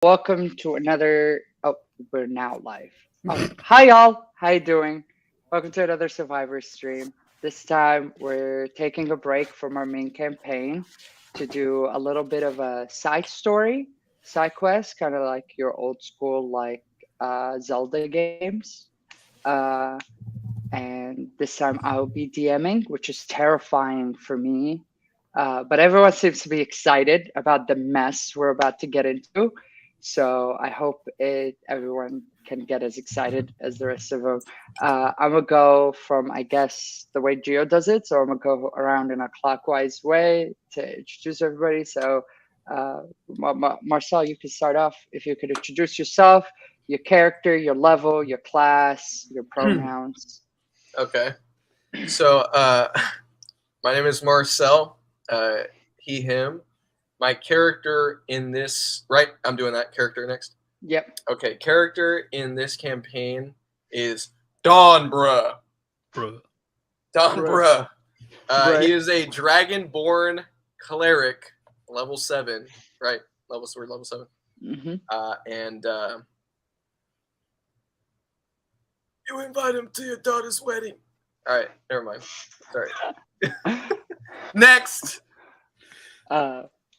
Welcome to another. Oh, we're now live. Oh, hi y'all. How you doing? Welcome to another Survivor stream. This time we're taking a break from our main campaign to do a little bit of a side story, side quest, kind of like your old school like Zelda games. Uh, and this time I'll be DMing, which is terrifying for me. But everyone seems to be excited about the mess we're about to get into. So I hope everyone can get as excited as the rest of them. I'm gonna go from, I guess, the way Geo does it. So I'm gonna go around in a clockwise way to introduce everybody. So Marcel, you can start off. If you could introduce yourself, your character, your level, your class, your pronouns. Okay. So, my name is Marcel. He, him. My character in this. Right? I'm doing that character next. Yep. Okay. Character in this campaign is Don Bruh. Bro. Don Bruh. Bruh. He is a dragonborn cleric, level 7. Right? We're level 7. Mm-hmm. And you invite him to your daughter's wedding. All right. Never mind. Sorry. Next.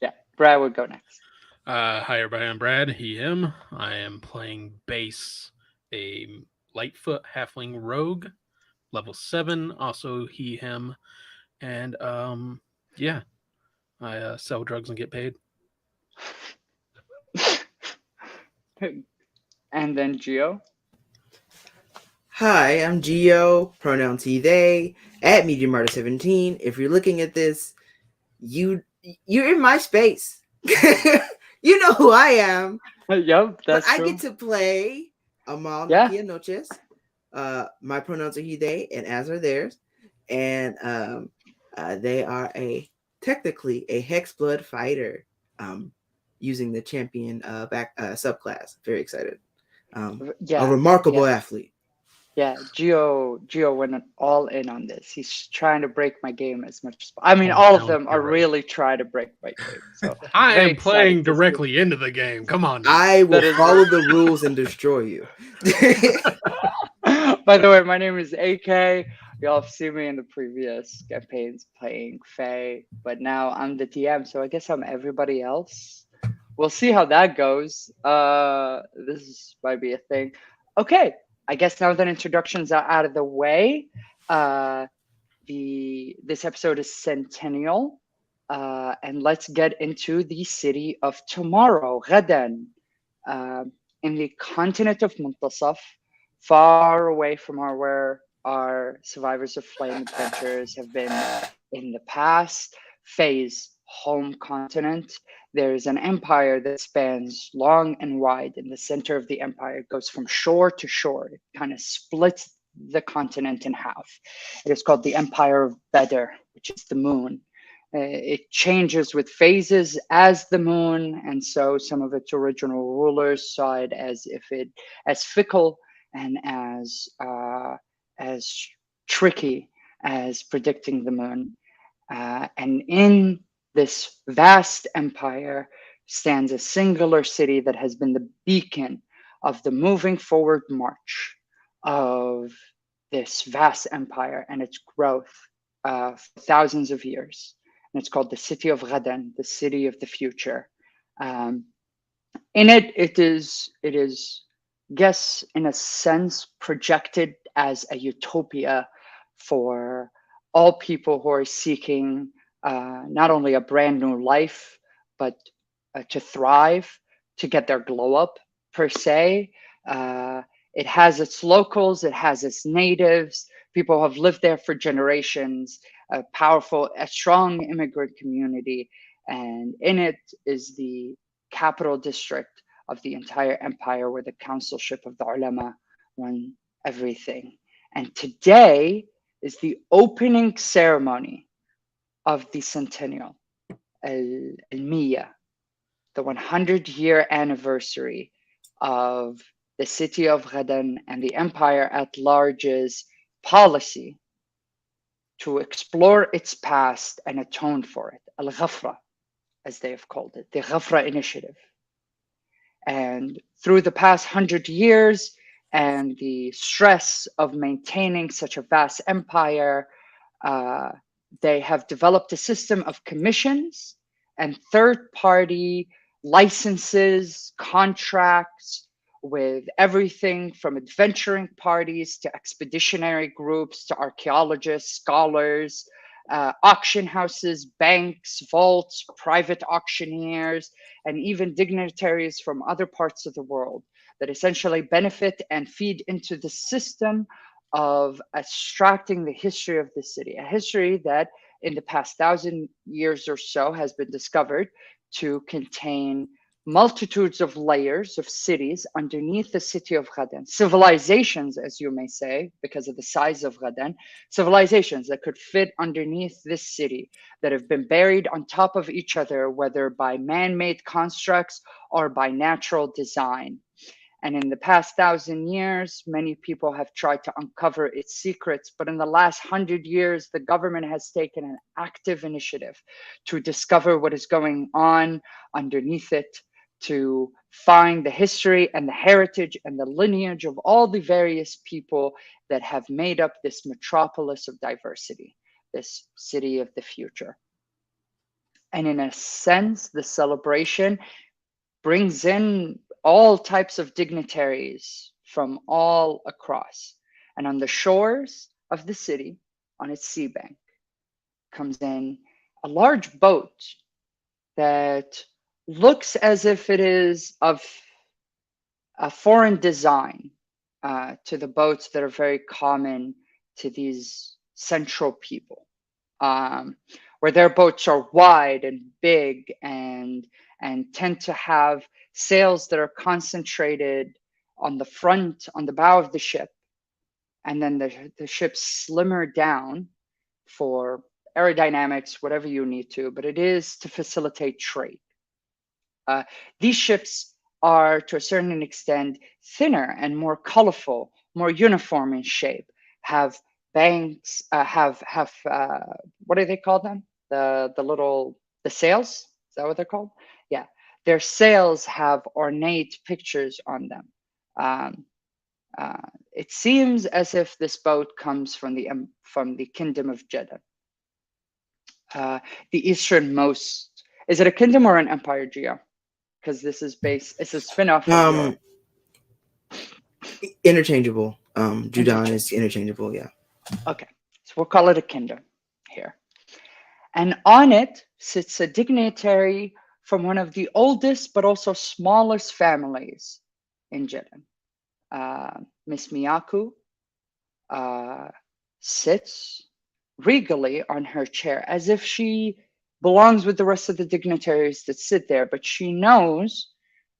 Yeah, Brad would go next. Hi, everybody. I'm Brad. He, him. I am playing bass, a Lightfoot Halfling Rogue, level 7. Also, he, him. And, yeah. I sell drugs and get paid. And then Geo. Hi, I'm Geo, pronouns he, they, at MediumArtist17. If you're looking at this, you're in my space. You know who I am. Yep, that's but true. I get to play Amal Yeah. Nakia Noches. My pronouns are he, they, and as are theirs. And they are technically a Hexblood fighter using the champion subclass. Very excited. Yeah, a remarkable athlete. Yeah, Geo went all in on this. He's trying to break my game as much as I mean, all of them are really trying to break my game. So I very am playing excited to see. directly into the game. Come on. Now. I will That is follow the rules and destroy you. By the way, my name is AK. Y'all have seen me in the previous campaigns playing Faye, but now I'm the DM, so I guess I'm everybody else. We'll see how that goes. Might be a thing. Okay, I guess now that introductions are out of the way, this episode is Centennial, and let's get into the city of tomorrow, غدا, in the continent of Muntasaf, far away from where our survivors of flame adventures have been in the past. Faye's home continent. There is an empire that spans long and wide. In the center of the empire, it goes from shore to shore. It kind of splits the continent in half. It is called the Empire of Bedr, which is the moon. It changes with phases as the moon, and so some of its original rulers saw it as fickle and as tricky as predicting the moon. And in this vast empire stands a singular city that has been the beacon of the moving forward march of this vast empire and its growth for thousands of years. And it's called the city of Ghadan, the city of the future. In it is, guess, in a sense, projected as a utopia for all people who are seeking not only a brand new life, but to thrive, to get their glow up, per se. It has its locals, it has its natives, people who have lived there for generations, a strong immigrant community. And in it is the capital district of the entire empire where the councilship of the ulama run everything. And today is the opening ceremony of the Centennial, Al-Miya, the 100-year anniversary of the city of Ghadan and the empire at large's policy to explore its past and atone for it, Al-Ghafra, as they have called it, the Ghafra Initiative. And through the past 100 years and the stress of maintaining such a vast empire, they have developed a system of commissions and third-party licenses, contracts with everything from adventuring parties to expeditionary groups to archaeologists, scholars, auction houses, banks, vaults, private auctioneers, and even dignitaries from other parts of the world that essentially benefit and feed into the system of extracting the history of the city, a history that in the past 1,000 years or so has been discovered to contain multitudes of layers of cities underneath the city of Ghadan, civilizations, as you may say, because of the size of Ghadan, civilizations that could fit underneath this city that have been buried on top of each other, whether by man-made constructs or by natural design. And in the past 1,000 years, many people have tried to uncover its secrets. But in the last 100 years, the government has taken an active initiative to discover what is going on underneath it, to find the history and the heritage and the lineage of all the various people that have made up this metropolis of diversity, this city of the future. And in a sense, the celebration brings in all types of dignitaries from all across. And on the shores of the city, on its sea bank, comes in a large boat that looks as if it is of a foreign design to the boats that are very common to these central people, where their boats are wide and big and tend to have sails that are concentrated on the front, on the bow of the ship, and then the ship slimmer down for aerodynamics, whatever you need to, but it is to facilitate trade. These ships are, to a certain extent, thinner and more colorful, more uniform in shape, have banks, what do they call them? The sails, is that what they're called? Yeah, their sails have ornate pictures on them. It seems as if this boat comes from the kingdom of Jeddah, the easternmost. Is it a kingdom or an empire, Gio? Because this is a spin-off of interchangeable. Judan is interchangeable, yeah. Okay, so we'll call it a kingdom here. And on it sits a dignitary from one of the oldest but also smallest families in Jeddah. Miss Miyaku sits regally on her chair as if she belongs with the rest of the dignitaries that sit there, but she knows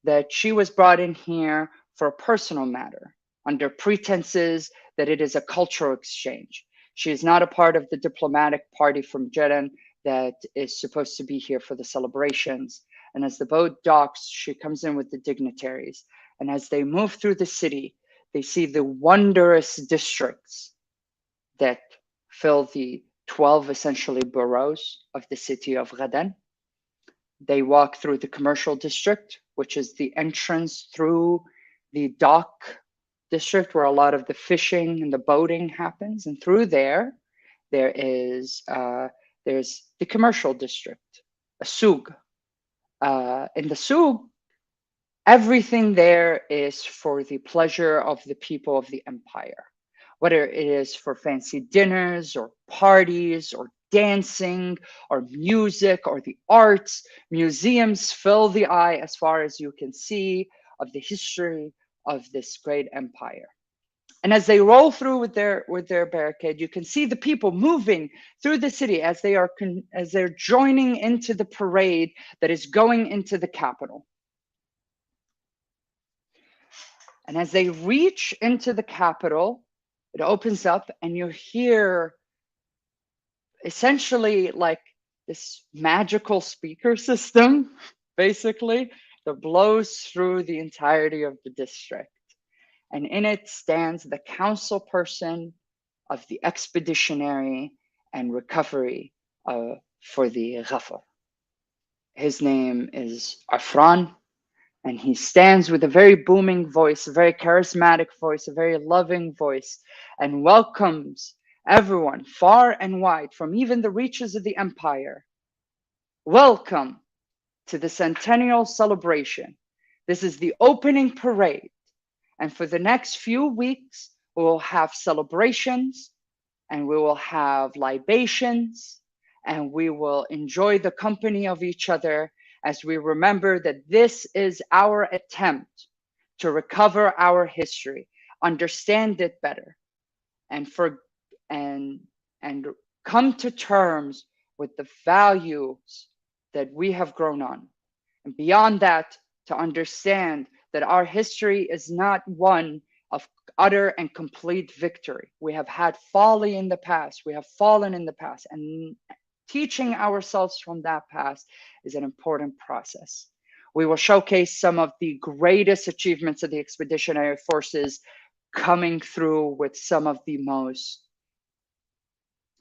that she was brought in here for a personal matter under pretenses that it is a cultural exchange. She is not a part of the diplomatic party from Jeddah that is supposed to be here for the celebrations. And as the boat docks, she comes in with the dignitaries. And as they move through the city, they see the wondrous districts that fill the 12 essentially boroughs of the city of Ghadan. They walk through the commercial district, which is the entrance through the dock district where a lot of the fishing and the boating happens. And through there is there's the commercial district, a souk. In the souk, everything there is for the pleasure of the people of the empire, whether it is for fancy dinners or parties or dancing or music or the arts. Museums fill the eye as far as you can see of the history of this great empire. And as they roll through with their barricade, you can see the people moving through the city as they're joining into the parade that is going into the capital. And as they reach into the capital, it opens up and you hear essentially like this magical speaker system, basically, that blows through the entirety of the district. And in it stands the council person of the expeditionary and recovery for the Ghafar. His name is Afran, And he stands with a very booming voice, a very charismatic voice, a very loving voice, and welcomes everyone far and wide from even the reaches of the empire. Welcome to the Centennial celebration. This is the opening parade. And for the next few weeks, we will have celebrations and we will have libations and we will enjoy the company of each other as we remember that this is our attempt to recover our history, understand it better, and and and come to terms with the values that we have grown on. And beyond that, to understand that our history is not one of utter and complete victory. We have had folly in the past, we have fallen in the past, and teaching ourselves from that past is an important process. We will showcase some of the greatest achievements of the expeditionary forces coming through with some of the most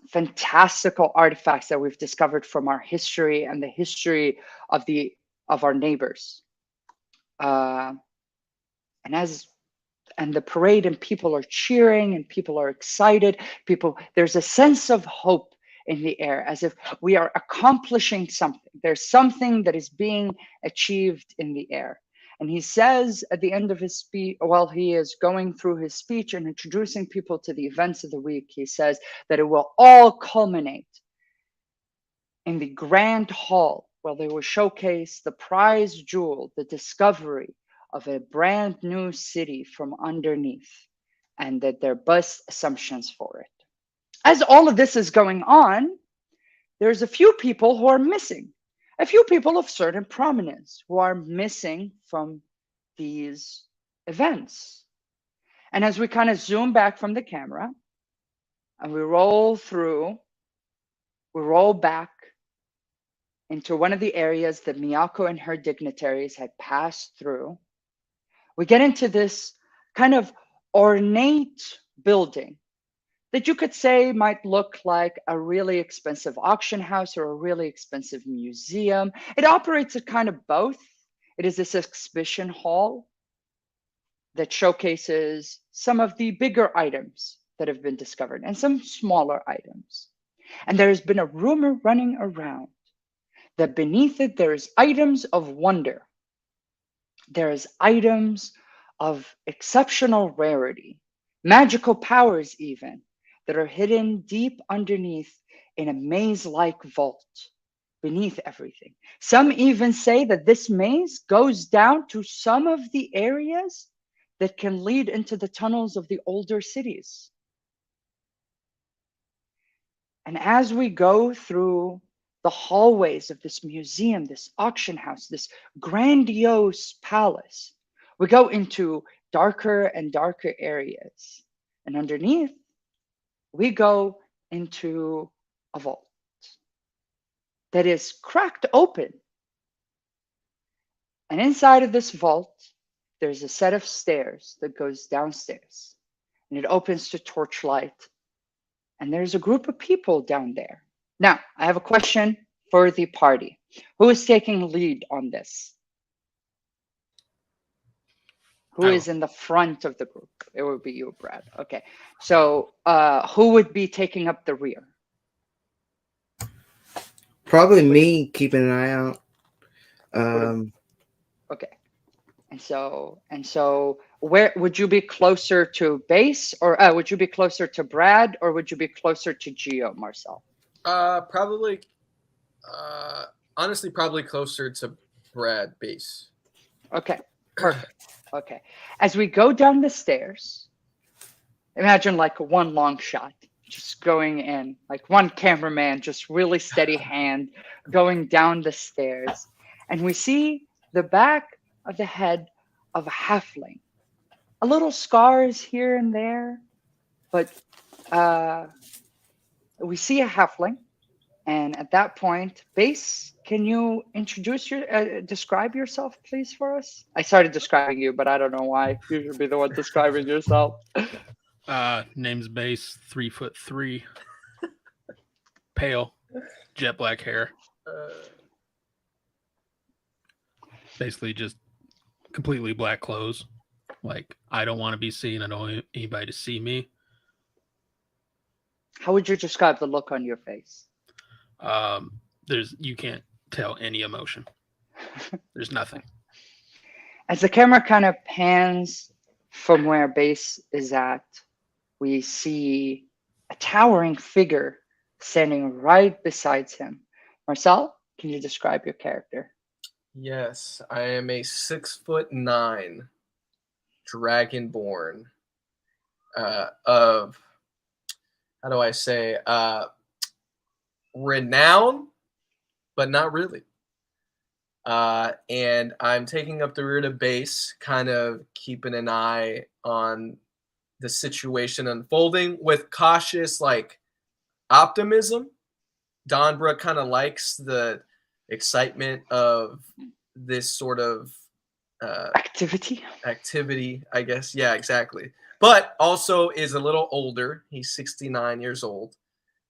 fantastical artifacts that we've discovered from our history and the history of our neighbors. And the parade, and people are cheering and people are excited. There's a sense of hope in the air, as if we are accomplishing something. There's something that is being achieved in the air. And he says at the end of his speech, while he is going through his speech and introducing people to the events of the week, he says that it will all culminate in the grand hall where they will showcase the prize jewel, the discovery of a brand new city from underneath, and that they're best assumptions for it. As all of this is going on, there's a few people who are missing, a few people of certain prominence who are missing from these events. And as we kind of zoom back from the camera and we roll back into one of the areas that Miyako and her dignitaries had passed through, we get into this kind of ornate building that you could say might look like a really expensive auction house or a really expensive museum. It operates at kind of both. It is this exhibition hall that showcases some of the bigger items that have been discovered and some smaller items. And there's been a rumor running around that beneath it, there's items of wonder. There's items of exceptional rarity, magical powers even, that are hidden deep underneath in a maze-like vault beneath everything. Some even say that this maze goes down to some of the areas that can lead into the tunnels of the older cities. And as we go through the hallways of this museum, this auction house, this grandiose palace, we go into darker and darker areas. And underneath, we go into a vault that is cracked open. And inside of this vault, there's a set of stairs that goes downstairs. And it opens to torchlight. And there's a group of people down there. Now, I have a question for the party. Who is taking lead on this? Who is in the front of the group? It would be you, Brad. Okay. So who would be taking up the rear? Probably me, keeping an eye out. Okay. And so where would you be closer to base, or would you be closer to Brad, or would you be closer to Geo, Marcel? Probably honestly probably closer to Brad base. Okay. Perfect. Okay. As we go down the stairs, imagine like one long shot, just going in, like one cameraman, just really steady hand going down the stairs. And we see the back of the head of a halfling. A little scars here and there, but we see a halfling. And at that point, Base, can you describe yourself, please, for us? I started describing you, but I don't know why. You should be the one describing yourself. Name's Base, 3'3", pale, jet black hair. Basically, just completely black clothes. Like, I don't want to be seen. I don't want anybody to see me. How would you describe the look on your face? You can't tell any emotion. There's nothing. As the camera kind of pans from where base is at, we see a towering figure standing right beside him. Marcel, can you describe your character? Yes, I am a 6'9" dragonborn of, how do I say, renown, but not really. And I'm taking up the rear to base, kind of keeping an eye on the situation unfolding with cautious, like, optimism. Donbra kind of likes the excitement of this sort of Activity? activity, I guess. Yeah, exactly. But also is a little older. He's 69 years old.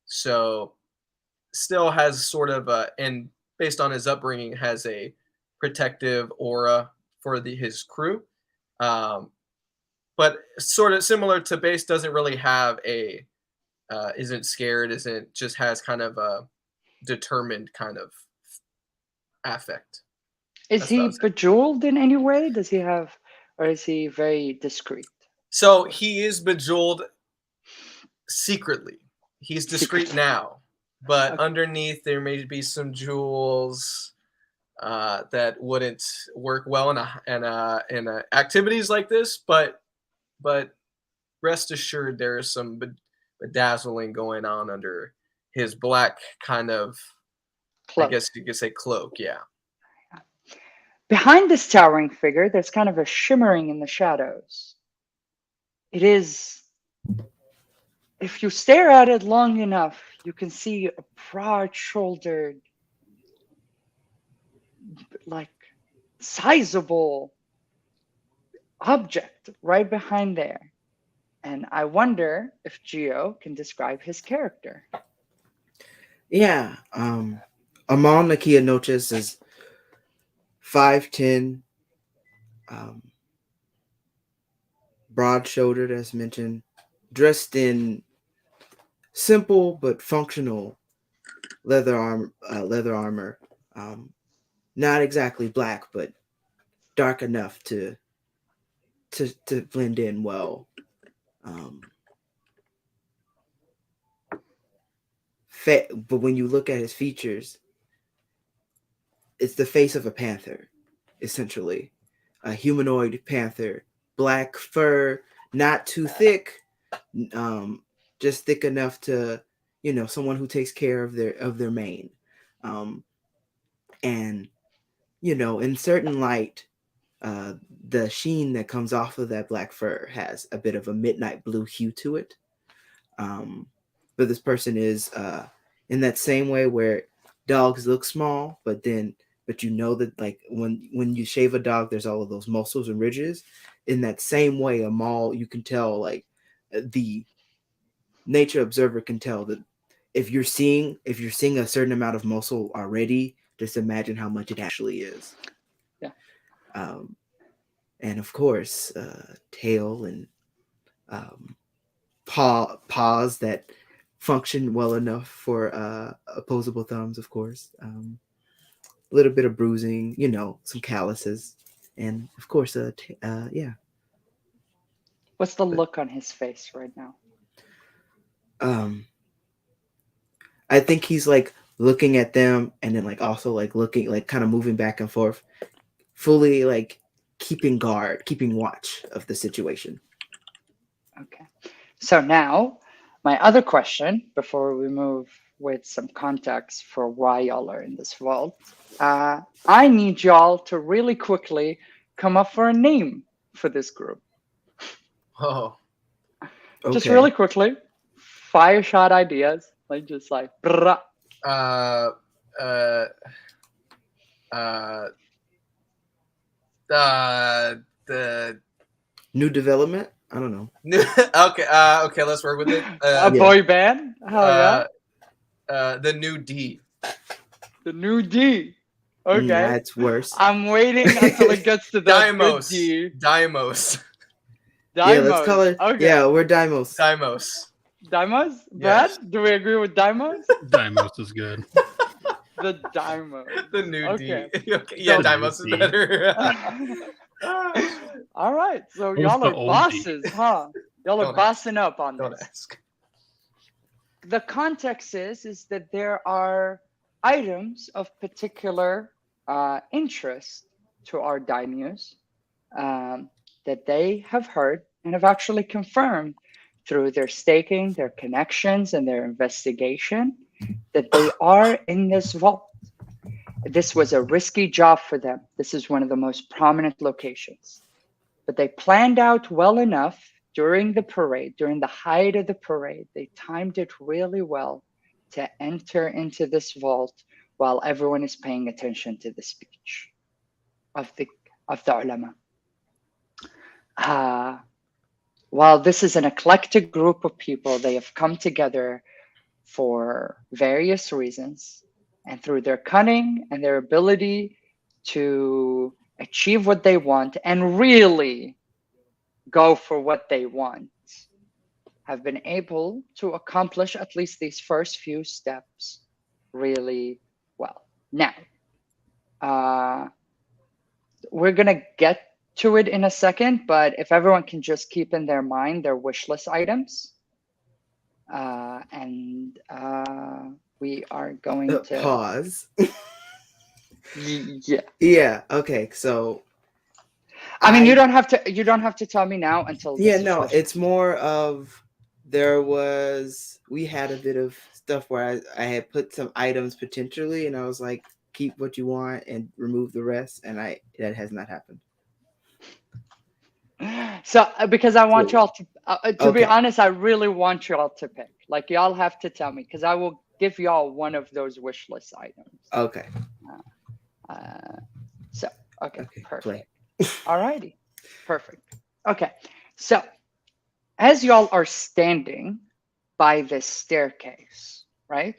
So still has sort of and based on his upbringing, has a protective aura for his crew. But sort of similar to Base, doesn't really have a, isn't scared, isn't, just has kind of a determined kind of affect. Is That's what I he would say. bejeweled in any way? Does he have, or is he very discreet? So he is bejeweled secretly. He's discreet Secretly. now, but Okay. underneath there may be some jewels that wouldn't work well in activities like this. But rest assured, there is some bedazzling going on under his black kind of, Cloak. I guess you could say, cloak. Yeah. Behind this towering figure, there's kind of a shimmering in the shadows. It is, if you stare at it long enough, you can see a broad-shouldered, like, sizable object right behind there. And I wonder if Gio can describe his character. Yeah. Amal Nakia Noches is 5'10", broad-shouldered, as mentioned, dressed in simple but functional leather armor. Not exactly black, but dark enough to blend in well. But when you look at his features, it's the face of a panther, essentially. A humanoid panther. Black fur, not too thick, just thick enough to, someone who takes care of their mane. And, in certain light, the sheen that comes off of that black fur has a bit of a midnight blue hue to it. But this person is in that same way where dogs look small, but you know that, like, when you shave a dog, there's all of those muscles and ridges. In that same way, a mall, you can tell, like, the nature observer can tell that if you're seeing a certain amount of muscle already, just imagine how much it actually is. Yeah. And of course, tail and paws that function well enough for opposable thumbs, of course. A little bit of bruising, some calluses, and of course, yeah. What's the look on his face right now? I think he's like looking at them and then like also like looking, like kind of moving back and forth, fully like keeping watch of the situation. Okay. So now, my other question, before we move with some context for why y'all are in this vault, I need y'all to really quickly come up for a name for this group. Oh. Okay. Just really quickly, fire shot ideas, like just like. Brrrah. The new development. I don't know. okay, let's work with it. A boy band. How the new D. The new D. Okay. That's worse. I'm waiting until it gets to the good Dimos. D. Dimos. Yeah, let's call it. Okay. Yeah, we're Dimos. Dimos. Dimos? Yes. Brad, do we agree with Dimos? Dimos is good. The Dimos. The new Okay. D. Okay. Yeah, So- Dimos is D. better. All right. So Who's y'all the are old D? bosses, huh? Y'all are Don't bossing up on Don't this. ask. The context is that there are items of particular interest to our daimyos that they have heard and have actually confirmed through their staking, their connections, and their investigation that they are in this vault. This was a risky job for them. This is one of the most prominent locations. But they planned out well enough during the parade, during the height of the parade. They timed it really well to enter into this vault while everyone is paying attention to the speech of the ulama. While this is an eclectic group of people, they have come together for various reasons, and through their cunning and their ability to achieve what they want and really go for what they want, have been able to accomplish at least these first few steps really well. Now, we're going to get to it in a second, but if everyone can just keep in their mind their wish list items. We are going to Pause. Yeah. Yeah. Okay. So. I mean, you don't have to tell me now until Yeah. this is No. finished. It's more of we had a bit of stuff where I had put some items potentially, and I was like, keep what you want and remove the rest, and that has not happened. So because I want y'all to be Okay. honest, I really want y'all to pick. Like, y'all have to tell me because I will give y'all one of those wish list items. Okay. Okay, perfect. Play. Alrighty, perfect. Okay, so as y'all are standing by this staircase, right?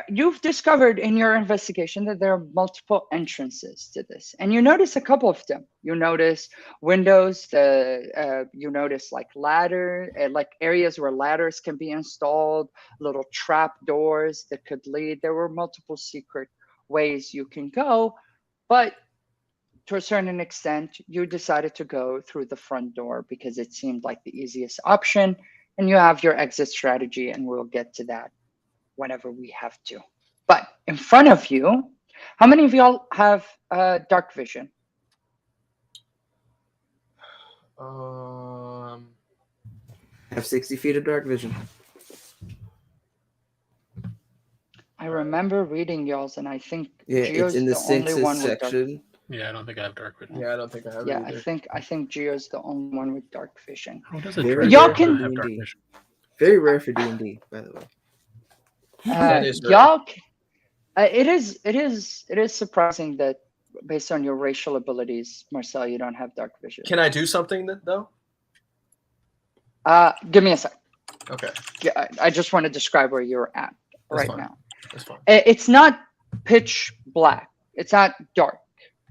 You've discovered in your investigation that there are multiple entrances to this, and you notice a couple of them. You notice windows. You notice like ladder, like areas where ladders can be installed, little trap doors that could lead. There were multiple secret ways you can go, but to a certain extent, you decided to go through the front door because it seemed like the easiest option, and you have your exit strategy, and we'll get to that whenever we have to. But in front of you, how many of y'all have dark vision? I have 60 feet of dark vision. I remember reading y'all's, and I think it's Gio's in the only one senses with dark. section. Yeah, I don't think I have dark vision. Yeah, I don't think I have it Yeah, either. I think Gio's the only one with dark vision. How does it Very Y'all rare can- for have dark D&D. vision? Very rare for D&D, by the way. That is rare. Y'all, it is surprising that based on your racial abilities, Marcel, you don't have dark vision. Can I do something though? Give me a sec. Okay, Yeah, I just want to describe where you're at right fine. now. that's fine. It's not pitch black. It's not dark.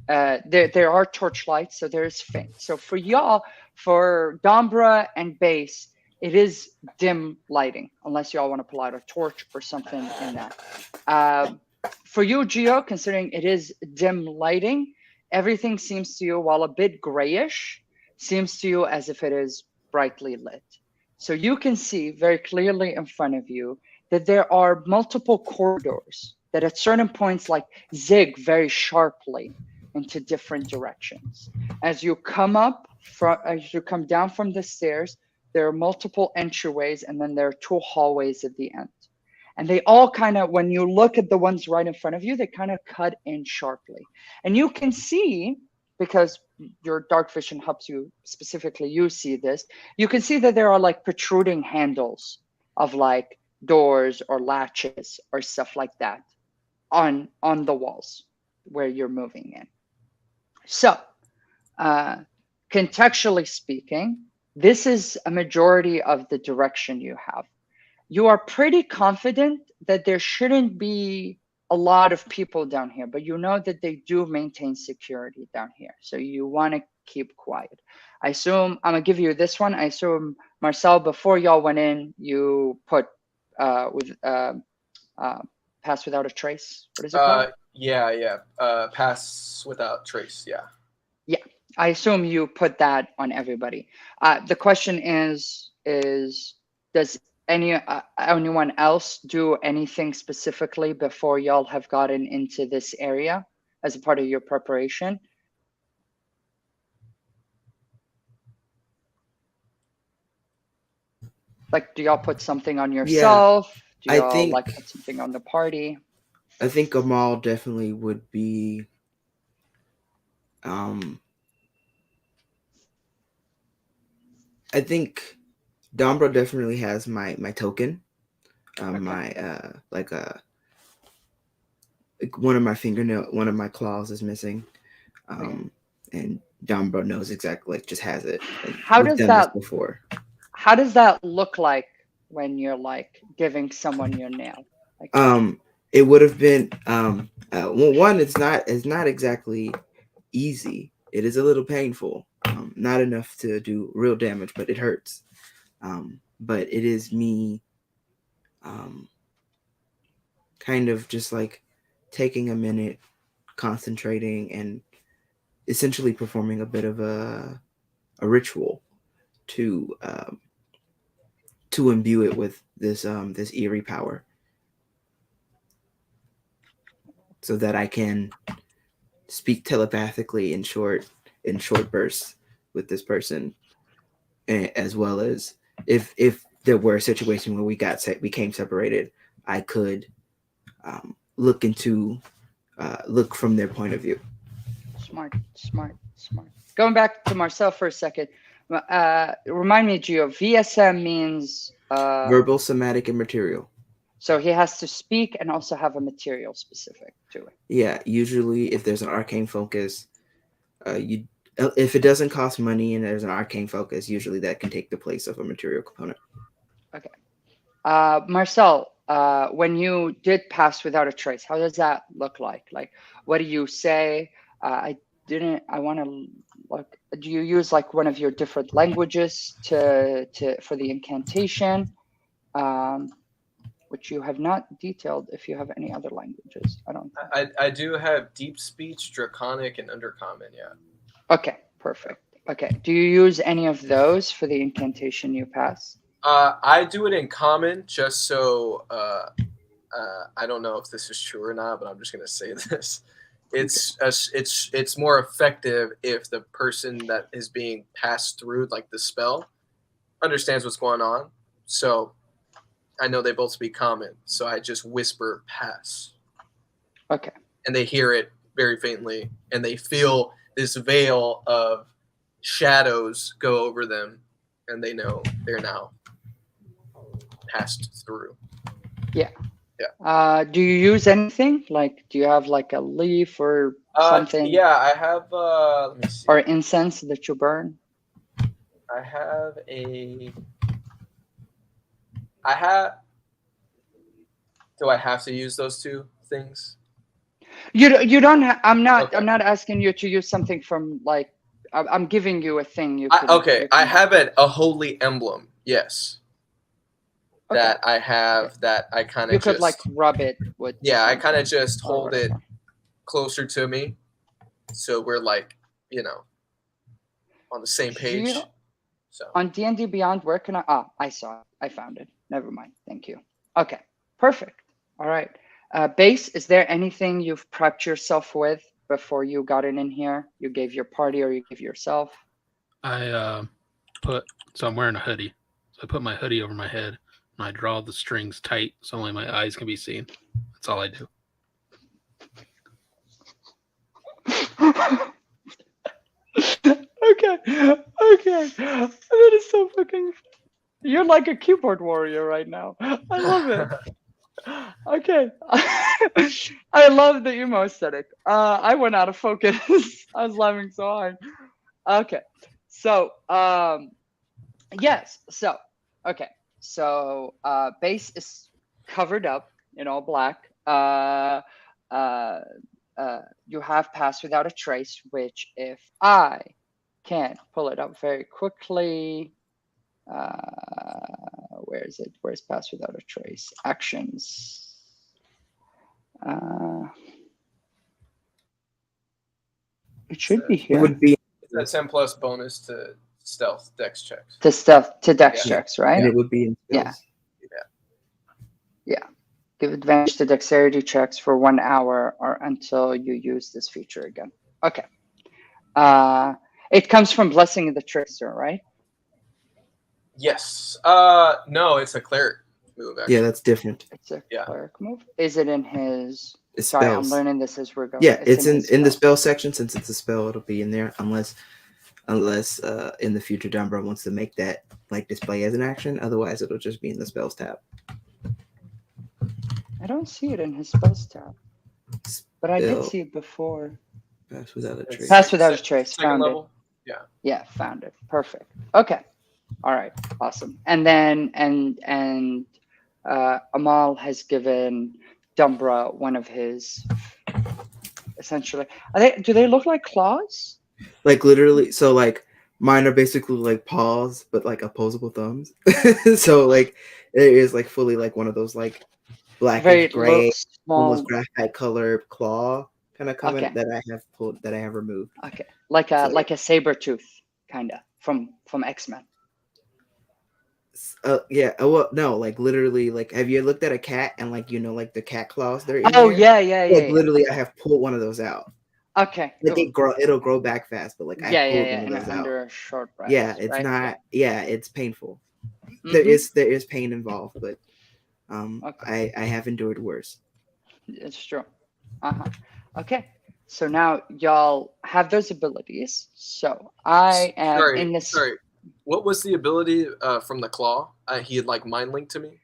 There are torch lights, so there's faint. So for y'all, for Dombra and Base, it is dim lighting, unless y'all want to pull out a torch or something in that. For you, Gio, considering it is dim lighting, everything seems to you, while a bit grayish, seems to you as if it is brightly lit. So you can see very clearly in front of you that there are multiple corridors that at certain points like zig very sharply into different directions. As you come down from the stairs, there are multiple entryways, and then there are two hallways at the end. And they all kind of, when you look at the ones right in front of you, they kind of cut in sharply. And you can see, because your dark vision helps you specifically, you see this, you can see that there are like protruding handles of like doors or latches or stuff like that on the walls where you're moving in. So contextually speaking, this is a majority of the direction you have. You are pretty confident that there shouldn't be a lot of people down here, but you know that they do maintain security down here. So you want to keep quiet. I assume I'm gonna give you this one. I assume Marcel, before y'all went in, you put with pass without a trace. What is it called? Yeah. Pass without trace. Yeah. Yeah, I assume you put that on everybody. The question is does anyone else do anything specifically before y'all have gotten into this area as a part of your preparation? Like, do y'all put something on yourself? Do I y'all think- like put something on the party? I think Amal definitely would be I think Dombro definitely has my token. Okay. My like one of my claws is missing. And Dombro knows exactly, like, just has it. Like, How we've does done that this before? How does that look like when you're like giving someone your nail? Like, It would have been well, one, it's not exactly easy. It is a little painful. Not enough to do real damage, but it hurts. But it is me kind of just like taking a minute, concentrating, and essentially performing a bit of a ritual to imbue it with this this eerie power, so that I can speak telepathically in short bursts with this person, as well as if there were a situation where we became separated, I could look from their point of view. smart. Going back to Marcel for a second. Remind me, Gio. VSM means Verbal, somatic, and material. so he has to speak and also have a material specific to it. Yeah, usually if there's an arcane focus, if it doesn't cost money and there's an arcane focus, usually that can take the place of a material component. Okay. Marcel, when you did pass without a trace, how does that look like? Like, what do you say? I want to look. Do you use like one of your different languages for the incantation? Which you have not detailed if you have any other languages. I don't think. I do have deep speech, draconic, and undercommon. Yeah. Okay, perfect. Okay. Do you use any of those for the incantation you pass? I do it in common just so I don't know if this is true or not, but I'm just gonna say this. It's more effective if the person that is being passed through, like the spell, understands what's going on. So I know they both speak common, so I just whisper pass. Okay. And they hear it very faintly, and they feel this veil of shadows go over them, and they know they're now passed through. Yeah. Do you use anything? Like, do you have like a leaf or something? Yeah, I have. Let me see. Or incense that you burn? I have a. I have. Do I have to use those two things? You don't. I'm not. Okay. I'm not asking you to use something from like. I'm giving you a thing. You I have a holy emblem. Yes. Okay. That I have. That I kind of. You could like rub it with. Yeah, I kind of just or hold it whatever. closer to me, so we're like, on the same page. Gio, So on D&D Beyond, where can I? I saw it. I found it. Never mind. Thank you. Okay. Perfect. All right. Base, is there anything you've prepped yourself with before you got in here? You gave your party or you gave yourself? So I'm wearing a hoodie. So I put my hoodie over my head and I draw the strings tight so only my eyes can be seen. That's all I do. Okay. That is so fucking. You're like a keyboard warrior right now. I love it. Okay. I love the emo aesthetic. I went out of focus. I was laughing so hard. Okay. So, yes. So, okay. So, base is covered up in all black. you have passed without a trace, which if I can pull it up very quickly, where is it? Where's pass without a trace? Actions. It should be It here. would be It's a 10 plus bonus to stealth dex checks. To dex Yeah. checks, right? and it would be in Yeah. spells. Give advantage to dexterity checks for 1 hour or until you use this feature again. Okay. It comes from Blessing of the Trickster, right? Yes. No, it's a cleric move. Actually. Yeah, that's different. It's a Yeah. cleric move. Is it in his? It's Sorry, I'm spells. learning this as we're going. Yeah, it's in his the spell. spell section. Since it's a spell, it'll be in there unless in the future Dumbra wants to make that like display as an action. Otherwise, it'll just be in the spells tab. I don't see it in his spells tab, but I did Spell. see it before. Pass without a trace. Pass without a trace. Second Found level. it. Yeah, found it. Perfect. Okay. All right. Awesome. And then Amal has given Dumbra one of his. Essentially, do they look like claws? Like literally, so like mine are basically like paws, but like opposable thumbs. So like it is like fully like one of those like black and gray, small. almost graphite color claw kind of coming Okay. that I have removed. Okay, like a So- like a saber tooth, kind of from X-Men. Yeah. Oh well, no, like literally, like have you looked at a cat and like like the cat claws? They're in Oh there? yeah. Like literally, I have pulled one of those out. Okay. Like it'll grow back fast, but like I pulled one And of those out. under a short breath. Yeah, it's right? not. Yeah, it's painful. Mhm. There is pain involved, but Okay. I have endured worse. It's true. Okay. So now y'all have those abilities. So I am in this. Sorry. What was the ability from the claw? He had like mind linked to me.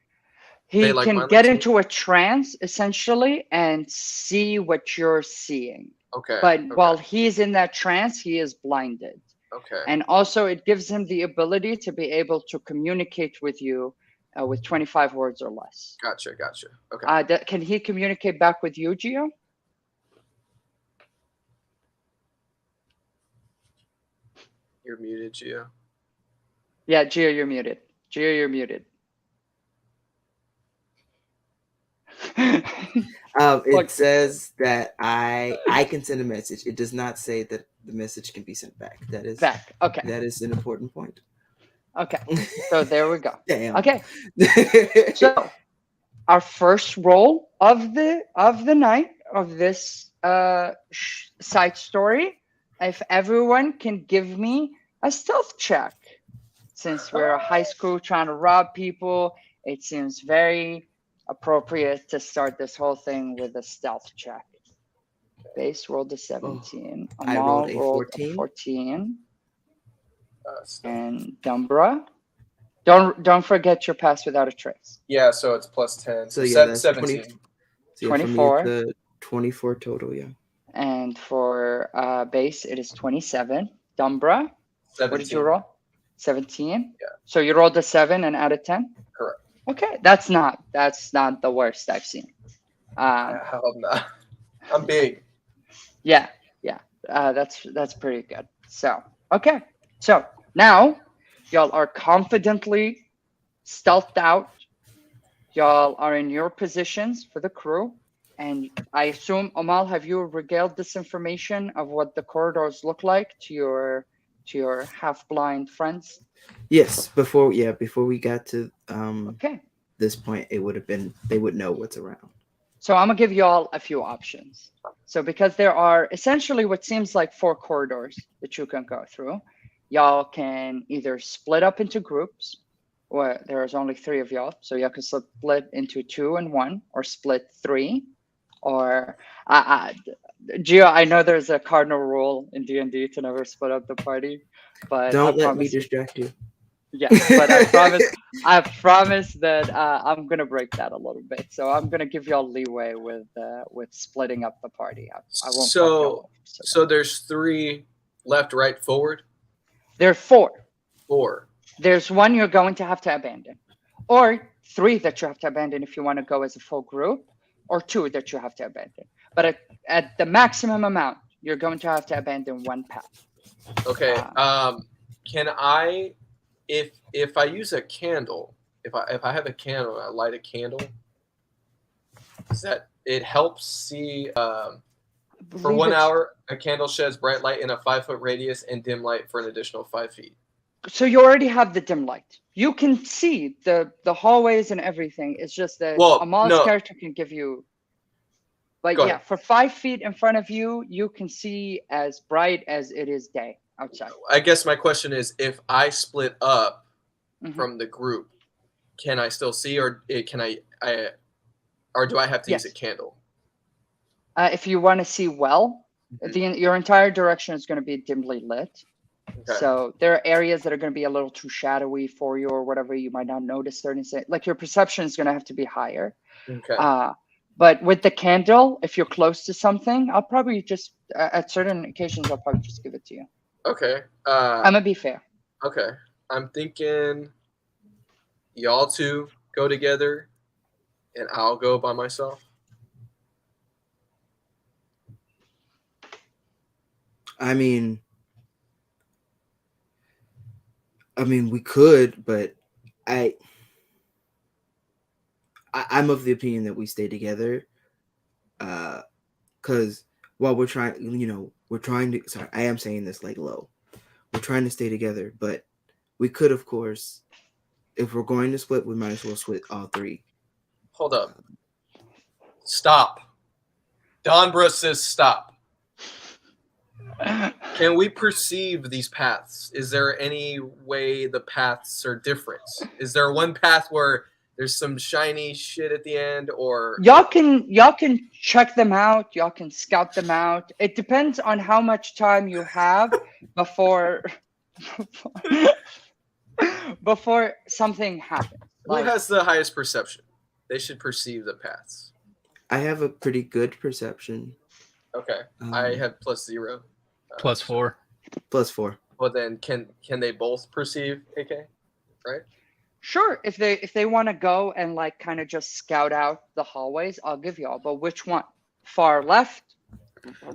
He They, like, can mind get linked into a trance essentially and see what you're seeing. Okay. But okay, while he's in that trance, he is blinded. okay. And also, it gives him the ability to be able to communicate with you with 25 words or less. Gotcha. Okay. Can he communicate back with you, Gio? You're muted, Gio. Yeah, Gio, you're muted. Gio, you're muted. It says that I can send a message. It does not say that the message can be sent back. That is Back. Okay. That is an important point. Okay. So there we go. Damn. Okay. So our first roll of the night of this side story, if everyone can give me a stealth check, since we're a high school trying to rob people, it seems very appropriate to start this whole thing with a stealth check. Base rolled a 17. I Amal rolled a rolled 14. a 14. Still. And Dumbra. Don't forget your pass without a trace. Yeah, so it's plus 10. So yeah, that's 17. 20. So, yeah, for me, 24. it's 24 total. Yeah. And for base, it is 27. Dumbra, 17. what did you roll? 17? Yeah. So you rolled a 7 and added 10? Correct. Okay, that's not the worst I've seen. Hell no. I'm big. Yeah. That's pretty good. So, okay. So now y'all are confidently stealthed out. Y'all are in your positions for the crew. And I assume, Amal, have you regaled this information of what the corridors look like to your half-blind friends? Yes. Before we got to Okay. this point, it would have been they would know what's around. So I'm gonna give you all a few options. So because there are essentially what seems like 4 corridors that you can go through, y'all can either split up into groups, or there is only 3 of y'all, so y'all can split into 2 and 1, or split 3, or Gio, I know there's a cardinal rule in D&D to never split up the party, but Don't I let me promise, distract you. yeah, but I promise that I'm gonna break that a little bit. So I'm gonna give y'all leeway with splitting up the party. I won't. fuck y'all up, So there's 3 left, right, forward. there are 4. 4. There's 1 you're going to have to abandon, or 3 that you have to abandon if you want to go as a full group, or 2 that you have to abandon. but at the maximum amount, you're going to have to abandon one path. Okay. Can I, if I use a candle, if I have a candle and I light a candle, is that it helps see for 1 hour a candle sheds bright light in a 5-foot radius and dim light for an additional 5 feet. So you already have the dim light. You can see the hallways and everything. It's just that Amal's character can give you. But Go yeah, ahead. for 5 feet in front of you, you can see as bright as it is day outside. I guess my question is, if I split up from the group, can I still see, or can I or do I have to use a candle? If you want to see well, your entire direction is going to be dimly lit. Okay. So there are areas that are going to be a little too shadowy for you or whatever. You might not notice certain things. Like your perception is going to have to be higher. Okay. But with the candle, if you're close to something, I'll probably just, at certain occasions, I'll probably just give it to you. Okay. I'm going to be fair. Okay. I'm thinking y'all two go together and I'll go by myself. I mean, we could, but I'm of the opinion that we stay together, because while we're trying to. Sorry, I am saying this like low. We're trying to stay together, but we could, of course, if we're going to split, we might as well split all three. Hold up. Stop. Donbra says stop. Can we perceive these paths? Is there any way the paths are different? Is there one path where there's some shiny shit at the end, or y'all can check them out, y'all can scout them out. It depends on how much time you have before something happens. Who has the highest perception? They should perceive the paths. I have a pretty good perception. Okay. I have +0. +4. +4. Well, then can they both perceive AK? Right? Sure. If they want to go and like kind of just scout out the hallways, I'll give y'all. But which one? Far left?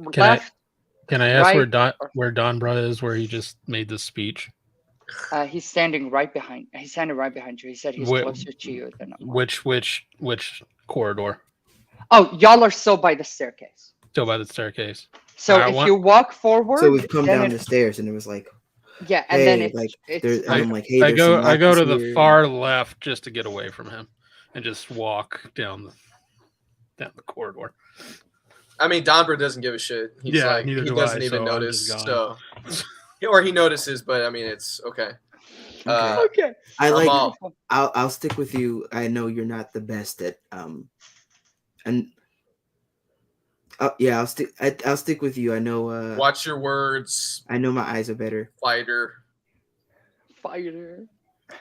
Can I ask right, where Donbra is, where he just made this speech? He's standing right behind. He's standing right behind you. He said he's closer to you than which corridor? Oh, y'all are still by the staircase. Still by the staircase. So if you walk forward, so we've come down the stairs, and it was like, yeah, and then I'm like, hey, I go to the here. far left just to get away from him, and just walk down the corridor. I mean, Donbra doesn't give a shit. He's he doesn't even notice. So, or he notices, but I mean, it's okay. Okay. I'll stick with you. I know you're not the best at and. Yeah, I'll stick with you. I know. Watch your words. I know my eyes are better. Fighter.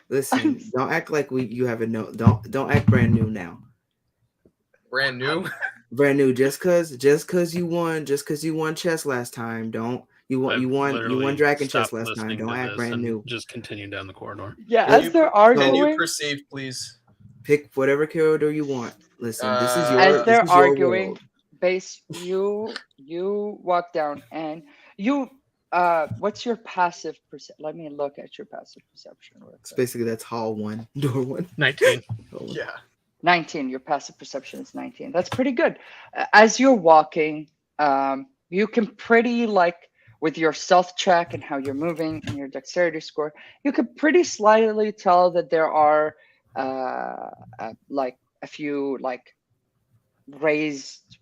Listen, don't act like you have a no. Don't act brand new now. Brand new. Brand new. Just cause you won chess last time. You won dragon chess last time. Don't act brand new. Just continue down the corridor. Yeah, as they're arguing. Can you perceive, please? Pick whatever corridor you want. Listen, this is as they're arguing. World. Base, you walk down and you what's your passive perception? Let me look at your passive perception. It's basically that's hall 1, door 1. 19. Yeah. 19. Your passive perception is 19. That's pretty good. As you're walking, you can pretty with your stealth check and how you're moving and your dexterity score, you could pretty slightly tell that there are a few raised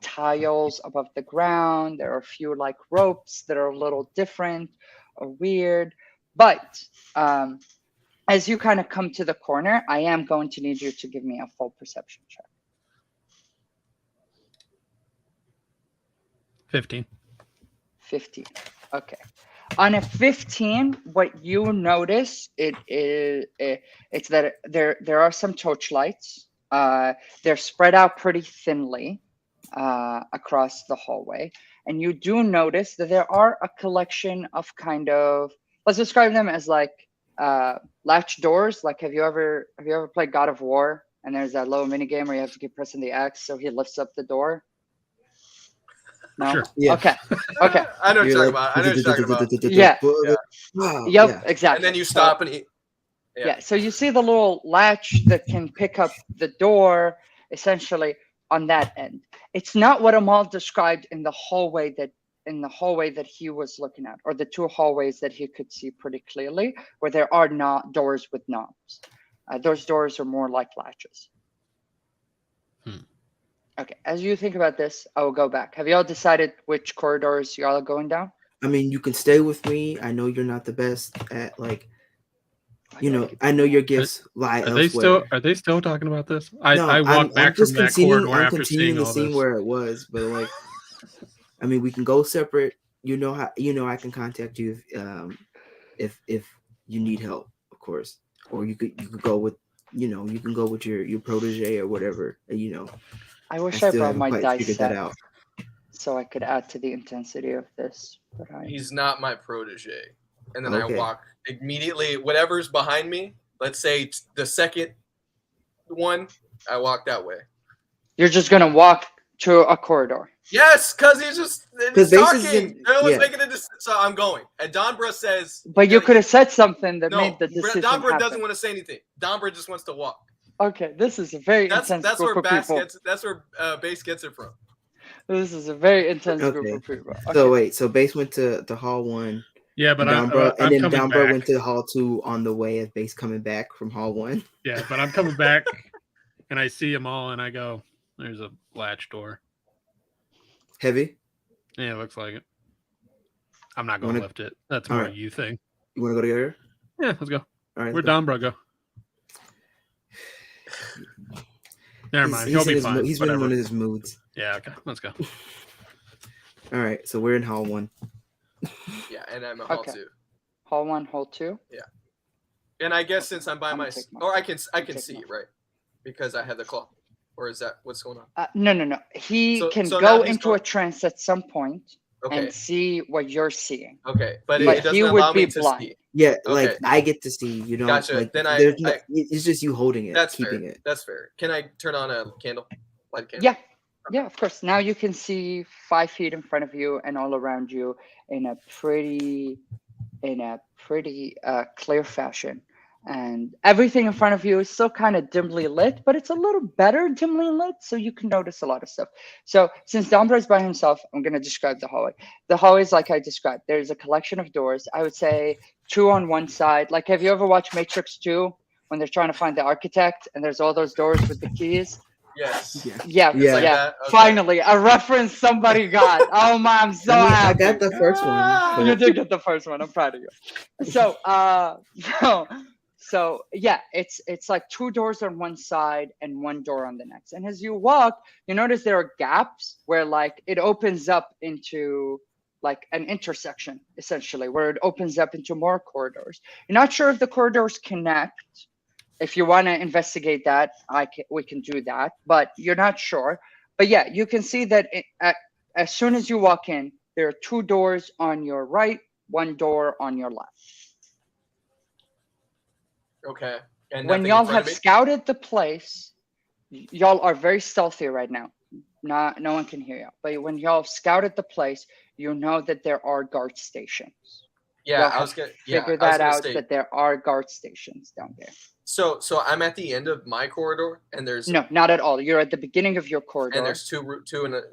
tiles above the ground. There are a few ropes that are a little different or weird, but as you kind of come to the corner, I am going to need you to give me a full perception check. 15. Okay. On a 15, what you notice it's that there are some torchlights. They're spread out pretty thinly across the hallway, and you do notice that there are a collection of let's describe them as latch doors. Have you ever played God of War and there's that little mini game where you have to keep pressing the X so he lifts up the door. No. Sure. Yeah. Okay. I know what you're talking about. I know what you're talking about. Yeah. Wow. Yep. Yeah. Exactly. And then you stop and Yeah. So you see the little latch that can pick up the door, essentially on that end. It's not what Amal described in the hallway that he was looking at, or the two hallways that he could see pretty clearly, where there are not doors with knobs. Those doors are more like latches. Okay, as you think about this, I will go back. Have y'all decided which corridors y'all are going down? I mean, you can stay with me. I know you're not the best at like, I know your gifts lie elsewhere. Are they still talking about this? No, I walked back from that corridor I'm after continuing seeing the all scene this. where it was, but like, I mean, we can go separate. I can contact you if you need help, of course, or you could go with you can go with your protege or whatever. I wish I still brought haven't my quite dice figured set that out. so I could add to the intensity of this. But he's not my protege. And then I Okay. walk immediately, whatever's behind me, let's say the second one, I walk that way. you're just gonna walk to a corridor. Yes, because he's Base talking. isn't- No one's yeah. making a decision, so I'm going. And Donbra says... But you could have said something that No, made the decision Donbra happen. doesn't want to say anything. Donbra just wants to walk. Okay, this is a very intense That's group where of Bass people. that's where Base gets it from. This is a very intense Okay. group of people. Okay. So wait, so Base went to Hall 1. Yeah, but and I'm then coming Downbro back. went to Hall 2 on the way as Base coming back from Hall 1. Yeah, but I'm coming back, and I see them all, and I go, "There's a latch door." Heavy? Yeah, it looks like it. I'm not going to lift it. That's more Alright. a you thing. You want to go together? Yeah, let's go. All right. Where'd let's Donbro go? Never go. mind. He's He'll be in his fine. He's been in Whatever. one of his moods. Yeah, okay. Let's go. All right, so we're in Hall 1. Yeah, and I'm at Hall Okay. 2. Hall 1, Hall 2. And I guess since I'm by I'm gonna myself, take my- or I can take see my- it, right? Because I have the claw. Or is that what's going on? No. He So- can so now go he's into going- a trance at some point Okay. and see what you're seeing. Okay. But Yeah. it doesn't He would allow me be to blind. see. Yeah, Okay. like I get to see, Gotcha. like Then it's just you holding it, That's keeping fair. it. That's fair. Can I turn on a candle? Light a candle? Yeah, of course. Now you can see 5 feet in front of you and all around you in a pretty clear fashion. And everything in front of you is still kind of dimly lit, but it's a little better dimly lit, so you can notice a lot of stuff. So since Dombra is by himself, I'm going to describe the hallway. The hallway is like I described. There's a collection of doors. I would say 2 on one side. Like, have you ever watched Matrix 2 when they're trying to find the architect and there's all those doors with the keys? Yes. Yeah. Yeah, It's like yeah. that? Okay. Finally, a reference somebody got. Oh my, I'm so I mean, I happy. got the first one. You but- did get the first one. I'm proud of you. So yeah, it's like 2 doors on one side and 1 door on the next. And as you walk, you notice there are gaps where like it opens up into like an intersection, essentially, where it opens up into more corridors. You're not sure if the corridors connect. If you want to investigate that, we can do that, but you're not sure. But yeah, you can see that as soon as you walk in, there are 2 doors on your right, 1 door on your left. Okay. And When nothing in y'all front have of me? scouted the place, y'all are very stealthy right now. No one can hear you. But when y'all have scouted the place, you know that there are guard stations. Yeah, y'all I was have gonna Figure that out, that there are guard stations down there. So I'm at the end of my corridor, and there's No, not at all. You're at the beginning of your corridor. and there's two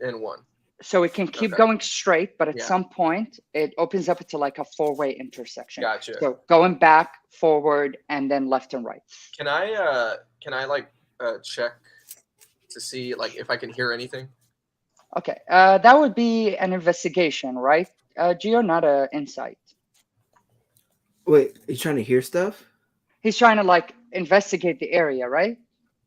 and one. So it can keep Okay. going straight, but at Yeah. some point it opens up into like a 4-way intersection. Gotcha. So going back, forward, and then left and right. Can I like check to see like if I can hear anything? Okay, that would be an investigation, right? Gio, not a insight. Wait, are you trying to hear stuff? He's trying to like investigate the area, right?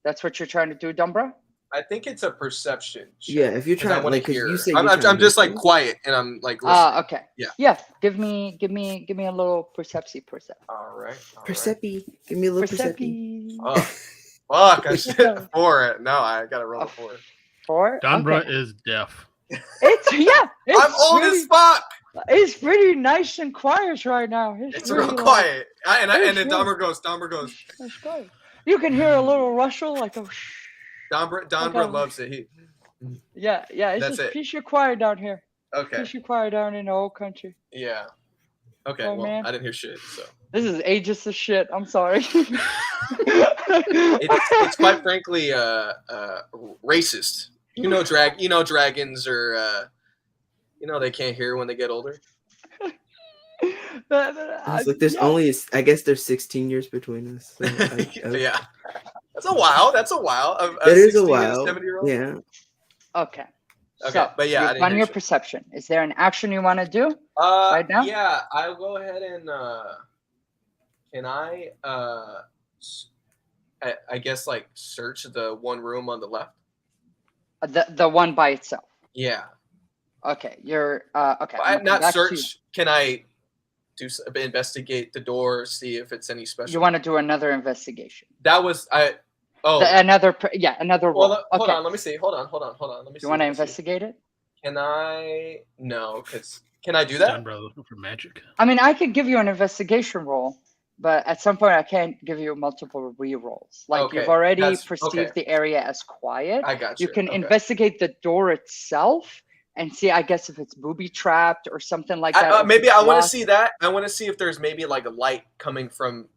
That's what you're trying to do, Dumbra? I think it's a perception. check, Yeah, if you're 'cause I trying, wanna like, 'cause hear. you say I'm, you're I'm, trying I'm to just hear like stuff. quiet and I'm like listening. Okay. Yeah. Yeah. Give me a little perception. All right. Percepi, give me a little percepi. Oh, fuck! I should 4. No, I gotta roll a 4. 4. Donbra Okay. is deaf. It's I'm old pretty, as fuck. It's pretty nice and quiet right now. It's really, real like, quiet. And then it's Dahmer goes. That's great. You can hear a little rustle, like a shh. Donbra loves it. Yeah. It's That's just it. peachy quiet down here. Okay. Peachy quiet down in the old country. Yeah. Okay. Oh, Well, man. I didn't hear shit. So This is ageist as shit. I'm sorry. it's quite frankly racist. Dragons are they can't hear when they get older. It's like there's only, I guess there's 16 years between us. So Yeah. That's a while. That is a 60 and while. 70-year-old? Yeah. Okay. Okay, So, but yeah, I you've didn't done hear your shit. perception. Is there an action you want to do right now? Yeah, I'll go ahead and can I guess like search the one room on the left? The one by itself. Yeah. Okay, you're okay. I'm not back to you. search. Can I investigate the door, see if it's any special? You want to do another investigation? That was another roll. Well, hold Okay. on. Let me see. Hold on. Let me see. You want to let me see. investigate it? Can I? No, because can I do that? Done, bro. Looking for magic. I mean, I could give you an investigation roll, but at some point I can't give you multiple re-rolls. Like Okay, you've already that's- perceived okay. the area as quiet. I got you. You can Okay. investigate the door itself and see, I guess, if it's booby trapped or something like that. Maybe I want to locked. see that. I want to see if there's maybe like a light coming from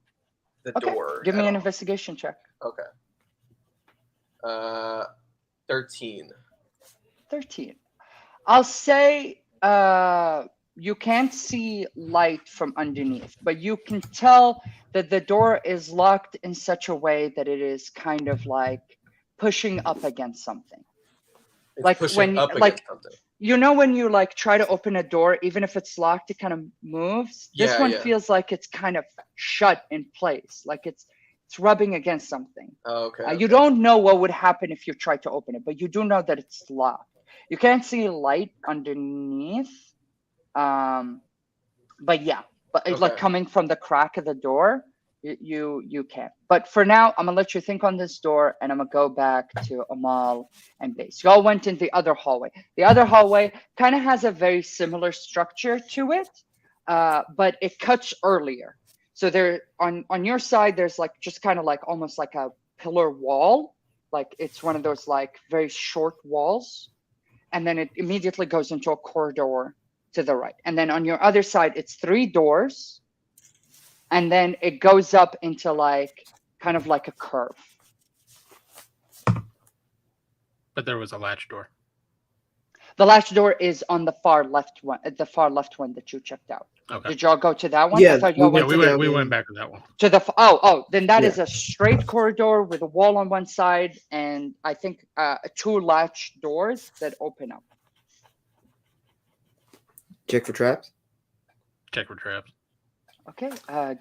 the Okay, door. give me at an all. investigation check. Okay. 13. 13. I'll say you can't see light from underneath, but you can tell that the door is locked in such a way that it is kind of like pushing up against something. It's Like pushing when up like against something. you know when you like try to open a door, even if it's locked, it kind of moves. This Yeah, one yeah. feels like it's kind of shut in place, like it's rubbing against something. Oh, okay. You don't know what would happen if you tried to open it, but you do know that it's locked. You can't see light underneath, but yeah, but it's like Okay. coming from the crack of the door, you can. But for now, I'm gonna let you think on this door, and I'm gonna go back to Amal and Base. Y'all went in the other hallway. The other hallway kind of has a very similar structure to it, but it cuts earlier. So there on your side, there's like just kind of like almost like a pillar wall, like it's one of those like very short walls, and then it immediately goes into a corridor to the right. And then on your other side, it's 3 doors, and then it goes up into like kind of like a curve. But there was a latch door. The latch door is on the far left one, that you checked out. Okay. Did y'all go to that one? Yeah, I thought y'all we went Yeah, to we the, went back to that one. to the then that is a straight corridor with a wall on one side, and I think 2 latch doors that open up. Check for traps. Check for traps. Okay,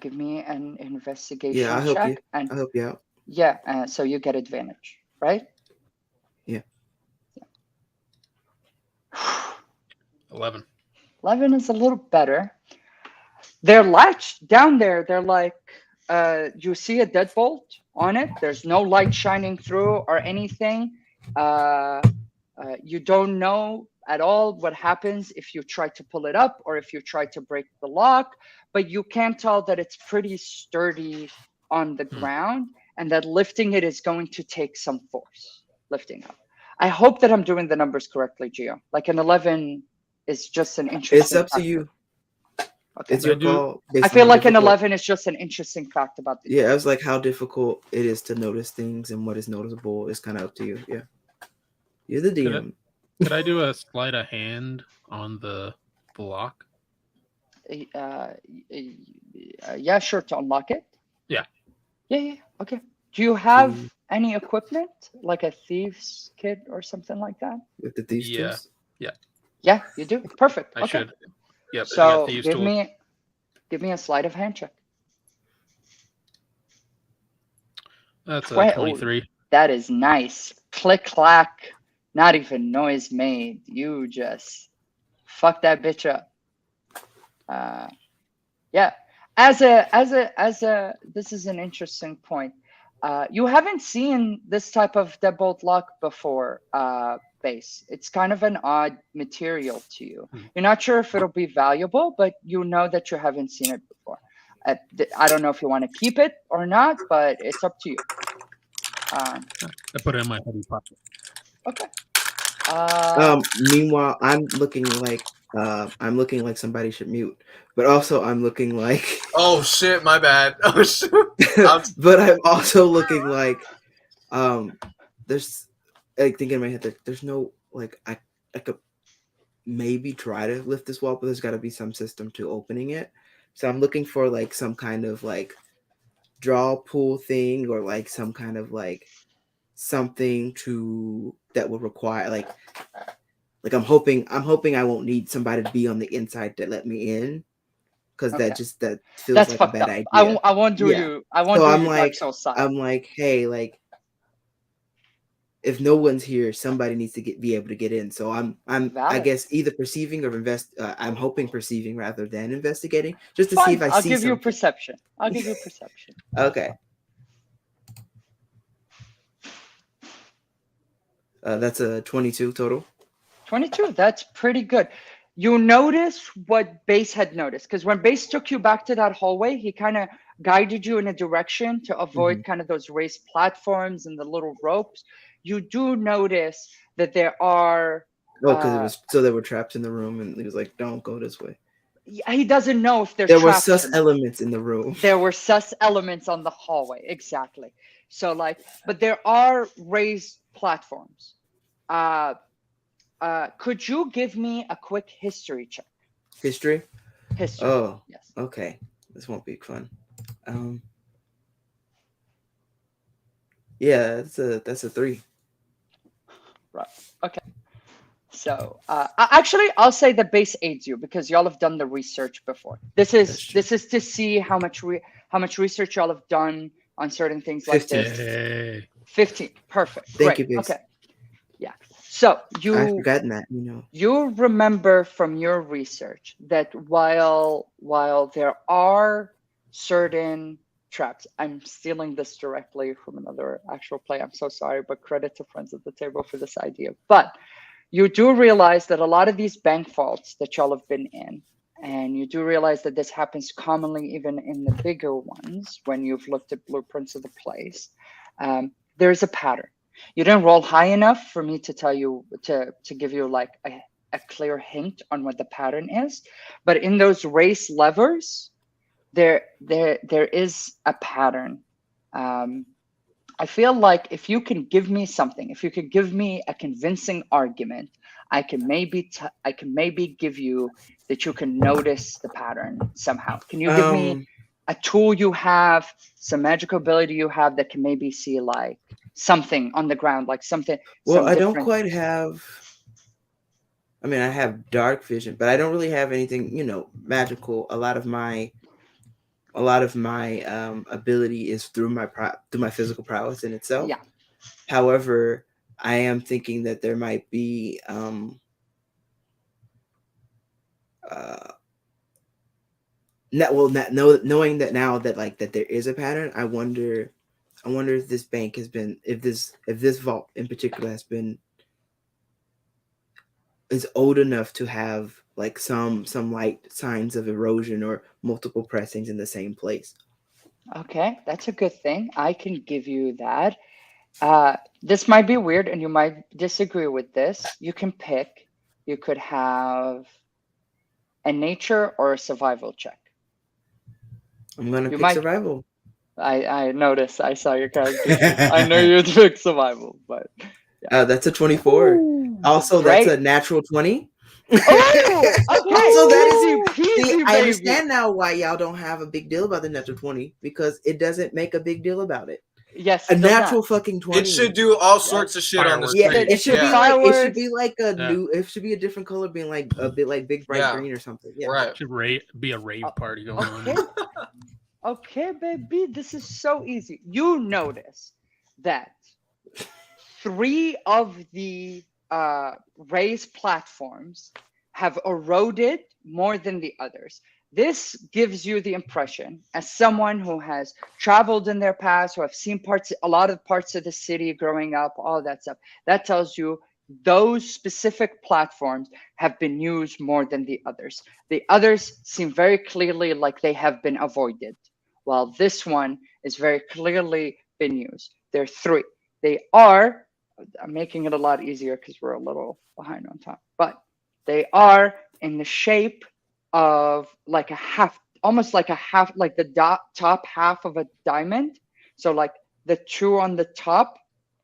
give me an investigation Yeah, I'll help check. you. And I'll help you out. yeah, so you get advantage, right? Yeah. 11. 11 is a little better. They're latched down there. They're like, you see a deadbolt on it. There's no light shining through or anything. You don't know at all what happens if you try to pull it up or if you try to break the lock, but you can tell that it's pretty sturdy on the ground and that lifting it is going to take some force, lifting up. I hope that I'm doing the numbers correctly, Gio. Like an 11 is just an interesting It's up to factor. you. Okay. It's your call. based I on feel how like an difficult- 11 is just an interesting fact about the Yeah, it was like how difficult it is to notice things and what is noticeable is kind of up to you. Yeah. You're the DM. Could I do a sleight of hand on the lock? Yeah, sure, to unlock it. Yeah. Yeah. Okay. Do you have any equipment, like a thieves kit or something like that? With the thieves Yeah. tools? Yeah, you do. Perfect. I Okay. should. Yep. I So got thieves give tools. me a sleight of hand check. That's a 23. 23. That is nice. Click clack. Not even noise made. You just fuck that bitch up. Yeah. As a this is an interesting point. You haven't seen this type of deadbolt lock before, Base. It's kind of an odd material to you. You're not sure if it'll be valuable, but you know that you haven't seen it before. I don't know if you want to keep it or not, but it's up to you. I put it in my heavy pocket. Okay. Meanwhile, I'm looking like somebody should mute, but also I'm looking like Oh shit, my bad. Oh shit. but I'm also looking like there's like thinking in my head that there's no like I could maybe try to lift this wall, but there's got to be some system to opening it. So I'm looking for like some kind of like draw pull thing, or like some kind of like something to that will require like I'm hoping I won't need somebody to be on the inside to let me in, because Okay. that feels That's like a fucked bad up. idea. I won't do Yeah. you. I won't So do I'm you like Dark Souls side. hey, like if no one's here, somebody needs to be able to get in. So I'm I Valid. guess either perceiving or I'm hoping perceiving rather than investigating, just to Fine. see if I I'll see give you something. perception. I'll give you perception. Okay. That's a 22 total. 22. That's pretty good. You notice what Base had noticed, because when Base took you back to that hallway, he kind of guided you in a direction to avoid kind of those raised platforms and the little ropes. You do notice that there are. Oh, because it was so they were trapped in the room, and he was like, "Don't go this way." He doesn't know if they're There were trapped sus or not. elements in the room. There were sus elements on the hallway, exactly. So like, but there are raised platforms. Could you give me a quick history check? History. History. Oh, yes. Okay. This won't be fun. Yeah, that's a 3. Right. Okay. So actually, I'll say the Base aids you because y'all have done the research before. This is to see how much research y'all have done on certain things like 15. this. 15. Perfect. Thank Great. you, Base. Okay. Yeah. So I've forgotten that. You remember from your research that while there are certain traps, I'm stealing this directly from another actual play. I'm so sorry, but credit to friends at the table for this idea. But you do realize that a lot of these bank vaults that y'all have been in, and you do realize that this happens commonly even in the bigger ones when you've looked at blueprints of the place, there's a pattern. You didn't roll high enough for me to tell you to give you like a clear hint on what the pattern is, but in those race levers, there is a pattern. I feel like if you can give me something, if you could give me a convincing argument, I can maybe give you that you can notice the pattern somehow. Can you give me a tool you have, some magical ability you have that can maybe see like something on the ground, like something? Well, I don't quite have. I mean, I have dark vision, but I don't really have anything, magical. A lot of my ability is through my physical prowess in itself. Yeah. However, I am thinking that there might be knowing that now that like that there is a pattern, I wonder if this bank has been, if this vault in particular is old enough to have like some light signs of erosion or multiple pressings in the same place. Okay, that's a good thing. I can give you that. This might be weird and you might disagree with this. You can pick. You could have a nature or a survival check. I'm going to pick survival. I noticed. I saw your character. I know you'd pick survival, but yeah. That's a 24. Ooh, also, great. That's a natural 20. Oh, okay. So that is easy, I understand now why y'all don't have a big deal about the natural 20, because it doesn't make a big deal about it. Yes, a natural fucking 20. It should do all sorts of shit on the screen. Yeah, it should be like a new. It should be a different color, being like a bit like big bright green or something. Yeah, right. It should be a rave party going on. Okay, baby, this is so easy. You notice that 3 of the raised platforms have eroded more than the others. This gives you the impression, as someone who has traveled in their past, who have seen a lot of parts of the city growing up, all that stuff, that tells you those specific platforms have been used more than the others. The others seem very clearly like they have been avoided, while this one is very clearly been used. There are three. They are, I'm making it a lot easier because we're a little behind on time, but they are in the shape of like a half, almost like a half, like the top half of a diamond. So like the two on the top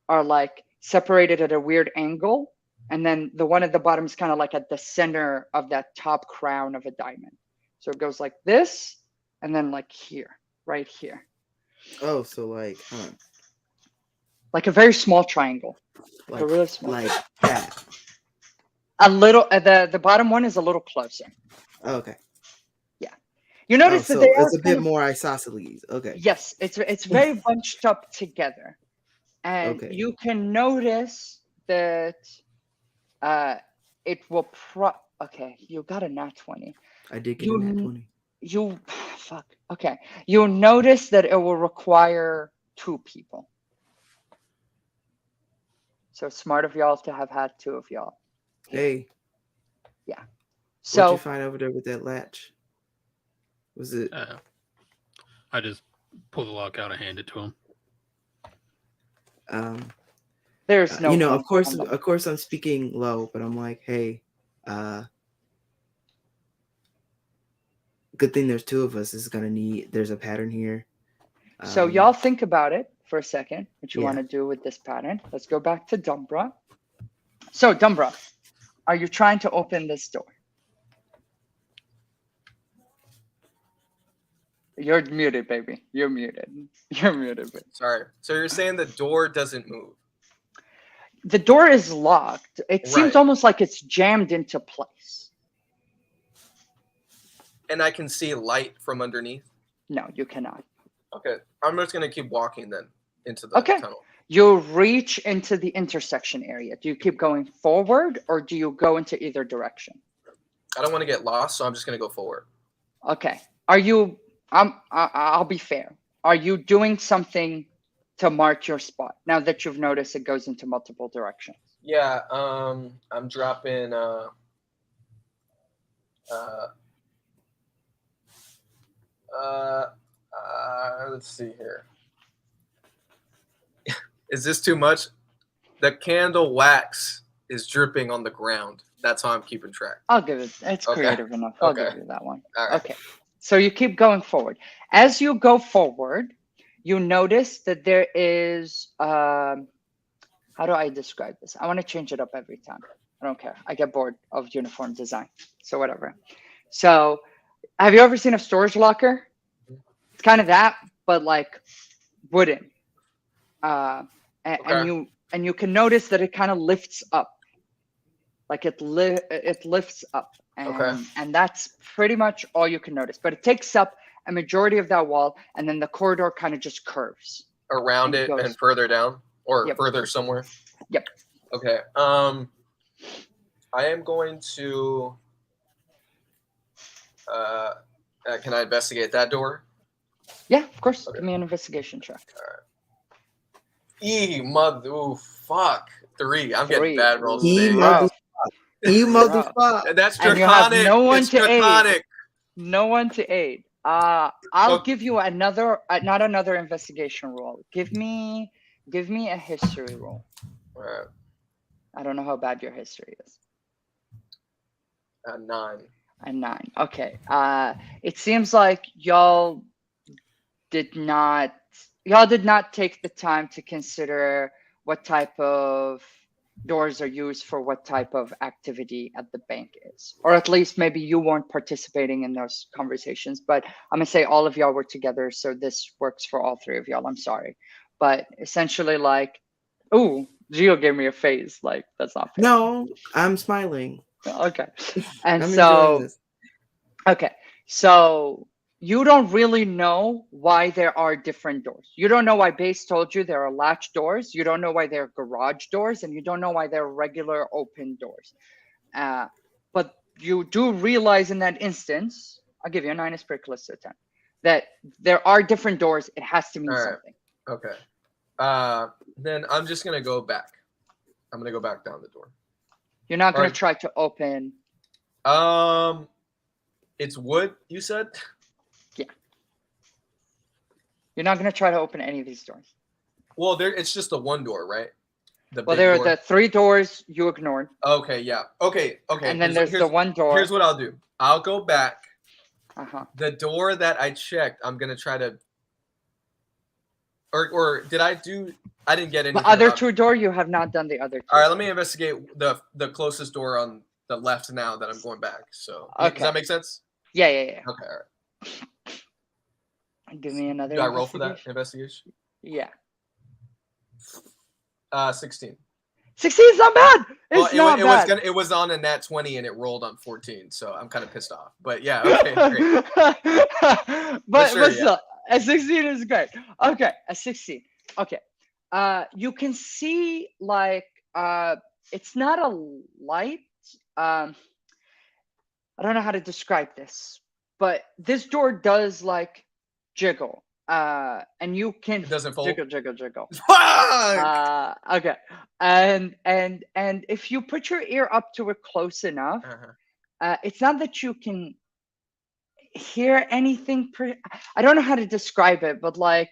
are like separated at a weird angle. And then the one at the bottom is kind of like at the center of that top crown of a diamond. So it goes like this, and then like here, right here. Oh, so like, Like a very small triangle. like a really small. like that. A little, the bottom one is a little closer. Okay. You notice that so they are it's a bit more isosceles. Okay. Yes, it's very bunched up together. And Okay. you can notice that it will okay, you got a nat 20. I did get a nat 20. Fuck. Okay. You'll notice that it will require 2 people. So smart of y'all to have had 2 of y'all. Hey. Yeah. What'd So you find over there with that latch? Was it? I just pull the lock out and hand it to him. there's no. You know, of course, I'm speaking low, but I'm like, hey, good thing there's 2 of us. There's a pattern here. So y'all think about it for a second, what you Yeah. want to do with this pattern. Let's go back to Dumbra. So Dumbra, are you trying to open this door? You're muted, baby. You're muted. You're muted, baby. Sorry. So you're saying the door doesn't move? The door is locked. It seems Right. almost like it's jammed into place. And I can see light from underneath? No, you cannot. Okay. I'm just going to keep walking then into the Okay. tunnel. You reach into the intersection area. Do you keep going forward or do you go into either direction? I don't want to get lost, so I'm just going to go forward. Okay. Are you, I'll be fair. Are you doing something to mark your spot now that you've noticed it goes into multiple directions? Yeah, I'm dropping let's see here. Is this too much? The candle wax is dripping on the ground. That's how I'm keeping track. I'll give it. It's Okay. creative enough. I'll Okay. give you that one. All right. Okay. So you keep going forward. As you go forward, you notice that there is, how do I describe this? I want to change it up every time. I don't care. I get bored of uniform design. So whatever. So have you ever seen a storage locker? It's kind of that, but like wooden. And you can notice that it kind of lifts up. Like it lifts up. And that's pretty much all you can notice. But it takes up a majority of that wall, and then the corridor kind of just curves. Around it goes- and further down? Or Yep. further somewhere? Yep. Okay. I am going to can I investigate that door? Yeah, of course. Okay. Give me an investigation check. Ooh, fuck. 3. I'm 3. getting bad rolls He today. mother- You Rough. motherfucker. That's And you have draconic. no one It's to aid. draconic. No one to aid. I'll Okay. give you another, not another investigation roll. Give me a history roll. All right. I don't know how bad your history is. 9. A 9. Okay. It seems like y'all did not take the time to consider what type of doors are used for what type of activity at the bank is, or at least maybe you weren't participating in those conversations. But I'm gonna say all of y'all were together, so this works for all 3 of y'all. I'm sorry, but essentially, like, ooh, Gio gave me a face. Like, that's not fair. No, I'm smiling. Okay. And I'm so enjoying this. okay, so you don't really know why there are different doors. You don't know why Base told you there are latch doors. You don't know why there are garage doors, and you don't know why there are regular open doors. But you do realize in that instance, I'll give you a 9 is pretty close to a 10, that there are different doors. It has to mean All right. something. Okay. Then I'm just gonna go back. I'm gonna go back down the door. You're not going Or- to try to open. It's wood, you said? You're not going to try to open any of these doors. Well, it's just the one door, right? The Well, big there are door. the 3 doors you ignored, Okay, yeah. Okay. and then there's the one door. Here's what I'll do. I'll go back. Uh-huh. The door that I checked, I'm gonna try to. Or did I do? I didn't get anything. The other about- 2 door, you have not done the other 2. All right, let me investigate the closest door on the left now that I'm going back. So does Okay. that make sense? Yeah. Okay, all right. Give me another. Do I roll for that investigation. investigation? Yeah. 16. 16 is not bad. It's Well, not bad. it was on a nat 20 and it rolled on 14, so I'm kind of pissed off. But yeah, okay, great. but sure, still, a 16 is great. Okay, a 16. Okay. You can see like it's not a light. I don't know how to describe this, but this door does like jiggle. And you can It doesn't fold? jiggle. Fuck! Okay. And if you put your ear up to it close enough, it's not that you can hear anything. I don't know how to describe it, but like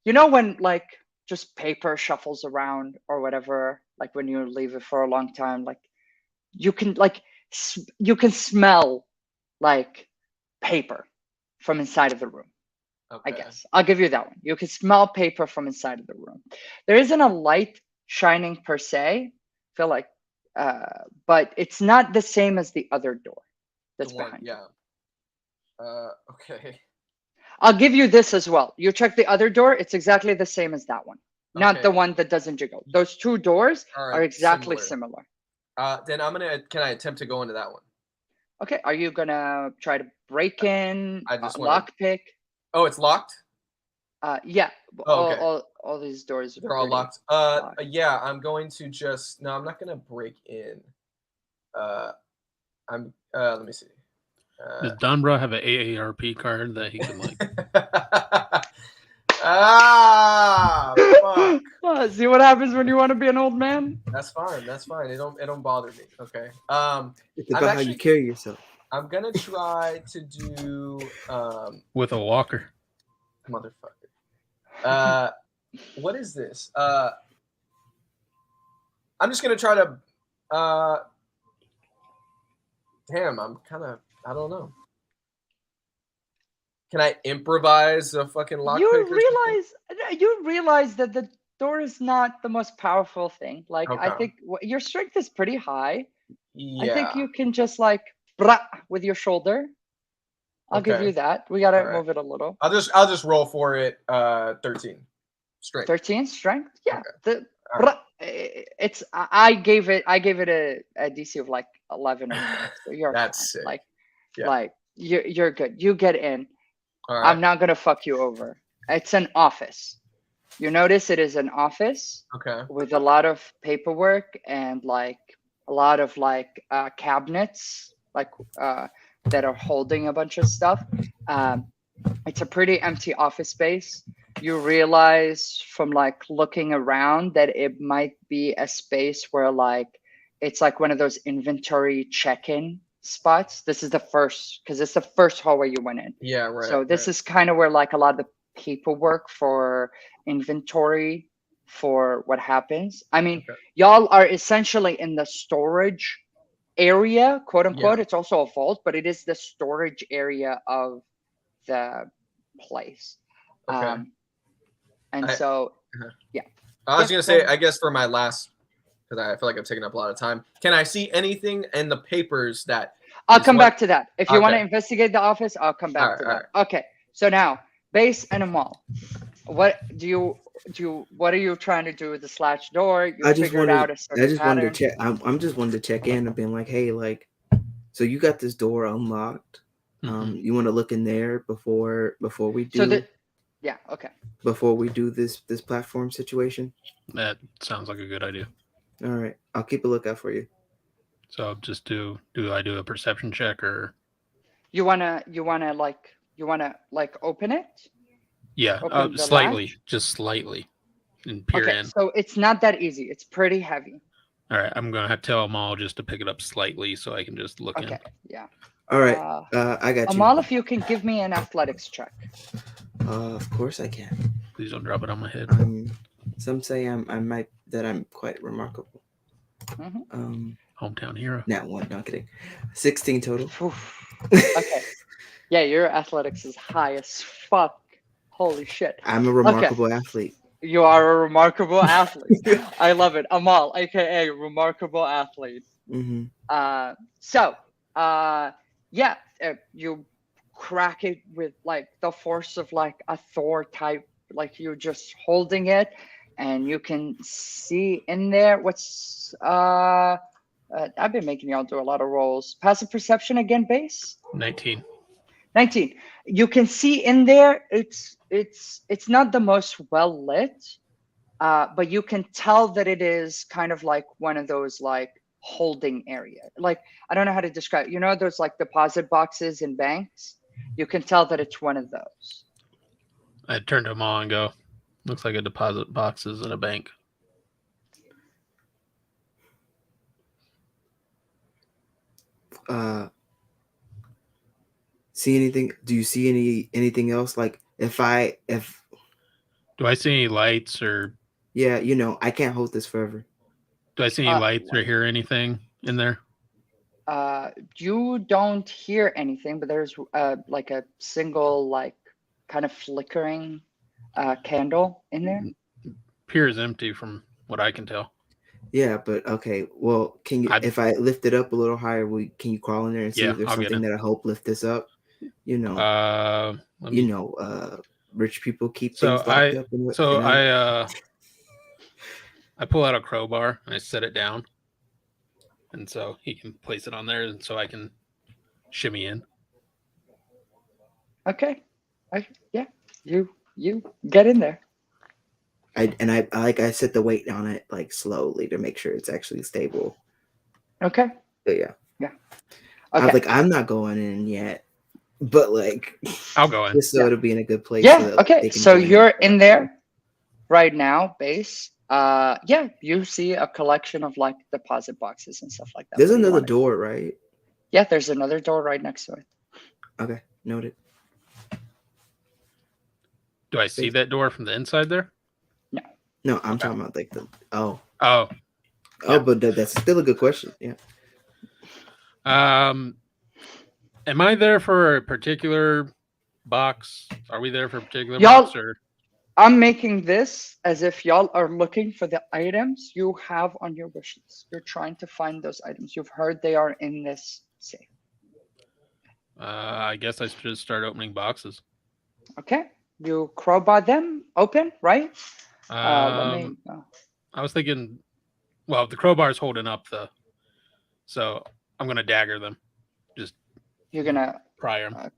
you know when like just paper shuffles around or whatever, like when you leave it for a long time, like you can smell like paper from inside of the room. Okay. I guess I'll give you that one. You can smell paper from inside of the room. There isn't a light shining per se. I feel like, but it's not the same as the other door that's The one, behind you. yeah. Okay. I'll give you this as well. You check the other door; it's exactly the same as that one, not the Okay. one that doesn't jiggle. Those 2 doors All are right, exactly similar. Then can I attempt to go into that one? Okay, are you gonna try to break in, I just wanna- lockpick? Oh, it's locked? Yeah. Oh, okay. All these doors are They're all pretty locked. locked. Yeah, I'm going to just no, I'm not gonna break in. Let me see. Does Donbra have an AARP card that he can like? Fuck. See what happens when you want to be an old man? That's fine. It don't bother me. Okay. It's about how you carry yourself. I'm gonna try to do With a walker. motherfucker. What is this? I'm just gonna try to damn, I'm kinda I don't know. Can I improvise a fucking lockpick? You realize that the door is not the most powerful thing. Like I Okay. think your strength is pretty high. Yeah. I think you can just like brah with your shoulder. I'll give Okay. you that. We gotta All right. move it a little. I'll just roll for it. 13. Straight. 13 strength. Yeah. Okay. All Brah, it's I gave it a DC of like 11 or 12. So you're That's fine. sick. Yeah. Like you're good. You get in. All right. I'm not gonna fuck you over. It's an office. You notice it is an office Okay. with a lot of paperwork and like a lot of like cabinets like that are holding a bunch of stuff. It's a pretty empty office space. You realize from like looking around that it might be a space where like it's like one of those inventory check-in spots. This is the first, because it's the first hallway you went in. Yeah, right. So this is kind of where like a lot of the paperwork for inventory for what happens. I mean, y'all are essentially in the storage area, quote unquote. Yeah. It's also a vault, but it is the storage area of the place. Okay. And I- so, yeah. I was Yeah, gonna say, go I guess for my last, because I feel like I've taken up a lot of time. Can I see anything in the papers that? I'll is come what- back to that. If you want to Okay. investigate the office, I'll come back to Alright, that. Okay. So now, base and a mall. What do you? What are you trying to do with the slash door? You I just figured wanted. out a I certain just pattern. wanted to check. I'm just wanted to check in and being like, hey, like, so you got this door unlocked. You want to look in there before we do. So that, yeah. Okay. Before we do this platform situation. That sounds like a good idea. All right, I'll keep a lookout for you. So just do I do a perception check or? You wanna like open it? Yeah, Open the slightly, latch? just slightly. and peer Okay, in. so it's not that easy. It's pretty heavy. All right, I'm gonna have to tell Amal just to pick it up slightly so I can just look in. Okay, yeah. All right. Uh, I got you. Amal, if you can give me an athletics check. Of course I can. Please don't drop it on my head. Some say I'm quite remarkable. Mhm. Hometown hero. Not one, not kidding. 16 total. Oof. Okay. Yeah, your athletics is high as fuck. Holy shit. I'm a remarkable athlete. You are a remarkable athlete. I love it. Amal, aka remarkable athlete. Mm-hmm. Yeah, you crack it with like the force of like a Thor type, like you're just holding it, and you can see in there what's I've been making y'all do a lot of rolls. Passive perception again, base 19. 19. You can see in there. It's not the most well lit, but you can tell that it is kind of like one of those like holding area. Like I don't know how to describe. You know those like deposit boxes in banks. You can tell that it's one of those. I turn to Amal and go, looks like a deposit boxes in a bank. See anything? Do you see anything else? Like if do I see any lights or yeah, I can't hold this forever. do I see any lights or hear anything in there? You don't hear anything, but there's like a single like kind of flickering candle in there. Pier is empty from what I can tell. Yeah, but okay. Well, can you? If I lift it up a little higher, can you crawl in there and see if there's something that'll help lift this up? Rich people keep things locked up. I pull out a crowbar and I set it down, and so he can place it on there, and so I can shimmy in. Okay, you get in there. I set the weight on it like slowly to make sure it's actually stable. Okay. But yeah. Okay. I was like, I'm not going in yet, but like I'll go in just so it'll be in a good place. Yeah. So okay. So you're in there right now, base. You see a collection of like deposit boxes and stuff like that. There's another door, right? Yeah, there's another door right next to it. Okay, noted. Do I see that door from the inside there? No, I'm talking about like but that's still a good question. Yeah. Am I there for a particular box? Are we there for a particular box? Or I'm making this as if y'all are looking for the items you have on your wish list. You're trying to find those items. You've heard they are in this safe. I guess I should just start opening boxes. Okay. You crowbar them open, right? I was thinking, well, the crowbar is holding up so I'm gonna dagger them. You're gonna pry them.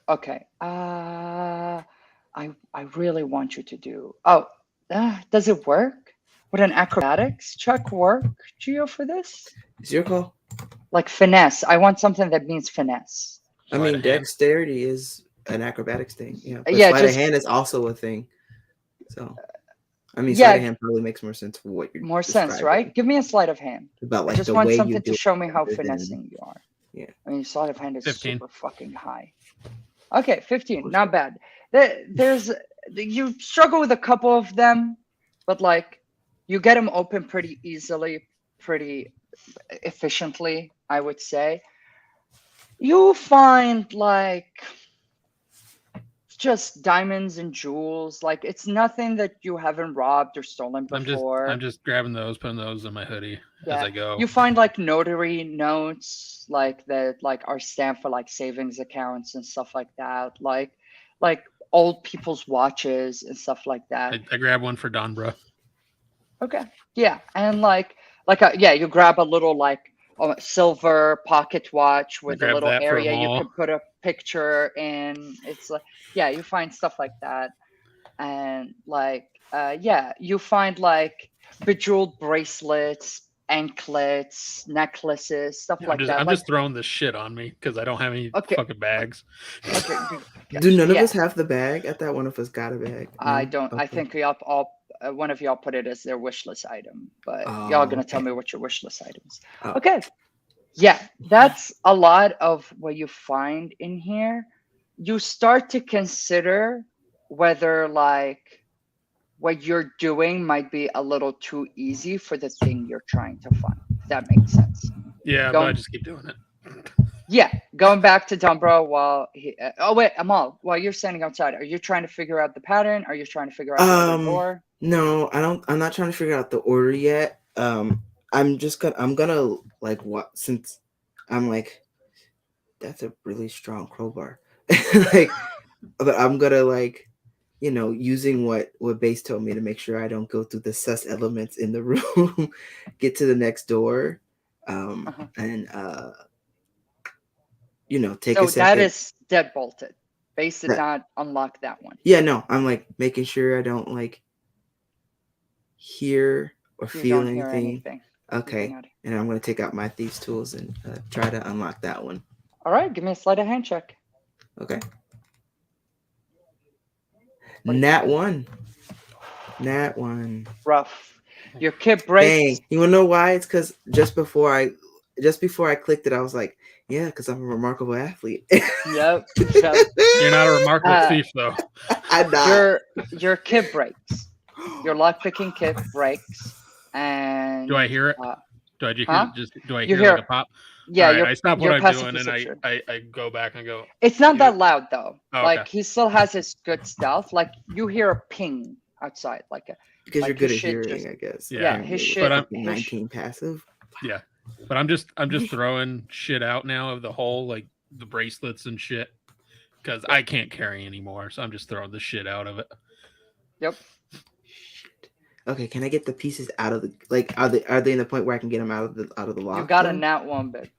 Okay. I really want you to do. Does it work? Would an acrobatics check work, Gio, for this? It's your call. Like finesse. I want something that means finesse. I mean, dexterity is an acrobatics thing. Yeah. But sleight of hand is also a thing. So. I mean, sleight of hand probably makes more sense for what you're more sense, right? Give me a sleight of hand. About like I just want something to show me how finessing you are. Yeah. I mean, sleight of hand is 15. super fucking high. Okay, 15, not bad. You struggle with a couple of them, but like you get them open pretty easily, pretty efficiently, I would say. You find like just diamonds and jewels. Like it's nothing that you haven't robbed or stolen before. I'm just grabbing those, putting those in my hoodie as I go. You find like notary notes like that are stamped for like savings accounts and stuff like that. Like old people's watches and stuff like that. I grab one for Don, bro. Okay. Yeah. And you grab a little like silver pocket watch with a little area you can put a picture in. It's like, you find stuff like that. And you find like bejeweled bracelets, anklets, necklaces, stuff like that. I'm just throwing this shit on me because I don't have any fucking bags. Okay. Do none of us have the bag? I thought one of us got a bag. I don't. Okay. I think one of y'all put it as their wish list item, but Oh, y'all gonna tell okay. me what your wish list item is. Oh. Okay. Yeah, that's a lot of what you find in here. You start to consider whether like what you're doing might be a little too easy for the thing you're trying to find. If that makes sense. Yeah, but I just keep doing it. Yeah, going back to Dumbro while he. Oh wait, Amal, while you're standing outside, are you trying to figure out the pattern? Are you trying to figure out the other door? No, I don't. I'm not trying to figure out the order yet. I'm just gonna. I'm gonna like what since I'm like, that's a really strong crowbar. Like, but I'm gonna like, using what Base told me to make sure I don't go through the sus elements in the room, get to the next door, and take So a second. that is dead bolted. Base did not unlock that one. Yeah, no, I'm like making sure I don't like hear or feel anything. Okay, and I'm gonna take out my thieves tools and try to unlock that one. All right, give me a sleight of hand check. Okay. Nat 1. Rough. Your kit breaks. Dang. You wanna know why? It's because just before I clicked it, I was like, yeah, because I'm a remarkable athlete. Yep. You're not a remarkable thief, though. I'm not. Your kit breaks. Your lockpicking kit breaks. And do I hear it? Do I just huh? do I hear like a pop? Yeah, right, I stop what I'm doing and I go back and go. It's not that loud though. Oh, like okay. he still has his good stealth. Like you hear a ping outside, like a because like you're good at hearing, I guess. Yeah, his shit. But I'm 19 passive. Yeah, but I'm just throwing shit out now of the whole like the bracelets and shit because I can't carry anymore, so I'm just throwing the shit out of it. Yep. Okay, can I get the pieces out of the are they in the point where I can get them out of the lock? You got a nat 1 bit.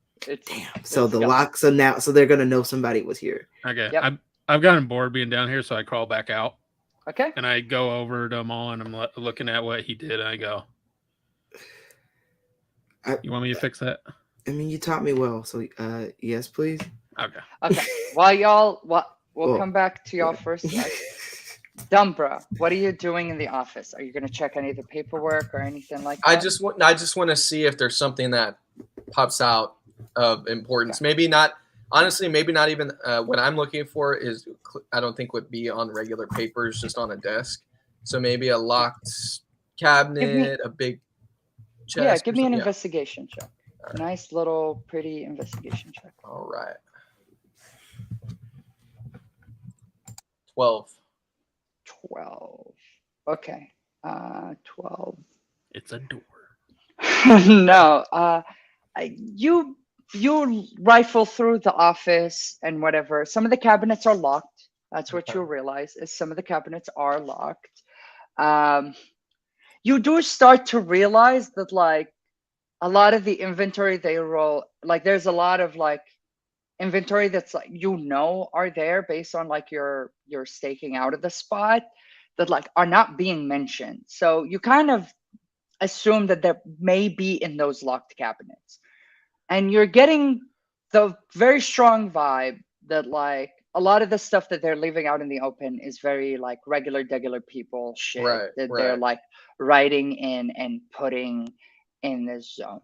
Damn. So the lock. So they're gonna know somebody was here. Okay. Yep. I've gotten bored being down here, so I crawl back out. Okay. And I go over to Maul and I'm looking at what he did. And I go, "You want me to fix that?" I mean, you taught me well, so yes, please. Okay. While we'll come back to y'all first. Dumbra, what are you doing in the office? Are you going to check any of the paperwork or anything like that? I just want to see if there's something that pops out of importance. Okay. Maybe not. Honestly, maybe not even what I'm looking for is I don't think would be on regular papers, just on a desk. So maybe a locked cabinet, a big chest. Yeah, give me an investigation check. Right. Nice little pretty investigation check. All right. 12. Okay. 12. It's a door. No. You rifle through the office and whatever. Some of the cabinets are locked. That's what you realize is some of the cabinets are locked. You do start to realize that like a lot of the inventory they roll, like there's a lot of like inventory that's like are there based on like your staking out of the spot that like are not being mentioned. So you kind of assume that there may be in those locked cabinets. And you're getting the very strong vibe that like a lot of the stuff that they're leaving out in the open is very like regular people shit that they're like writing in and putting in this zone.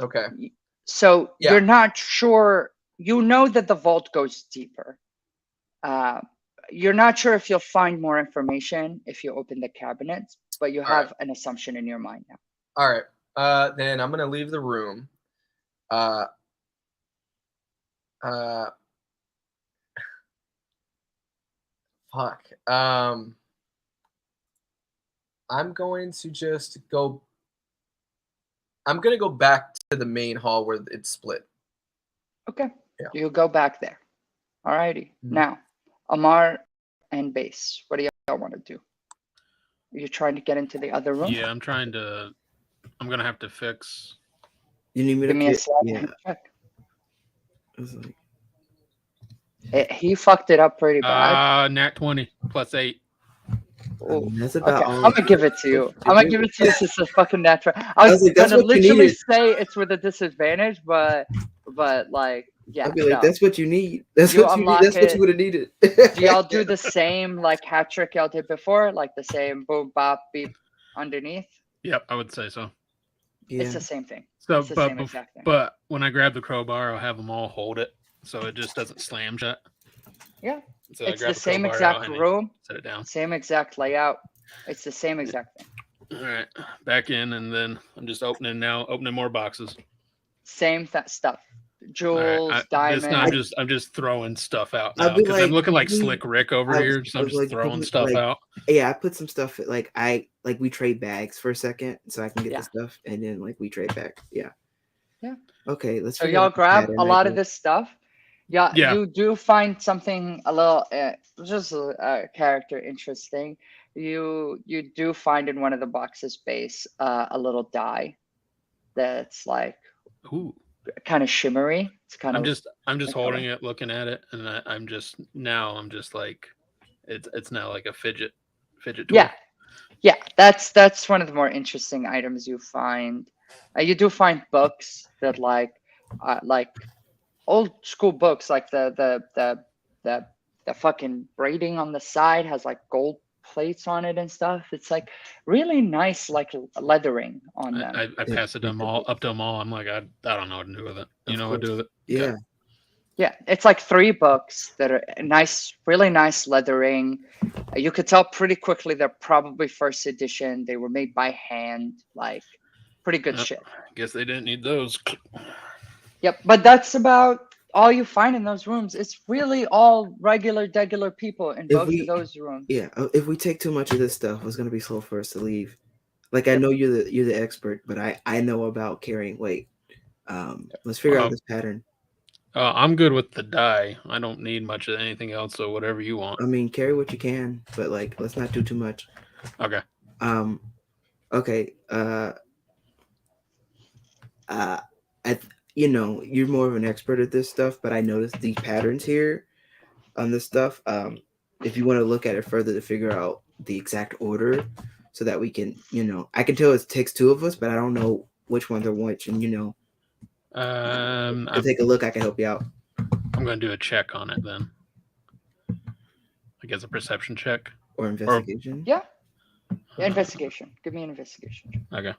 Okay. So you're not sure, that the vault goes deeper. You're not sure if you'll find more information if you open the cabinets, but you have an assumption in your mind now. All right. Then I'm going to leave the room. Fuck. I'm going to just go. I'm going to go back to the main hall where it's split. Okay. Yeah. You go back there. All righty. Mm-hmm. Now, Amar and Base, what do y'all want to do? Are you trying to get into the other room? Yeah, I'm going to have to fix. You need me to give me a slide check. He fucked it up pretty bad. Nat 20 plus 8. That's about all. I'm gonna give it to you. I'm gonna give it to you. This is a fucking natural. I was gonna literally say it's with a disadvantage, but like, yeah. I'd be like, that's what you need. That's what you need. That's what you would have needed. Do y'all do the same like hat trick y'all did before? Like the same boom, bop, beep, underneath. Yep, I would say so. Yeah. It's the same thing. So, It's the same exact thing. but when I grab the crowbar, I'll have them all hold it, so it just doesn't slam shut. Yeah, So I it's grab the same crowbar out exact and I room, set it down. same exact layout. It's the same exact thing. All right, back in, and then I'm just opening more boxes. Same stuff. Jewels, This diamonds. time I'm just throwing stuff out I'll now be because I'm like, looking like we- Slick Rick over I was- here, so I I'm was just like, throwing put- stuff like- out. Yeah, I put some stuff like we trade bags for a second so I can get Yeah. the stuff, and then like we trade back. Yeah. Yeah. Okay, let's. So figure y'all out the grab pattern, a I lot of guess. this stuff. Yeah, Yeah. you do find something a little, just a character interesting. You do find in one of the boxes base a little die that's like Ooh, kind of shimmery. It's kind I'm of just the holding color. it, looking at it, and I'm just like it's now like a fidget toy. Yeah, that's one of the more interesting items you find. You do find books that like old school books, like the fucking braiding on the side has like gold plates on it and stuff. It's like really nice, like leathering on them. I pass it up to them all. I'm like, I don't know what to do with it. You know what to do with it? Yeah. Okay. Yeah, it's like 3 books that are nice, really nice leathering. You could tell pretty quickly they're probably first edition. They were made by hand, like pretty good Yep. shit. Guess they didn't need those. Yep, but that's about all you find in those rooms. It's really all regular people in both of those rooms. Yeah, if we take too much of this stuff, it's gonna be slow for us to leave. Like I know you're the expert, but I know about carrying weight. Let's figure out this pattern. I'm good with the die. I don't need much of anything else, so whatever you want. I mean, carry what you can, but like let's not do too much. Okay. Okay. You're more of an expert at this stuff, but I noticed these patterns here on this stuff. If you want to look at it further to figure out the exact order, so that we can, I can tell it takes 2 of us, but I don't know which ones are which, and I'll take a look. I can help you out. I'm going to do a check on it then. I guess a perception check or investigation. Yeah, investigation. Give me an investigation check. Okay.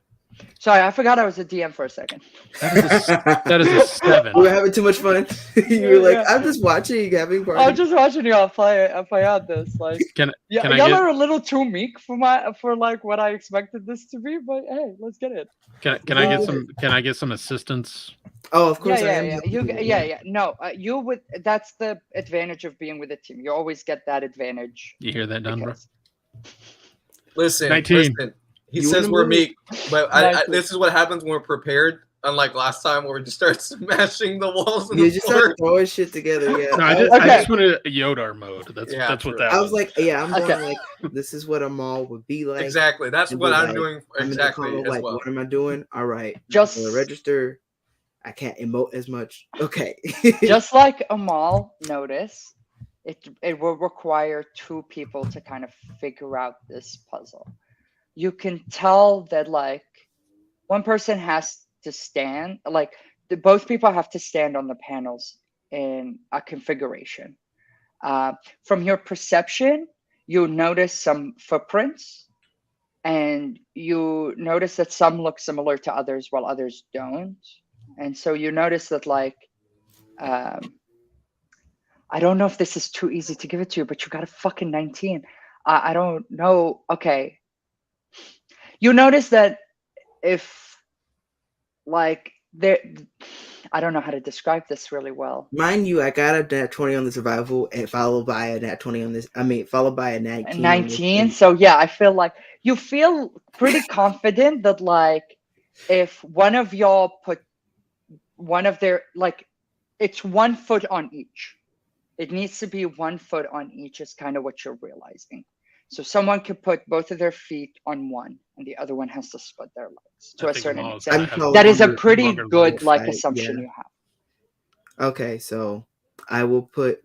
Sorry, I forgot I was a DM for a second. That is a 7. We were having too much fun. You were like, I'm just watching, having fun. I'm just watching y'all play out this. Like, y'all are a little too meek for like what I expected this to be, but hey, let's get it. Can I get some assistance? Oh, of course. Yeah. No, you would. That's the advantage of being with a team. You always get that advantage. You hear that, Dunbro? Listen, 19. He says we're meek, but this is what happens when we're prepared. Unlike last time, where we just start smashing the walls. You just start throwing shit together. Yeah. No, I just wanted a Yodar mode. That's what that was. I was like, I'm going like, this is what a mall would be like. Exactly. That's what I'm doing. Exactly. I'm like, what am I doing? All right. Just register. I can't emote as much. Okay. Just like a mall notice, it will require 2 people to kind of figure out this puzzle. You can tell that like one person has to stand, like both people have to stand on the panels in a configuration. From your perception, you notice some footprints, and you notice that some look similar to others while others don't. And so you notice that like, I don't know if this is too easy to give it to you, but you got a fucking 19. I don't know. Okay. You notice that if like there, I don't know how to describe this really well. Mind you, I got a nat 20 on the survival and followed by a nat 20 on this. Followed by a 19. 19. So yeah, I feel like you feel pretty confident that like if one of y'all put one of their, like, it's 1 foot on each. It needs to be 1 foot on each is kind of what you're realizing. So someone could put both of their feet on one, and the other one has to split their legs to a certain extent. That is a pretty good assumption you have. Okay, so I'll relay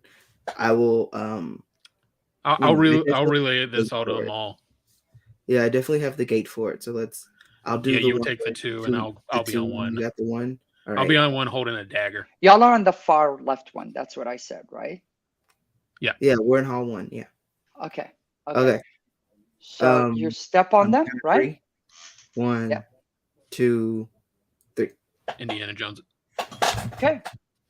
this all to them all. Yeah, I definitely have the gate for it. So I'll do. Yeah, you take the 2, and I'll be on 1. You got the 1. All right. I'll be on 1 holding a dagger. Y'all are on the far left one. That's what I said, right? Yeah. Yeah, we're in hall 1. Yeah. Okay. Okay. So you step on them, right? One, Yeah. 2, 3. Indiana Jones. Okay,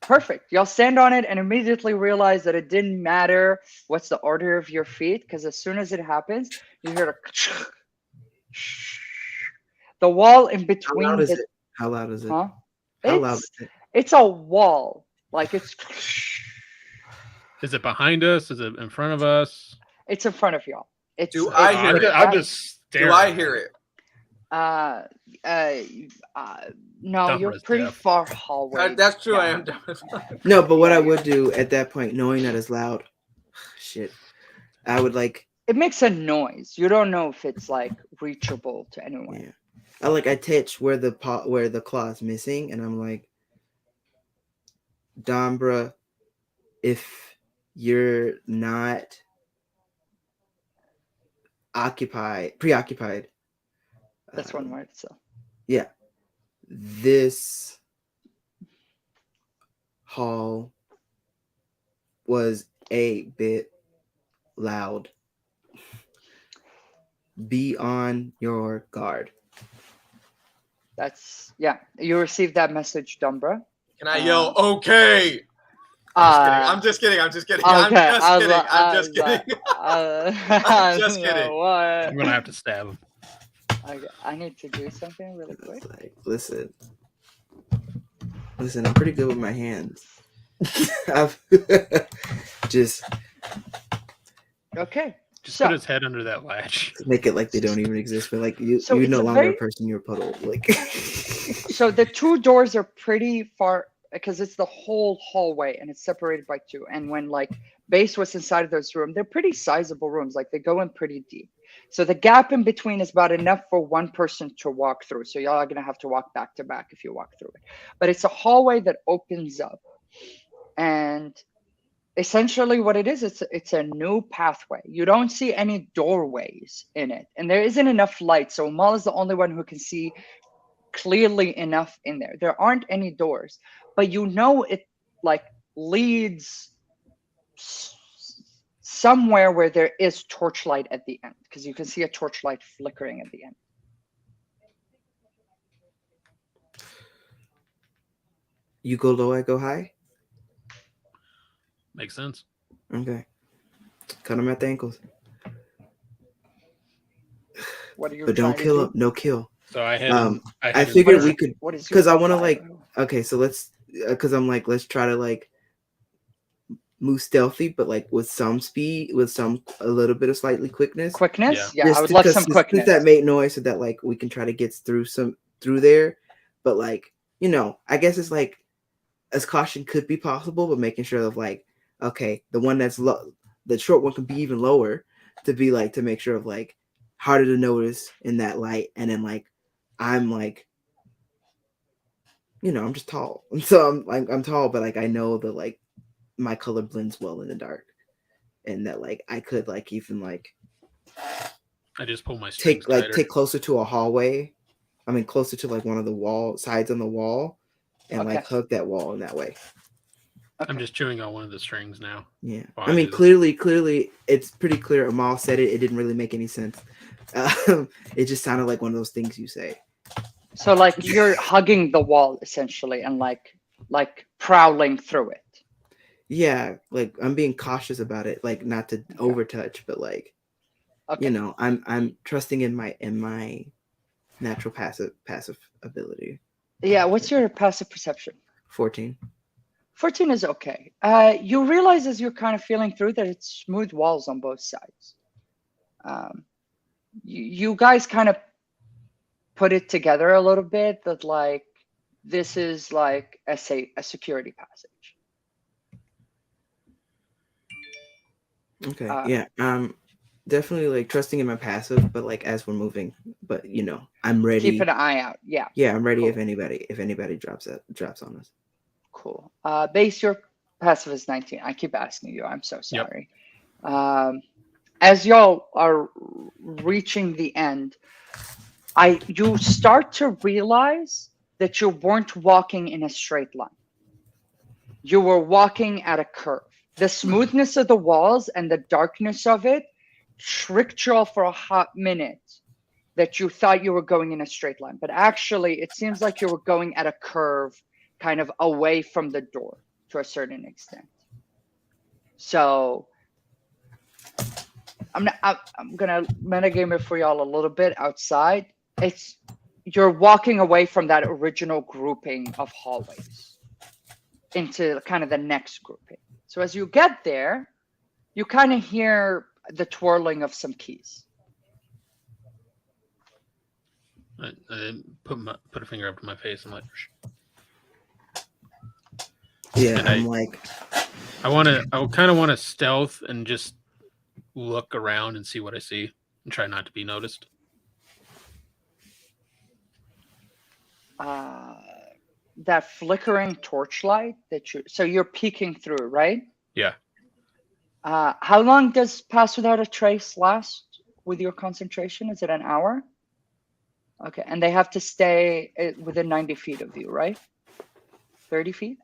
perfect. Y'all stand on it and immediately realize that it didn't matter what's the order of your feet, because as soon as it happens, you hear the wall in How between loud is the it? How loud is it? huh? How loud is it? It's a wall. Like it's Is it behind us? Is it in front of us? it's in front of y'all. It's Do I hear it? I'm just staring. Do I at hear it? uh uh no, you're Dumbra's pretty deaf. far hallway. That's true. I down. am. No, but what Yeah, I would do at that point, knowing that it's loud, shit, I would like, It makes a noise. You don't know if it's like reachable to anyone. yeah, I touch where the claw's missing, and I'm like, Dombra, if you're not preoccupied, That's one word. So yeah, this hall was a bit loud. Be on your guard. that's you received that message, Dumbra. Can I yell, okay? I'm just kidding. I'm just kidding. Okay, I'm just kidding. I'm just kidding. What? I'm gonna have to stab him. I need to do something really quick. It's like, listen, I'm pretty good with my hands. I've just Okay. Just So- put his head under that latch. make it like they don't even exist, but like you, So you're it's no a longer very- a person, you're a puddle. Like, So the two doors are pretty far because it's the whole hallway and it's separated by two. And when like Base was inside of those rooms, they're pretty sizable rooms. Like they go in pretty deep. So the gap in between is about enough for one person to walk through. So y'all are gonna have to walk back to back if you walk through it. But it's a hallway that opens up, and essentially what it is, it's a new pathway. You don't see any doorways in it, and there isn't enough light. So Mal is the only one who can see clearly enough in there. There aren't any doors, but you know it like leads somewhere where there is torchlight at the end, because you can see a torchlight flickering at the end. you go low, I go high. Makes sense. Okay, cut him at the ankles, What are you but don't trying to kill do? him. No kill. So I had. I figured is we it- could, What is because your I want to bio? like. Okay, so let's, because I'm like, let's try to like move stealthy, but like with some speed, with a little bit of slightly quickness. Quickness? Yeah. Yeah, I would love some Since quickness. that made noise, so that like we can try to get through there, but like, you know, I guess it's like as caution could be possible, but making sure of like, okay, the one that's low, the short one can be even lower, to be like, to make sure of like harder to notice in that light, and then like I'm like, you know, I'm just tall, so I'm tall, but like I know that like my color blends well in the dark, and that like I could like even like I just pull my strings take tighter. closer to a hallway. I mean, closer to like one of the sides on the wall, and like Okay. hug that wall in that way. I'm just chewing on one of the strings now. Yeah, While I mean, do this. clearly, it's pretty clear. Amal said it. It didn't really make any sense. It just sounded like one of those things you say. So like you're hugging the wall essentially, and like prowling through it. Yeah, like I'm being cautious about it, like not to overtouch, but like, Okay. you know, I'm trusting in my natural passive ability. Yeah, what's your passive perception? 14. 14 is okay. You realize as you're kind of feeling through that it's smooth walls on both sides. You guys kind of put it together a little bit that like this is like a security passage. Okay. Yeah. Definitely like trusting in my passive, but like as we're moving, but you know, I'm ready. Keep an eye out. Yeah. Yeah, I'm ready Cool. if anybody drops on us. Cool. Base, your passive is 19. I keep asking you. I'm so sorry. As y'all are reaching the end, you start to realize that you weren't walking in a straight line. You were walking at a curve. The smoothness of the walls and the darkness of it tricked y'all for a hot minute that you thought you were going in a straight line, but actually it seems like you were going at a curve kind of away from the door to a certain extent. So I'm gonna metagame it for y'all a little bit outside. You're walking away from that original grouping of hallways into kind of the next grouping. So as you get there, you kind of hear the twirling of some keys. I put a finger up to my face and like. Yeah, And I'm like, I kind of want to stealth and just look around and see what I see and try not to be noticed. That flickering torchlight so you're peeking through, right? Yeah. How long does Pass Without a Trace last with your concentration? Is it an hour? Okay, and they have to stay within 90 feet of you, right? 30 feet?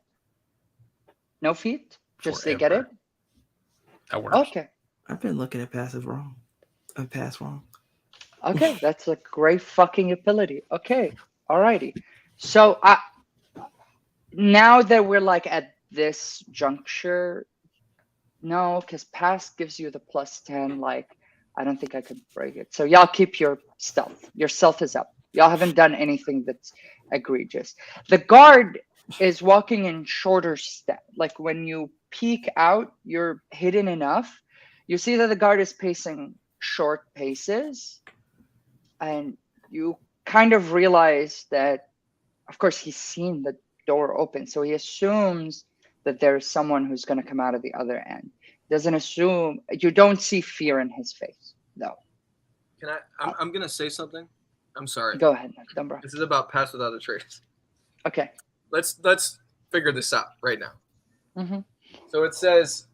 No feet? Just they get it? That works. Okay. I've been looking at passive wrong. Pass wrong. Okay, that's a great fucking ability. Okay, alrighty. So now that we're like at this juncture, no, because Pass gives you the +10. Like, I don't think I could break it. So y'all keep your stealth. Your stealth is up. Y'all haven't done anything that's egregious. The guard is walking in shorter step. Like when you peek out, you're hidden enough. You see that the guard is pacing short paces, and you kind of realize that, of course, he's seen the door open, so he assumes that there's someone who's going to come out of the other end. Doesn't assume. You don't see fear in his face, though. Can I'm going to say something. I'm sorry. Go ahead, Dumbra. This is about Pass Without a Trace. Okay. Let's figure this out right now. Mm-hmm. So it says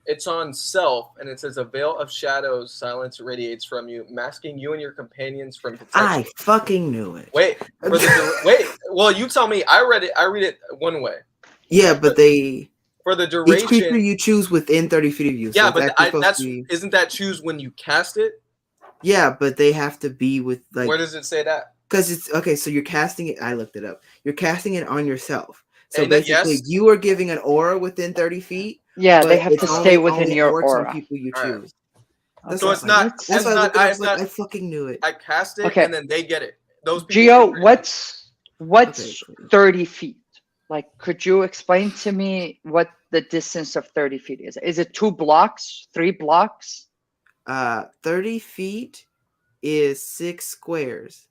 it's on self, and it says a veil of shadows silence radiates from you, masking you and your companions from detection. I fucking knew it. Wait. Well, you tell me. I read it one way. Yeah, but for the duration. Each creature you choose within 30 feet of you. Yeah, so but isn't that choose when you cast it? Yeah, but they have to be with like. Where does it say that? Because it's okay. So you're casting it. I looked it up. You're casting it on yourself. So And basically, yes. you are giving an aura within 30 feet. Yeah, they but have it's to stay within only your works aura. on people you All right. choose. So it's not. That's why I looked it up. I was like, I fucking knew it. I cast it, Okay. and then they get it. Those people Geo, get it. what's 30 feet? Like, could you explain to me what the distance of 30 feet is? Is it 2 blocks, 3 blocks? 30 feet is 6 squares.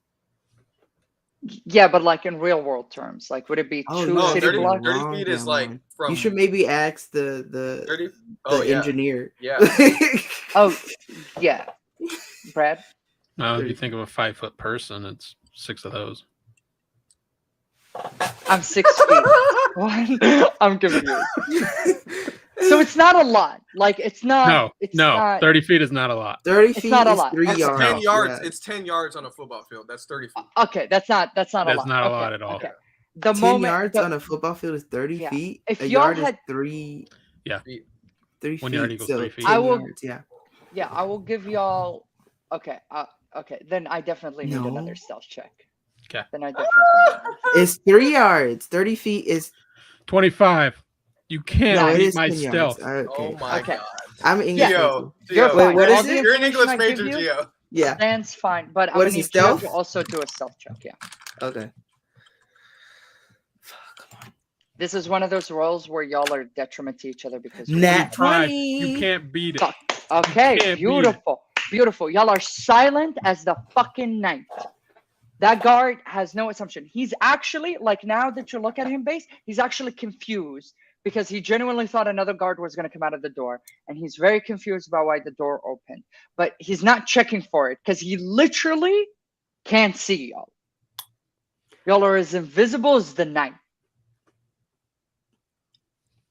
Yeah, but like in real world terms, like would it be 2 city 30, blocks? 30 feet is like from. You should maybe ask the 30. Oh, the yeah. engineer. Yeah. Oh, yeah. Brad? No, if you think of a 5-foot person, it's 6 of those. I'm 6 feet. What? I'm confused. So it's not a lot. Like it's not. No. 30 feet is not a lot. 30 It's feet not a is lot. 3 It's yards. 10 yards. Yeah. It's 10 yards on a football field. That's 30 feet. Okay, that's not a That's lot. not a Okay, lot at all. Okay. The 10 moment yards on a football field is 30 Yeah. feet. If a y'all yard had- is 3. Yeah. 3 1 feet. yard equals so 3 feet. 10 I will- yards, yeah. Yeah, I will give y'all. Okay. Okay. Then I definitely need No. another stealth check. Okay. Then I definitely. It's 3 yards. 30 feet is 25. You can't no, it beat is my 10 stealth. yards. Okay. Oh my Okay. god. I'm an English Geo. major. You're Geo. fine. what All is the it? You're an information English I give major, you, Geo. Yeah. Dan's fine, but I'm What gonna is he, need you to stealth? also do a stealth check. Yeah. Okay. Come on. This is one of those roles where y'all are detriment to each other because Nat 25. 20. You can't beat it. Fuck. Okay, can't beat beautiful. Beautiful. Y'all are silent as the fucking night. That guard has no assumption. He's actually, like, now that you look at him, Base, he's actually confused because he genuinely thought another guard was going to come out of the door. And he's very confused about why the door opened. But he's not checking for it because he literally can't see y'all. Y'all are as invisible as the night.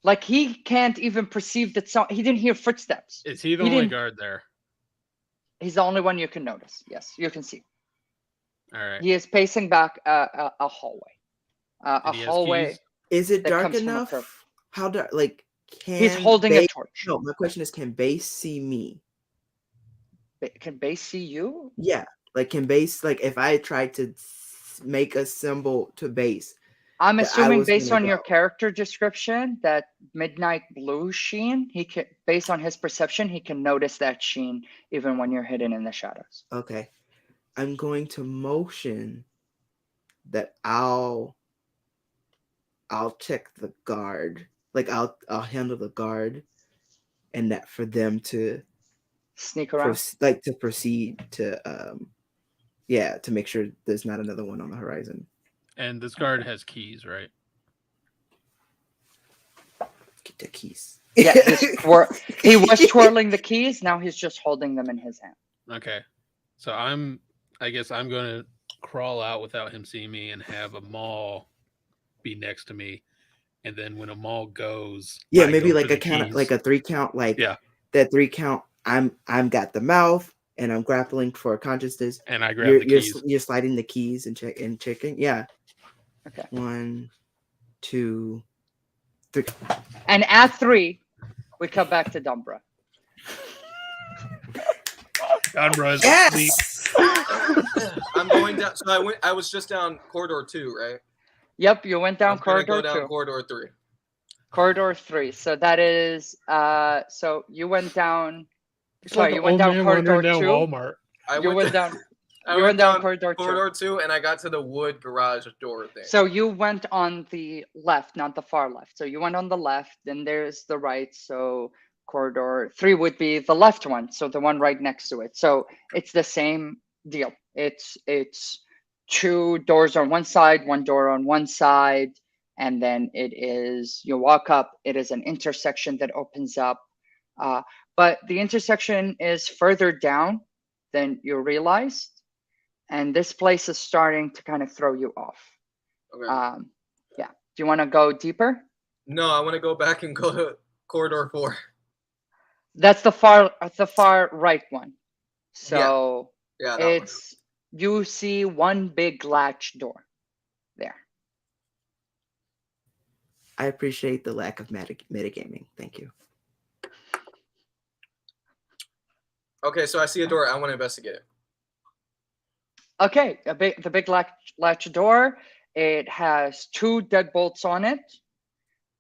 Like, he can't even perceive that he didn't hear footsteps. Is he the He only didn't- guard there? He's the only one you can notice. Yes, you can see. All right. He is pacing back a hallway. A And he has hallway. keys? Is it that dark comes from a enough? curve. How dark? Like, can He's holding a Base- torch. No, my question is, can Base see me? Can Base see you? Yeah. Like, can base, like, if I tried to make a symbol to base, I'm that I assuming was based gonna on your go. character description that midnight blue sheen, he can, based on his perception, he can notice that sheen even when you're hidden in the shadows. Okay. I'm going to motion that I'll check the guard. Like, I'll handle the guard, and that for them to Sneak around. proceed to to make sure there's not another one on the horizon. And this guard has keys, right? Get the keys. Yeah, he was twirling the keys. Now he's just holding them in his hand. Okay. So I guess I'm going to crawl out without him seeing me and have a maul be next to me. And then when a maul goes, Yeah, I maybe go like for a the count, keys. like a 3 count, like Yeah. that 3 count. I'm got the mouth and I'm grappling for consciousness. And I grab the keys. You're sliding the keys and checking. Yeah. Okay. 1, 2, 3. And at 3, we come back to Dumbra. Dunbra is asleep. I'm going down. So I was just down corridor 2, right? Yep, you went down I'm gonna corridor go down 2. corridor 3. Corridor 3. So that is so you went down. It's Sorry, like you an went old down man corridor wandering down 2. Walmart. You went down. I You went went down down corridor 2. corridor 2, and I got to the wood garage door thing. So you went on the left, not the far left. So you went on the left, then there's the right. So corridor 3 would be the left one. So the one right next to it. So it's the same deal. It's 2 doors on one side, 1 door on one side, and then it is, you walk up, it is an intersection that opens up. But the intersection is further down than you realized. And this place is starting to kind of throw you off. Okay. Yeah. Do you want to go deeper? No, I want to go back and go to corridor 4. That's the far right one. So Yeah, that one. you see one big latch door there. I appreciate the lack of metagaming. Thank you. Okay, so I see a door. I want to investigate it. Okay, the big latch door. It has 2 deadbolts on it,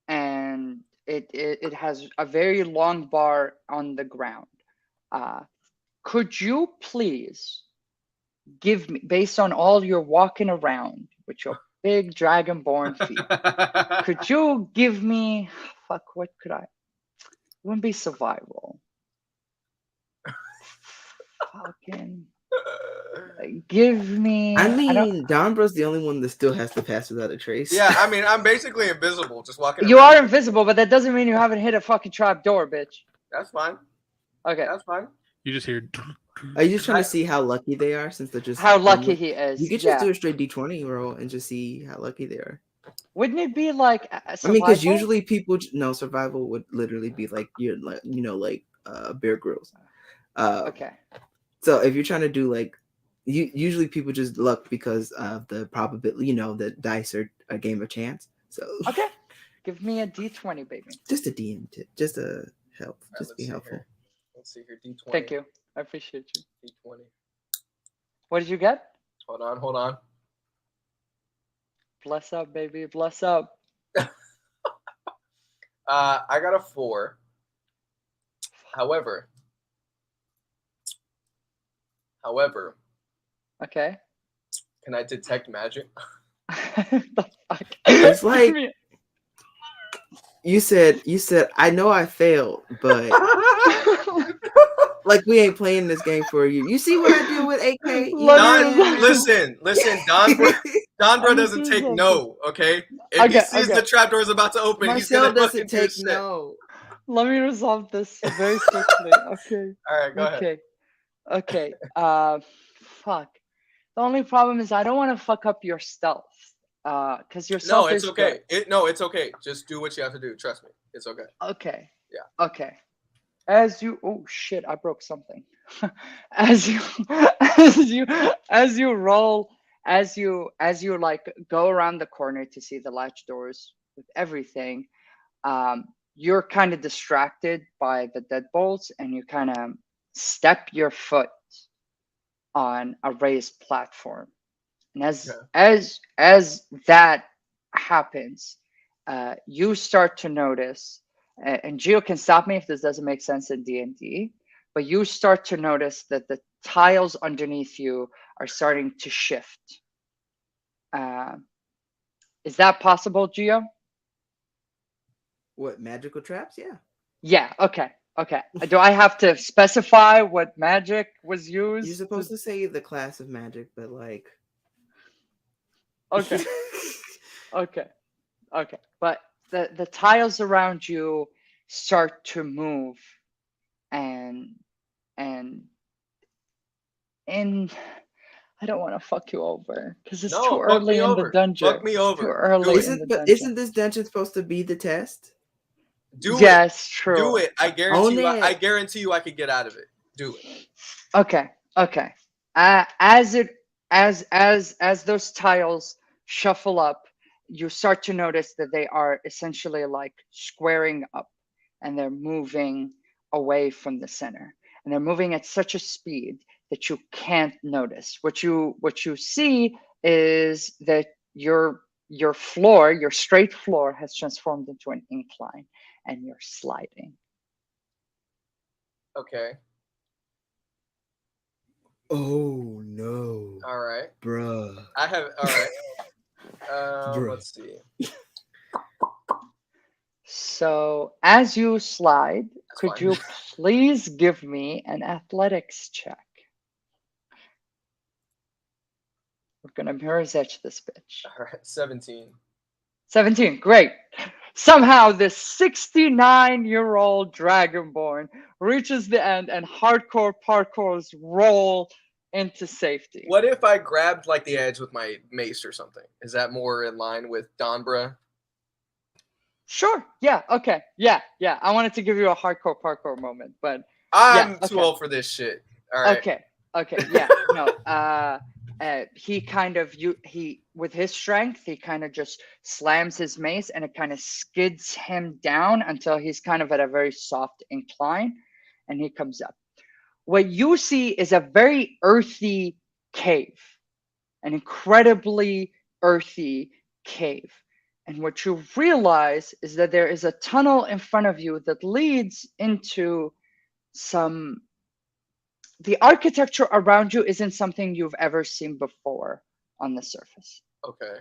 and it has a very long bar on the ground. Could you please give me, based on all your walking around with your big dragonborn feet, could you give me, fuck, what could I? It wouldn't be survival. Fucking. Give me. I mean, Donbra's the only one that still has to pass without a trace. Yeah, I mean, I'm basically invisible, just walking You around. are invisible, but that doesn't mean you haven't hit a fucking trap door, bitch. That's fine. Okay. That's fine. You just hear. Are you just trying to see how lucky they are since they're just How lucky he is. You could just do a straight D20 roll and just see how lucky they are. Wouldn't it be like I mean, because usually people survival would literally be like Bear Grylls. Okay. So if you're trying to do like, usually people just luck because of the probability. The dice are a game of chance. So okay, give me a D20, baby. Just a DM tip, just a help, Right, just be helpful. Here. Let's see here, D20. Thank you, I appreciate you. D20. What did you get? Hold on. Bless up, baby, bless up. I got a 4. However. Okay. Can I detect magic? The fuck? It's like you said. I know I failed, but like we ain't playing this game for you. You see what I do with AK? Listen. Donbra doesn't take no. Okay. If he sees the trapdoor is about to open, Marcel he's gonna doesn't take no. Let me resolve this very quickly. Okay. All right, go ahead. Okay. Fuck. The only problem is I don't want to fuck up your stealth. Because your stealth is okay. good. It's okay. Just do what you have to do. Trust me. It's okay. Okay. Yeah. Okay. Oh shit, I broke something. as you roll, as you like go around the corner to see the latch doors with everything, you're kind of distracted by the deadbolts and you kind of step your foot on a raised platform. And Yeah. as that happens, you start to notice, and Gio can stop me if this doesn't make sense in D&D, but you start to notice that the tiles underneath you are starting to shift. Is that possible, Gio? What, magical traps? Yeah. Yeah. Okay. Okay. Do I have to specify what magic was You're used? supposed to say the class of magic, but like. Okay. Okay. Okay. But the tiles around you start to move, and and in I don't want to fuck you over because it's too No, fuck me early in the over. dungeon. Fuck me It's too over. Do early it. in the But dungeon. isn't this dungeon supposed to be the test? Do it. Yes, true. Do it. I guarantee Own you. I it. guarantee you I could get out of it. Do it. Okay. Okay. As those tiles shuffle up, you start to notice that they are essentially like squaring up, and they're moving away from the center, and they're moving at such a speed that you can't notice. What you see is that your floor, your straight floor, has transformed into an incline, and you're sliding. Okay. Oh no, All right. bruh. I have. All right. Bruh. Let's see. So as you slide, That's could fine. you please give me an athletics check? We're gonna mirror's edge this bitch. All right. 17. 17, great. Somehow this 69-year-old Dragonborn reaches the end and hardcore parkours roll into safety. What if I grabbed like the edge with my mace or something? Is that more in line with Donbra? Sure, yeah, okay, yeah. I wanted to give you a hardcore parkour moment, but I'm yeah, too old for this shit. All right. Okay, yeah, no, he kind of he with his strength, he kind of just slams his mace, and it kind of skids him down until he's kind of at a very soft incline, and he comes up. What you see is a very earthy cave, an incredibly earthy cave. And what you realize is that there is a tunnel in front of you that leads into some. The architecture around you isn't something you've ever seen before on the surface. Okay.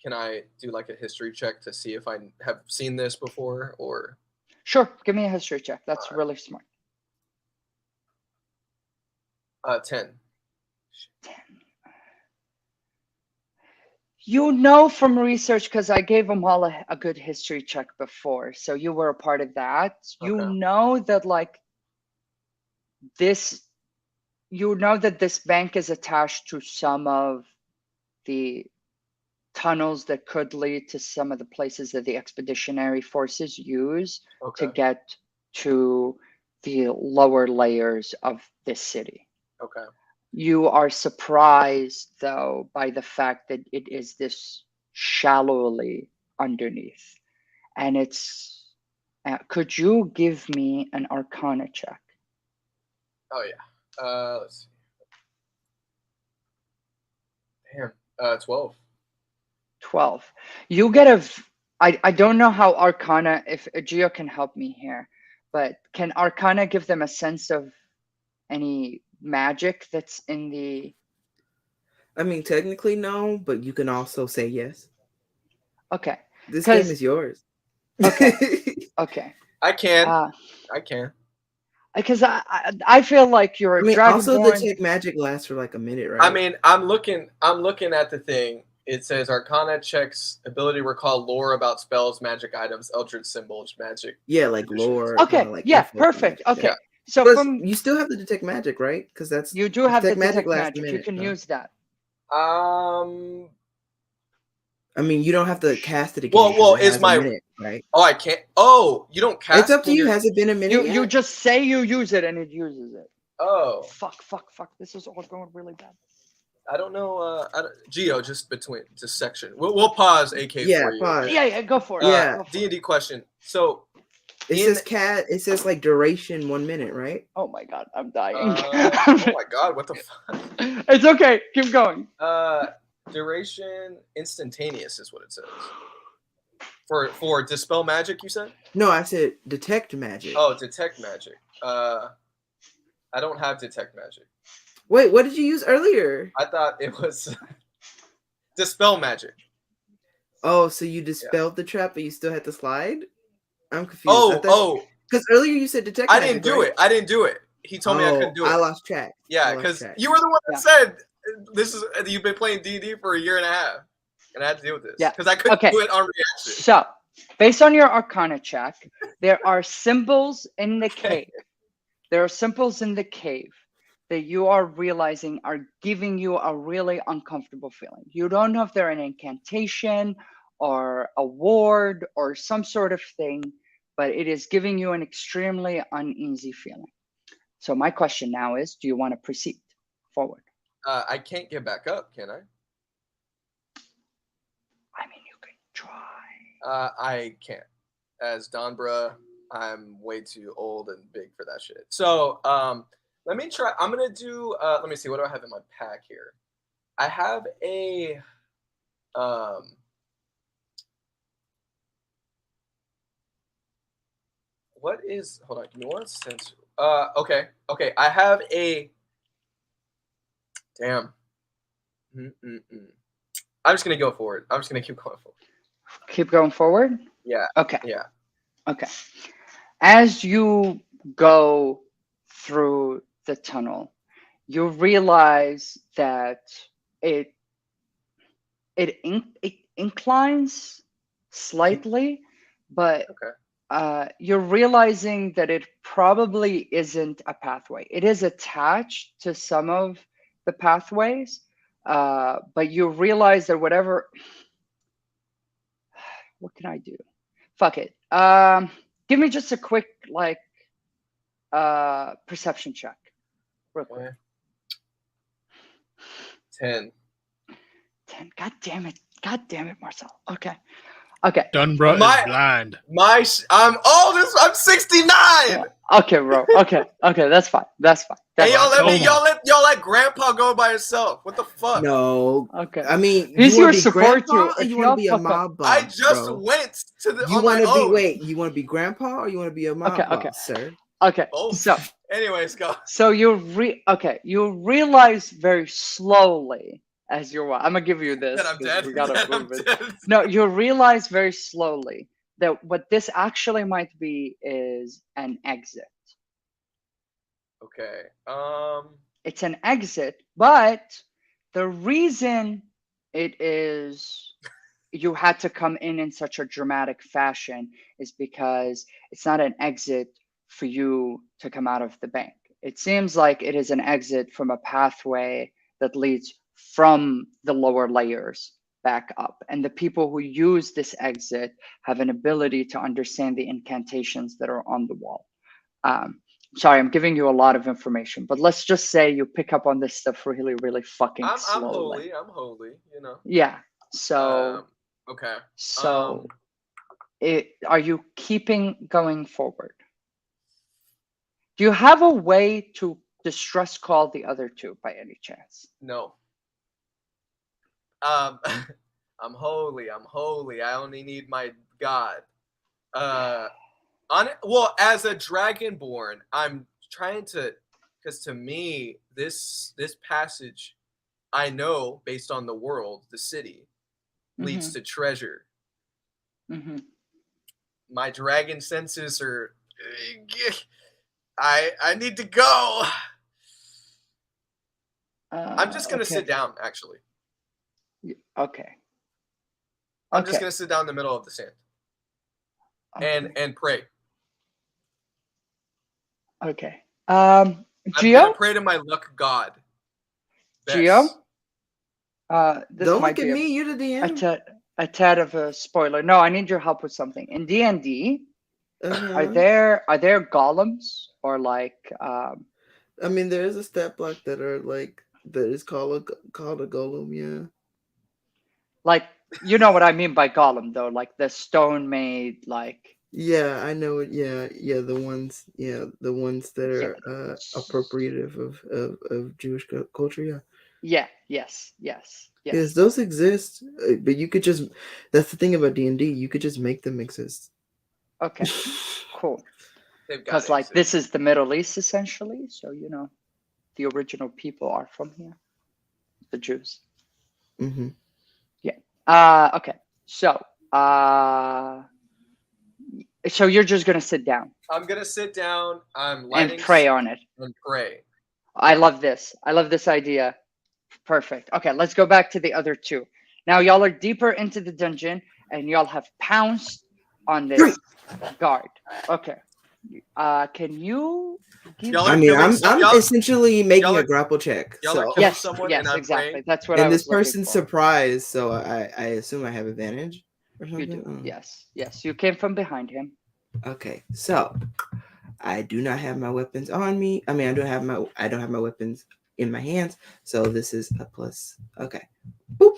Can I do like a history check to see if I have seen this before or? Sure, give me a history check. That's really smart. 10. 10. You know from research, because I gave them all a good history check before, so you were a part of that. You Okay. know that like this, you know that this bank is attached to some of the tunnels that could lead to some of the places that the expeditionary forces use to Okay. get to the lower layers of this city. Okay. You are surprised, though, by the fact that it is this shallowly underneath. And it's. Could you give me an Arcana check? Oh yeah. Let's see. Damn. 12. 12. You get a. I don't know how Arcana, if Gio can help me here, but can Arcana give them a sense of any magic that's in the. I mean, technically no, but you can also say yes. Okay. This game is yours. Okay. Okay. I can. I can. Because I feel like you're a dragonborn. Also detect magic lasts for like a minute, right? I mean, I'm looking at the thing. It says Arcana checks ability to recall lore about spells, magic items, eldritch symbols, magic. Yeah, like lore. Okay, like yeah, info perfect. magic, Okay, yeah. so Plus, from you still have the detect magic, right? Because that's you do have the detect lasts magic. a minute, You can so. use that. I mean, you don't have to cast it again. Well, it is has my a minute, right? Oh, I can't. Oh, you don't cast. It's up to you. Has it been a minute? You just say you use it, and it uses it. Oh. Fuck. This is all going really bad. I don't know. Geo, just between this section. We'll pause AK for you. Pause. Yeah, go for it. Yeah. D&D question. So, It says cat. It says like duration 1 minute, right? Oh my god, I'm dying. Oh my god, what the fuck? It's okay. Keep going. Duration instantaneous is what it says. For dispel magic, you said? No, I said detect magic. Oh, detect magic. I don't have detect magic. Wait, what did you use earlier? I thought it was dispel magic. Oh, so you dispelled the trap, but you still had to slide? I'm confused. Because earlier you said detect magic. I didn't do it. He told me I couldn't do it. I lost track. Yeah, because you were the one that said you've been playing D&D for a year and a half, and I had to deal with this. Yeah, because I couldn't do it on reaction. So, based on your Arcana check, there are symbols in the cave. There are symbols in the cave that you are realizing are giving you a really uncomfortable feeling. You don't know if they're an incantation or a ward or some sort of thing, but it is giving you an extremely uneasy feeling. So my question now is, do you want to proceed forward? I can't get back up, can I? I mean, you can try. I can't. As Donbra, I'm way too old and big for that shit. So let me try. I'm going to do, let me see, what do I have in my pack here? I have a, what is, hold on, give me 1 second. Okay, I have a, damn. I'm just going to go forward. I'm just going to keep going forward. Keep going forward? Yeah. Okay. Yeah. Okay. As you go through the tunnel, you realize that it inclines slightly, but you're realizing that it probably isn't a pathway. It is attached to some of the pathways, but you realize that whatever. What can I do? Fuck it. Give me just a quick perception check, real quick. 10. 10. God damn it, Marcel. Okay. Dunbra is blind. I'm 69. Okay, bro. Okay, that's fine. Hey, y'all let Grandpa go by himself. What the fuck? No. Okay. I mean, he's here to support you. Or you want to be a mob boss? I just went to the. You want to be you want to be Grandpa or you want to be a mob boss, sir? Okay. Both. So, anyways, go. So you realize very slowly as you're. I'm gonna give you this. That I'm dead. We gotta move it. Dead. No, you realize very slowly that what this actually might be is an exit. Okay. It's an exit, but the reason it is you had to come in such a dramatic fashion is because it's not an exit for you to come out of the bank. It seems like it is an exit from a pathway that leads from the lower layers back up. And the people who use this exit have an ability to understand the incantations that are on the wall. Sorry, I'm giving you a lot of information, but let's just say you pick up on this stuff really, really fucking slowly. I'm holy, you know. Yeah. So. Okay. So, are you keeping going forward? Do you have a way to distress call the other two by any chance? No. I'm holy. I only need my God. As a dragonborn, I'm trying to, because to me, this passage, I know based on the world, the city, leads to treasure. My dragon senses are. I need to go. I'm just gonna sit down. Actually. Okay. I'm just gonna sit down in the middle of the sand. And pray. Okay. I'm Gio? gonna pray to my luck god. Gio? Don't look at me. You're the DM. A tad of a spoiler. No, I need your help with something. In D&D, are there golems or I mean, there is a stat block that is called a golem. Yeah. You know what I mean by golem, though, like the stone made Yeah, I know it. Yeah, the ones. Yeah, the ones that Yeah. are appropriative of Jewish culture. Yeah. Yeah. Yes. Yes. Yes, Yes. those exist, but you could just. That's the thing about D&D. You could just make them exist. Okay. Cool. They've got Because like this is the Middle East essentially, so the original people are from here, the Jews. hmm Yeah. Okay. So so you're just gonna sit down I'm gonna sit down. I'm and lighting pray on it. and pray. I love this. I love this idea. Perfect. Okay, let's go back to the other two. Now y'all are deeper into the dungeon and y'all have pounced on this guard. Okay. Can you give Y'all I are mean, killing I'm y'all- essentially making y'all a are- grapple check. y'all are So, killing yes, someone yes, and I'm exactly. praying? That's what I and was this looking person's for. surprised, so I assume I have advantage or You something. do. Oh. Yes, yes. You came from behind him. Okay, so I do not have my weapons on me. I mean, I don't have my weapons in my hands. So this is a plus. Okay. Boop.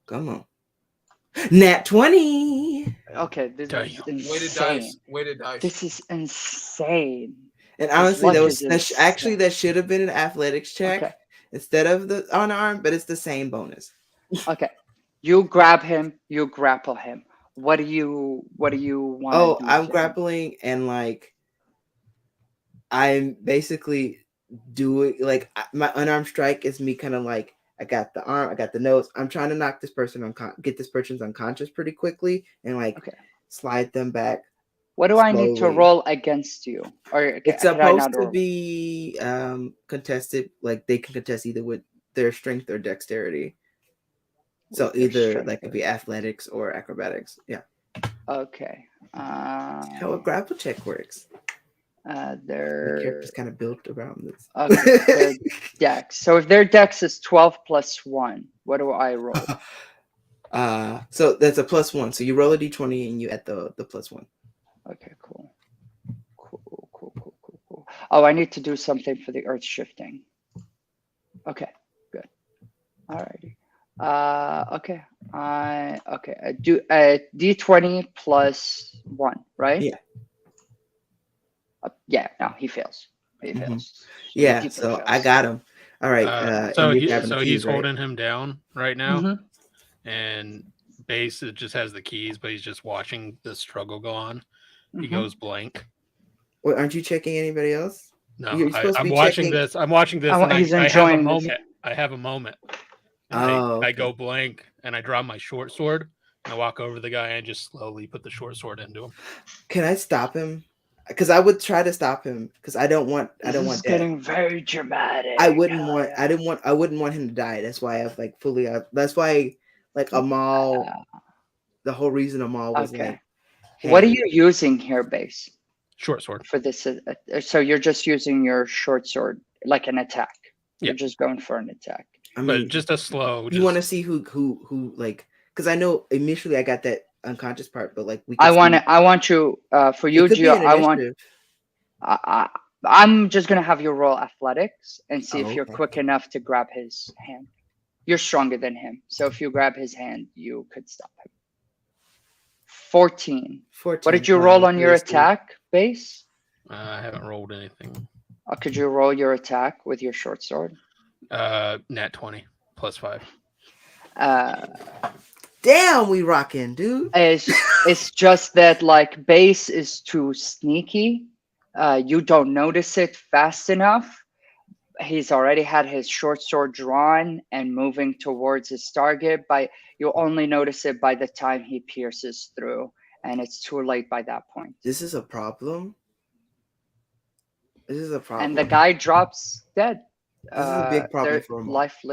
Come on. Nat 20. Okay, this Damn. is Weighted insane. dice. Weighted dice. This is insane. And His honestly, luck that is was actually insane. that should have been an athletics check Okay. instead of the unarmed, but it's the same bonus. Okay. You grab him, you grapple him. What do you want to Oh, do I'm to him? grappling and like I'm basically doing like my unarmed strike is me kind of like I got the arm, I got the nose. I'm trying to knock this person get this person's unconscious pretty quickly and like Okay. slide them back. What do I need to slowly. roll against you? Or It's can I not supposed to roll? be contested, like they can contest either with their strength or dexterity. So With their either strength that could be athletics or acrobatics. Yeah. Okay. How a grapple check works. My Their character's kind of built around this. okay, their dex. So if their dex is 12 plus 1, what do I roll? So that's a +1. So you roll a d20 and you add the +1. Okay, cool. Cool. Oh, I need to do something for the earth shifting. Okay, good. Alrighty. Okay. I do a d20 plus 1, right? Yeah. Yeah, no, he fails. He Mhm. fails. He Yeah, deeply so fails. I got him. All right. So and you're grabbing the he's keys, right? holding him down right now, Mhm. and Base just has the keys, but he's just watching the struggle go on. He Mhm. goes blank. Wait, aren't you checking anybody else? No, You're supposed to I'm be watching checking- this. I'm watching this, and He's I have a enjoying this. moment. I have a moment. And Oh, I okay. go blank, and I draw my short sword, and I walk over to the guy and just slowly put the short sword into him. Can I stop him? Because I would try to stop him because I don't want This death. is getting very dramatic. I wouldn't want him to die. That's why I've like fully. That's why like Amal. The whole reason Amal was Okay. like, What are hey, you using here, Base, Short sword. for this? So you're just using your short sword like an attack. You're Yeah. just going for an attack. I mean, But just a slow. you want to see who like? Because I know initially I got that unconscious part, but like we. I want you for you, It could be Gio. an initiative. I'm just gonna have you roll athletics and see if Oh, you're okay. quick enough to grab his hand. You're stronger than him, so if you grab his hand, you could stop him. 14. 14. What did you Wow, roll on your that's good. attack, Base? I haven't rolled anything. Could you roll your attack with your short sword? Nat 20 +5. Damn, we rocking, dude. It's just that like Base is too sneaky. You don't notice it fast enough. He's already had his short sword drawn and moving towards his target. You only notice it by the time he pierces through, and it's too late by that point. This is a problem. And the guy drops dead. This is a big problem for him. Life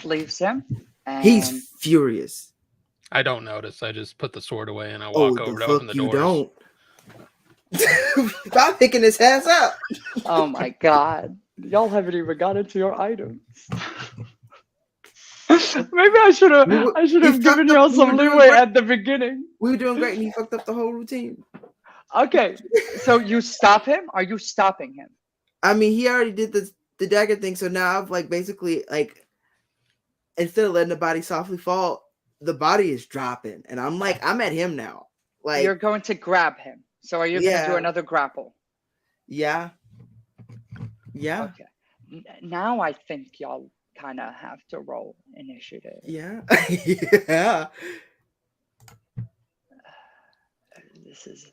leaves him. And He's furious. I don't notice. I just put the sword away and I Oh, walk over to open the you doors. don't. I'm picking his ass up. oh my god. Y'all haven't even got into your items. Maybe I should have given y'all some leeway at the beginning. We were doing great and he fucked up the whole routine. Okay. So you stop him? Are you stopping him? I mean, he already did the dagger thing, so now I've like basically like instead of letting the body softly fall, the body is dropping, and I'm at him now. Like You're going to grab him. So are you going to do Yeah. another grapple? yeah. Okay. Now I think y'all kind of have to roll initiative. Yeah. Yeah. This is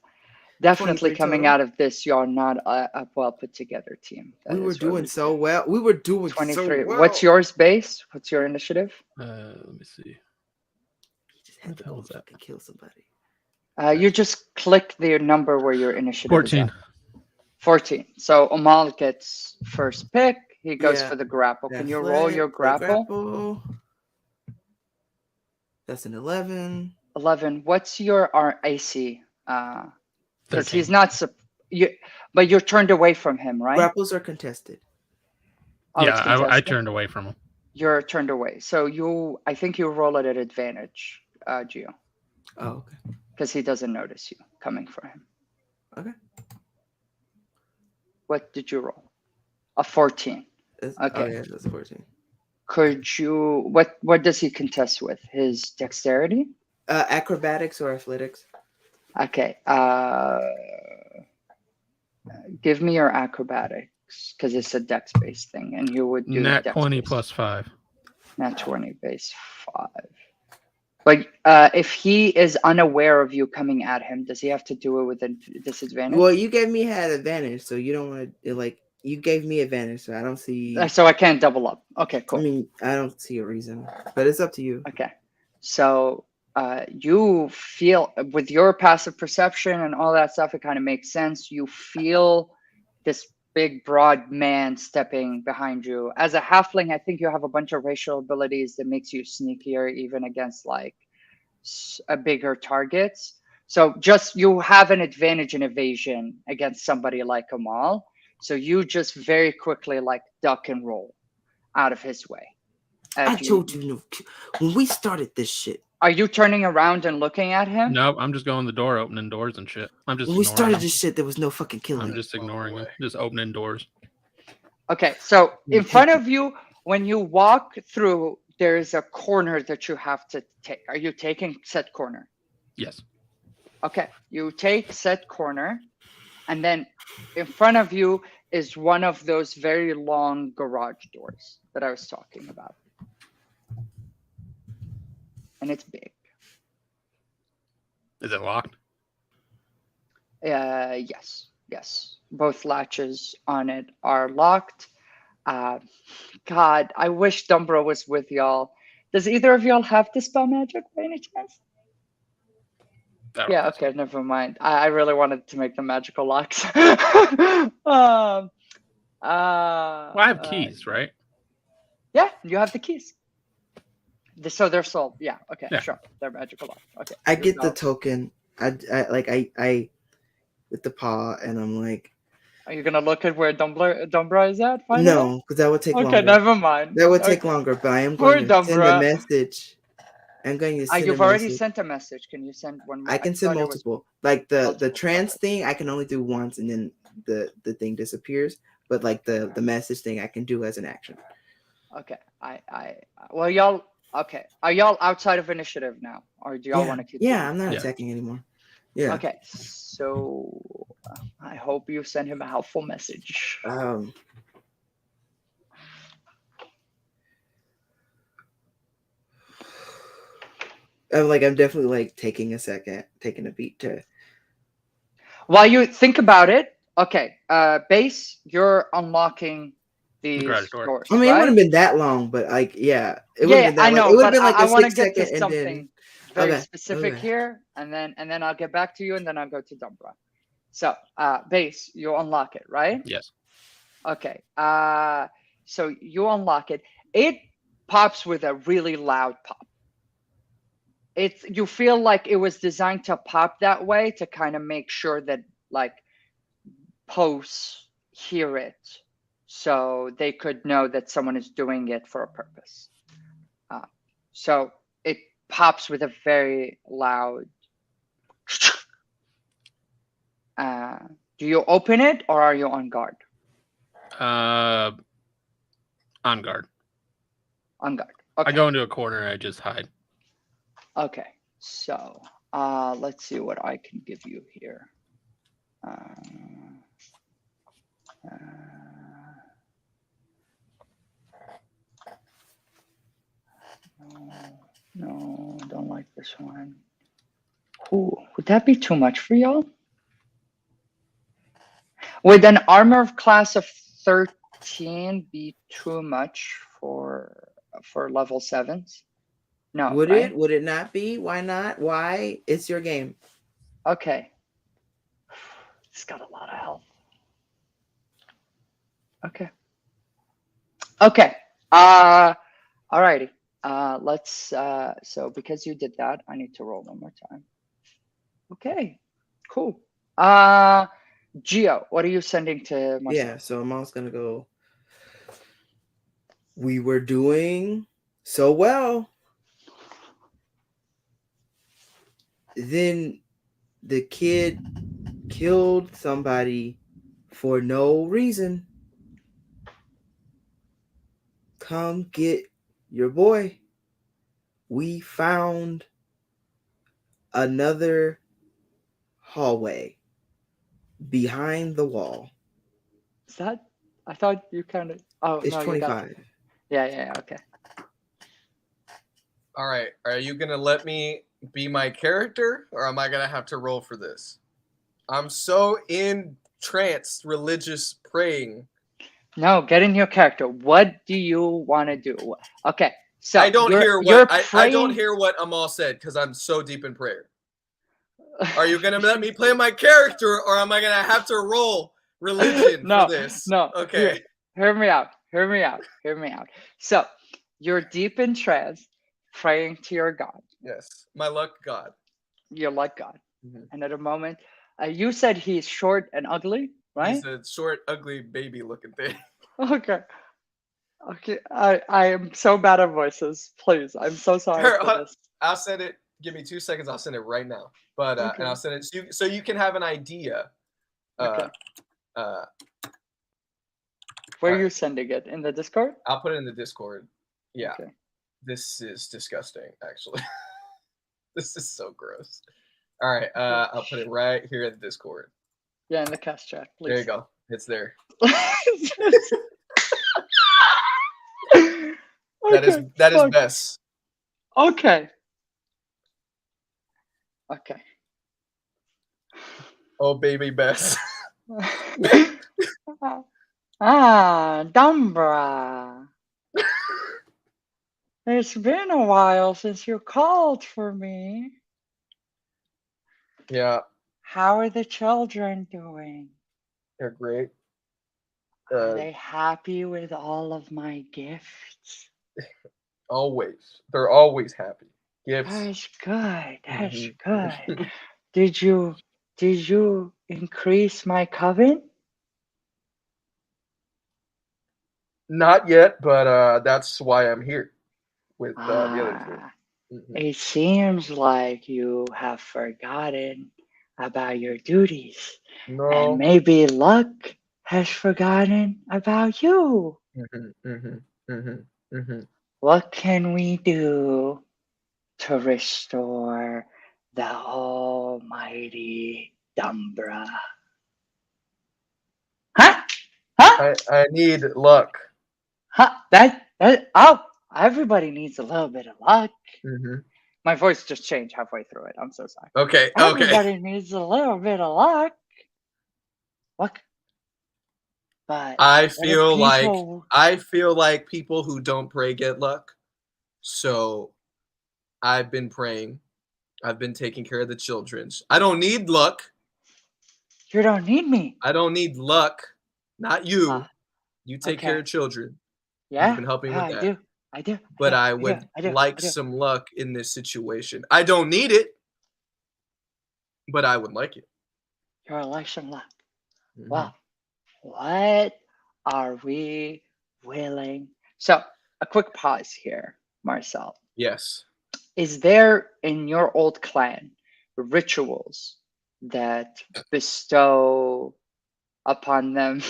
definitely 23 coming total. out of this. Y'all not a well put together team. That We were is what doing we so do. well. We were doing 23. so well. What's yours base? What's your initiative? Let me see. He just had What to the hell go is that? fucking kill somebody. You just click the number where your initiative 14. is at. 14. So Amal gets first pick. He goes Yeah, for the grapple. Can That you roll flag, your the grapple? That's an 11. 11. What's your AC? Because 13. he's not. But you're turned away from him, right? Grapples are contested. Oh, Yeah, it's I contested? turned away from him. You're turned away. So I think you roll it at advantage, Gio, Oh, okay. because he doesn't notice you coming for him. Okay. What did you roll? A 14. Oh Okay. yeah, that's a 14. Could you? What does he contest with? His dexterity? Acrobatics or athletics? Okay. Give me your acrobatics because it's a dex-based thing, and you would do Nat 20 dex-based. plus 5. Nat 20 base 5. But if he is unaware of you coming at him, does he have to do it with a disadvantage? Well, you gave me had advantage, so you don't want to like. You gave me advantage, so I don't see. So I can't double up. Okay, cool. I mean, I don't see a reason, but it's up to you. Okay. So you feel, with your passive perception and all that stuff, it kind of makes sense. You feel this big, broad man stepping behind you. As a halfling, I think you have a bunch of racial abilities that makes you sneakier even against like a bigger targets. So just you have an advantage in evasion against somebody like Amal. So you just very quickly like duck and roll out of his way. I told you when we started this shit. Are you turning around and looking at him? Nope, I'm just going the door, opening doors and shit. I'm just When we ignoring started him. this shit, there was no fucking killing. I'm just ignoring him. Just opening doors. Okay, so in front of you, when you walk through, there is a corner that you have to take. Are you taking said corner? Yes. Okay, you take said corner, and then in front of you is one of those very long garage doors that I was talking about. And it's big. Is it locked? Yes. Both latches on it are locked. God, I wish Dumbro was with y'all. Does either of y'all have Dispel Magic by any chance? Yeah, okay, never mind. I really wanted to make them magical locks. Well, I have keys, right? Yeah, you have the keys. So they're sold. Yeah, okay, Yeah. sure. They're magical locks. Okay. I get the token. I with the paw, and I'm like, Are you gonna look at where Dumbra is at? Finally? no, because that would take longer. Okay, never mind. That would take longer, but I am Poor going to send a Dumbra. message. I'm going to send You've a already message. sent a message. Can you send one more? I can send thought it was multiple. Like the multiple. trans thing, I can only do once, and then the thing disappears. But like the message thing, I can do as an action. Okay. Well, y'all. Okay. Are y'all outside of initiative now, or do y'all want to keep? Yeah, I'm not attacking anymore. Yeah. Okay. So I hope you send him a helpful message. I'm definitely like taking a second, taking a beat to. While you think about it, okay. Base, you're unlocking these doors. I mean, right? it wouldn't have been that long, but like, yeah, it would Yeah, have been that. I know, it would have but been like I a want to 6 get to second, something very specific here, and then I'll get back to you, and then I'll go to Dumbra. So, Base, you unlock it, right? Yes. Okay. So you unlock it. It pops with a really loud pop. You feel like it was designed to pop that way to kind of make sure that like posts hear it, so they could know that someone is doing it for a purpose. So it pops with a very loud. Do you open it or are you on guard? On guard. On guard. Okay. I go into a corner and I just hide. Okay, so let's see what I can give you here. No, don't like this one. Ooh, would that be too much for y'all? Would an armor class of 13 be too much for level 7s? No, Would right? it? Would it not be? Why not? Why? It's your game. Okay. It's got a lot of health. Okay. Okay. Alrighty. Let's so because you did that, I need to roll one more time. Okay. Cool. Gio, what are you sending to Marcel? Yeah, so I'm also gonna go. We were doing so well. Then the kid killed somebody for no reason. Come get your boy. We found another hallway behind the wall. Is that? I thought you kind of. Oh It's no, you got. 25. Yeah. Okay. All right. Are you gonna let me be my character, or am I gonna have to roll for this? I'm so entranced, religious praying. No, get in your character. What do you want to do? Okay. So I don't hear you're what I don't hear what Amal said because I'm so deep in prayer. Are you gonna let me play my character, or am I gonna have to roll religion for this? No. Okay. Hear me out. So you're deep in trance, praying to your God. Yes. My luck god. You're like God. Mhm. And at a moment, you said he's short and ugly, right? He's a short, ugly baby looking thing. Okay. I am so bad at voices. Please, I'm so sorry for this. I'll send it. Give me 2 seconds. I'll send it right now. But Okay. and I'll send it so you can have an idea. Okay. Where are you sending it? In the Discord? I'll put it in the Discord. Yeah. Okay. This is disgusting, actually. This is so gross. All right. I'll put it right here in the Discord. Yeah, in the cast chat, please. There you go. It's there. That is best. Okay. Oh, baby Bess. Dumbra. It's been a while since you called for me. Yeah, How are the children doing? they're great. Are they happy with all of my gifts? Always. They're always happy. Gifts. That's good. That's Mhm. good. Did you increase my coven? Not yet, but that's why I'm here with the other two. Mhm. It seems like you have forgotten about your duties. No. And maybe luck has forgotten about you. What can we do to restore the almighty Dumbra? Huh? I need luck. Huh? Everybody needs a little bit of luck. My voice just changed halfway through it. I'm so sorry. Okay. Everybody needs a little bit of luck. What? But I feel like people who don't pray get luck. So I've been praying. I've been taking care of the children. I don't need luck. You don't need me. I don't need luck. Not you. You take care of children. Yeah. You've been helping with that. I do. But I would like some luck in this situation. I don't need it, but I would like it. Your election luck. Well, what are we willing? So, a quick pause here, Marcel. Yes. Is there in your old clan rituals that bestow upon them?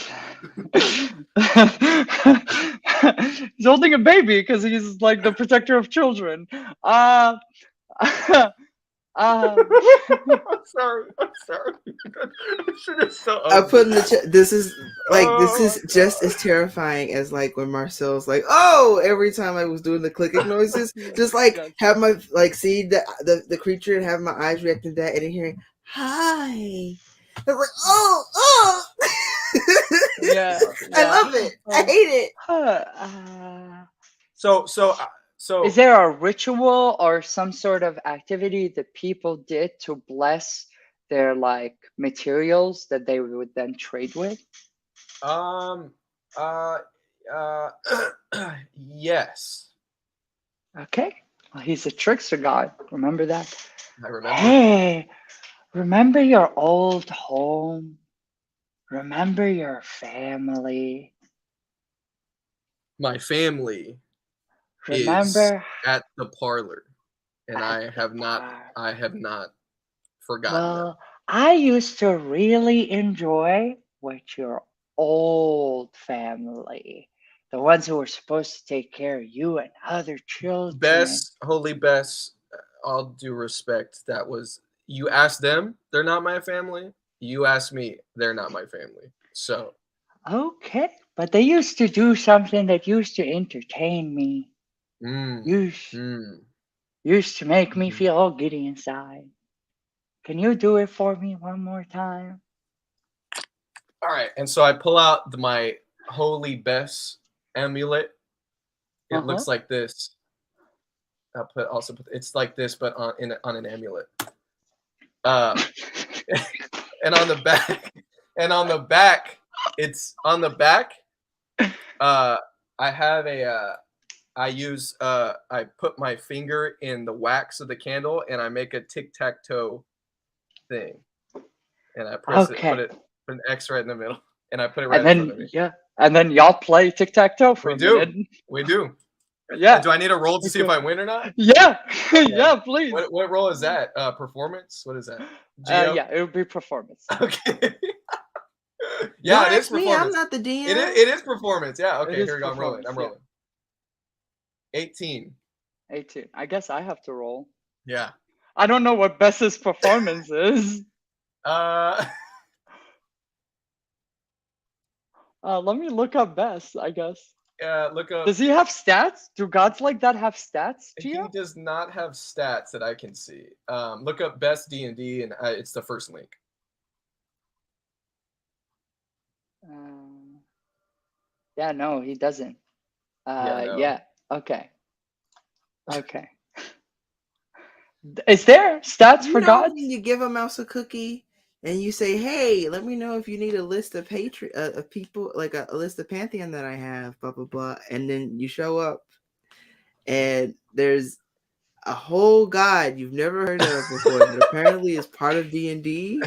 He's holding a baby because he's like the protector of children. um, I'm sorry. I'm sorry. This shit is so I ugly. put in the chat. This is Oh this is my just God. as terrifying as like when Marcel's like, oh, every time I was doing the clicking noises, just like Yes. have my like see the creature and have my eyes reacting to that and then hearing hi. I was like, oh. Yeah, I yeah. love it. I hate it. Huh, So is there a ritual or some sort of activity that people did to bless their like materials that they would then trade with? um uh uh yes, Okay. Well, he's a trickster god. Remember that? I remember. Hey, remember your old home? Remember your family? My family is Remember at the parlor, and at I the have not bar? forgotten them. Well, I used to really enjoy with your old family, the ones who were supposed to take care of you and other children. Holy Bess, all due respect, that was you asked them, they're not my family. You asked me, they're not my family. So Okay, but they used to do something that used to entertain me. mm, Used mm. used to make me Mhm. feel all giddy inside. Can you do it for me one more time? All right, and so I pull out my Holy Bess amulet. It Uh-huh. looks like this. It's like this, but on an amulet. Uh, and on the back, it's on the back. I have I put my finger in the wax of the candle and I make a tic-tac-toe thing, and I put Okay. an X right in the middle, and I put it right And in front then of me. yeah, and then y'all play tic-tac-toe for We a minute. do. Yeah. And do I need a roll to see if Okay. I win or not? Yeah. Okay. Yeah, please. What role is that? Performance? What is that? Geo? Yeah, it would be performance. Okay. Yeah, Don't it is ask me. I'm performance. not the DM. It is performance. Yeah. It Okay. is Here we go. I'm rolling. performance, yeah. 18. 18. I guess I have to roll. Yeah. I don't know what Bess's performance is. Uh. Let me look up Bess, I guess. Look up. Does he have stats? Do gods like that have stats, He Gio? does not have stats that I can see. Look up best D&D, and it's the first link. Yeah, no, he doesn't. Yeah, no. Yeah. Okay. Okay. Is there stats You for know gods? when you give a mouse a cookie and you say, "Hey, let me know if you need a list of of people, like a list of Pantheon that I have, blah blah blah," and then you show up and there's a whole god you've never heard of before that apparently is part of D&D,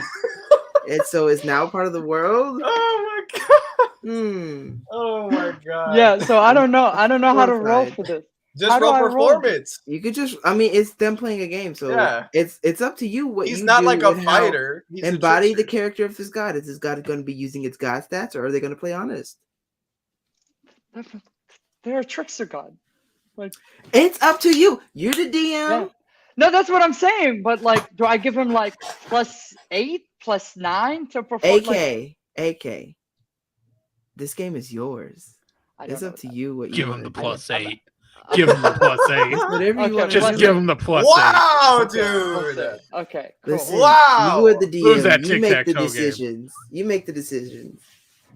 and so it's now part of the world. Oh my god. Hmm. Oh my god. Yeah, so I don't know. I don't know how to roll Horrified. for this. Just How do roll I roll? performance. You could just, I mean, it's them playing a game, so Yeah. it's up to you what He's you not do like a and how fighter. He's a embody the trickster. character of this god. Is this god going to be using its god stats, or are they going to play honest? They're a trickster god. Like, It's up to you. You're the DM. yeah. No, that's what I'm saying. But like, do I give him like +8, +9 to perform? AK. This game is yours. I don't It's know up to that. you what you Give want him to the do. +8. Give him the +8. It's whatever you Okay, want to Just do. give him the +8. Wow, Okay, dude. Okay, cool. Listen, Wow. you are the Who's DM. that You make the tic-tac-toe game? decisions. You make the decisions.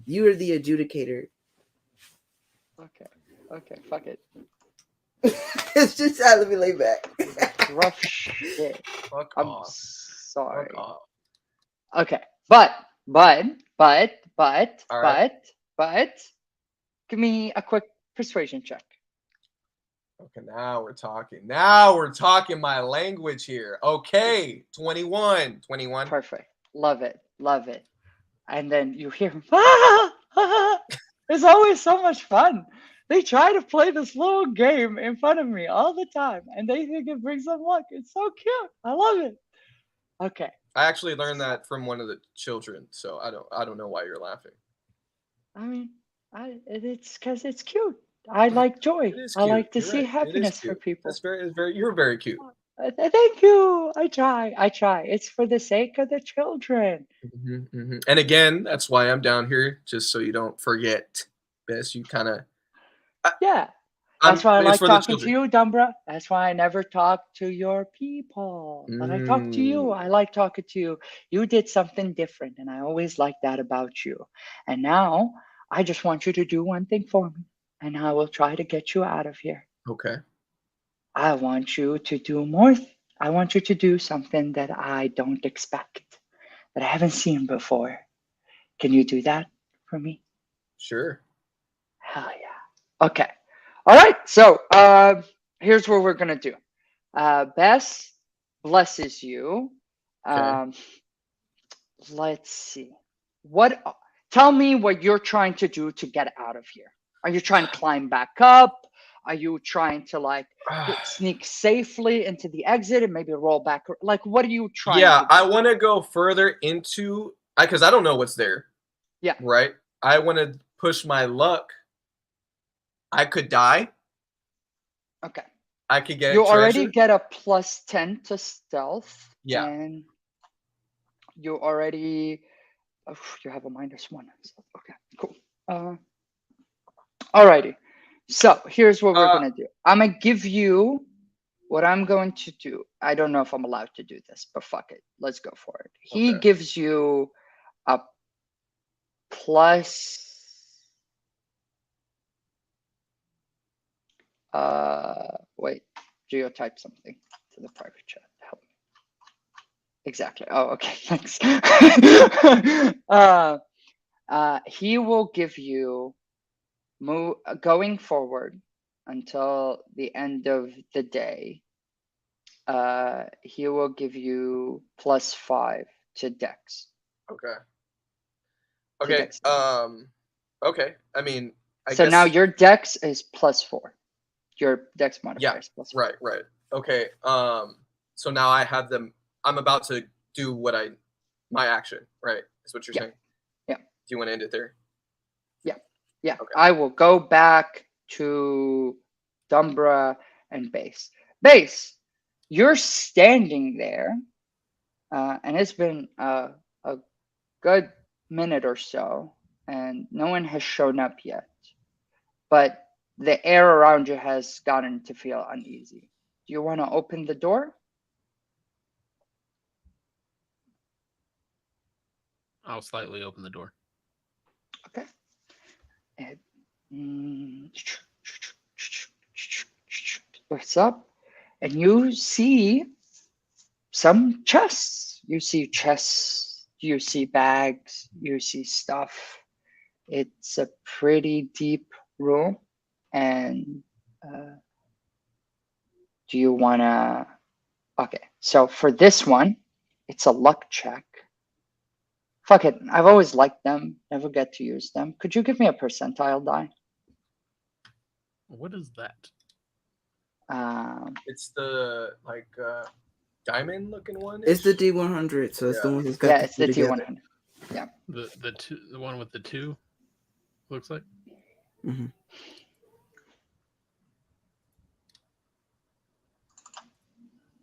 You are the adjudicator. Okay, fuck it. It's just let me lay back. Rough shit. Fuck I'm off. sorry. Fuck off. Okay, but, All right. give me a quick persuasion check. Okay, now we're talking. Now we're talking my language here. Okay, 21. 21. Perfect. Love it. And then you hear him. Ah, ah. It's always so much fun. They try to play this little game in front of me all the time, and they think it brings them luck. It's so cute. I love it. Okay. I actually learned that from one of the children, so I don't know why you're laughing. I mean, it's because it's cute. I like joy. It is I cute. like to You're see right. It is happiness for cute. people. You're very cute. Thank you. I try. I try. It's for the sake of the children. And again, that's why I'm down here, just so you don't forget. Bess, you kind of. Yeah. That's why I It's like for the talking to children. you, Dumbra. That's why I never talk to your people. But I talk to you. I like talking to you. You did something different, and I always like that about you. And now I just want you to do one thing for me, and I will try to get you out of here. Okay. I want you to do more. I want you to do something that I don't expect, that I haven't seen before. Can you do that for me? Sure. Hell yeah. Okay. All right. So here's what we're gonna do. Bess blesses you. Okay. Let's see. What? Tell me what you're trying to do to get out of here. Are you trying to climb back up? Are you trying to like sneak safely into the exit and maybe roll back? Like, what are you trying to Yeah, do? I want to go further into because I don't know what's there. Yeah. Right. I want to push my luck. I could die. Okay. I could get You already treasure. get a +10 to stealth. Yeah. And you already you have a -1. Okay, cool. Alrighty. So here's what we're gonna do. I'm gonna give you what I'm going to do. I don't know if I'm allowed to do this, but fuck it. Let's go for it. He Okay. gives you a plus wait, geotype something to the private chat. Help me. Exactly. Oh, okay, thanks. He will give you going forward until the end of the day. He will give you +5 to Dex. Okay. To Okay. Dex. Okay. I mean, I So guess. now your Dex is +4. Your Dex modifier is +4. Right. Okay. So now I have them. I'm about to do my action. Right. Is what you're saying. Yeah. Do you want to end it there? Yeah. Okay. I will go back to Dumbra and Base. Base, you're standing there, and it's been a good minute or so, and no one has shown up yet. But the air around you has gotten to feel uneasy. Do you want to open the door? I'll slightly open the door. Okay. What's up? And you see some chests. You see chests, you see bags, you see stuff. It's a pretty deep room. And do you want to? Okay, so for this one, it's a luck check. Fuck it, I've always liked them, never get to use them. Could you give me a percentile die? What is that? It's the diamond looking one. It's the D100, so it's the one that's got yeah, the it's the two together. T100. Yeah. The one with the 2 looks like. Mm-hmm.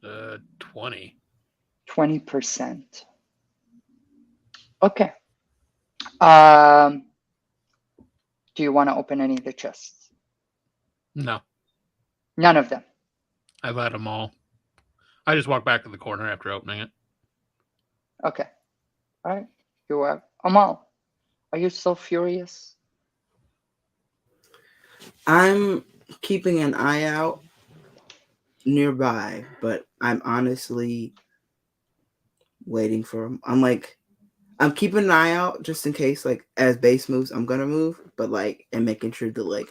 Uh, 20. 20%. Okay. Do you want to open any of the chests? No, None of them. I let them all. I just walked back to the corner after opening it. Okay. All right. You are. Amal, are you so furious? I'm Keeping an eye out nearby, but I'm honestly waiting for him. I'm keeping an eye out just in case, like, as base moves, I'm gonna move, but like, and making sure that like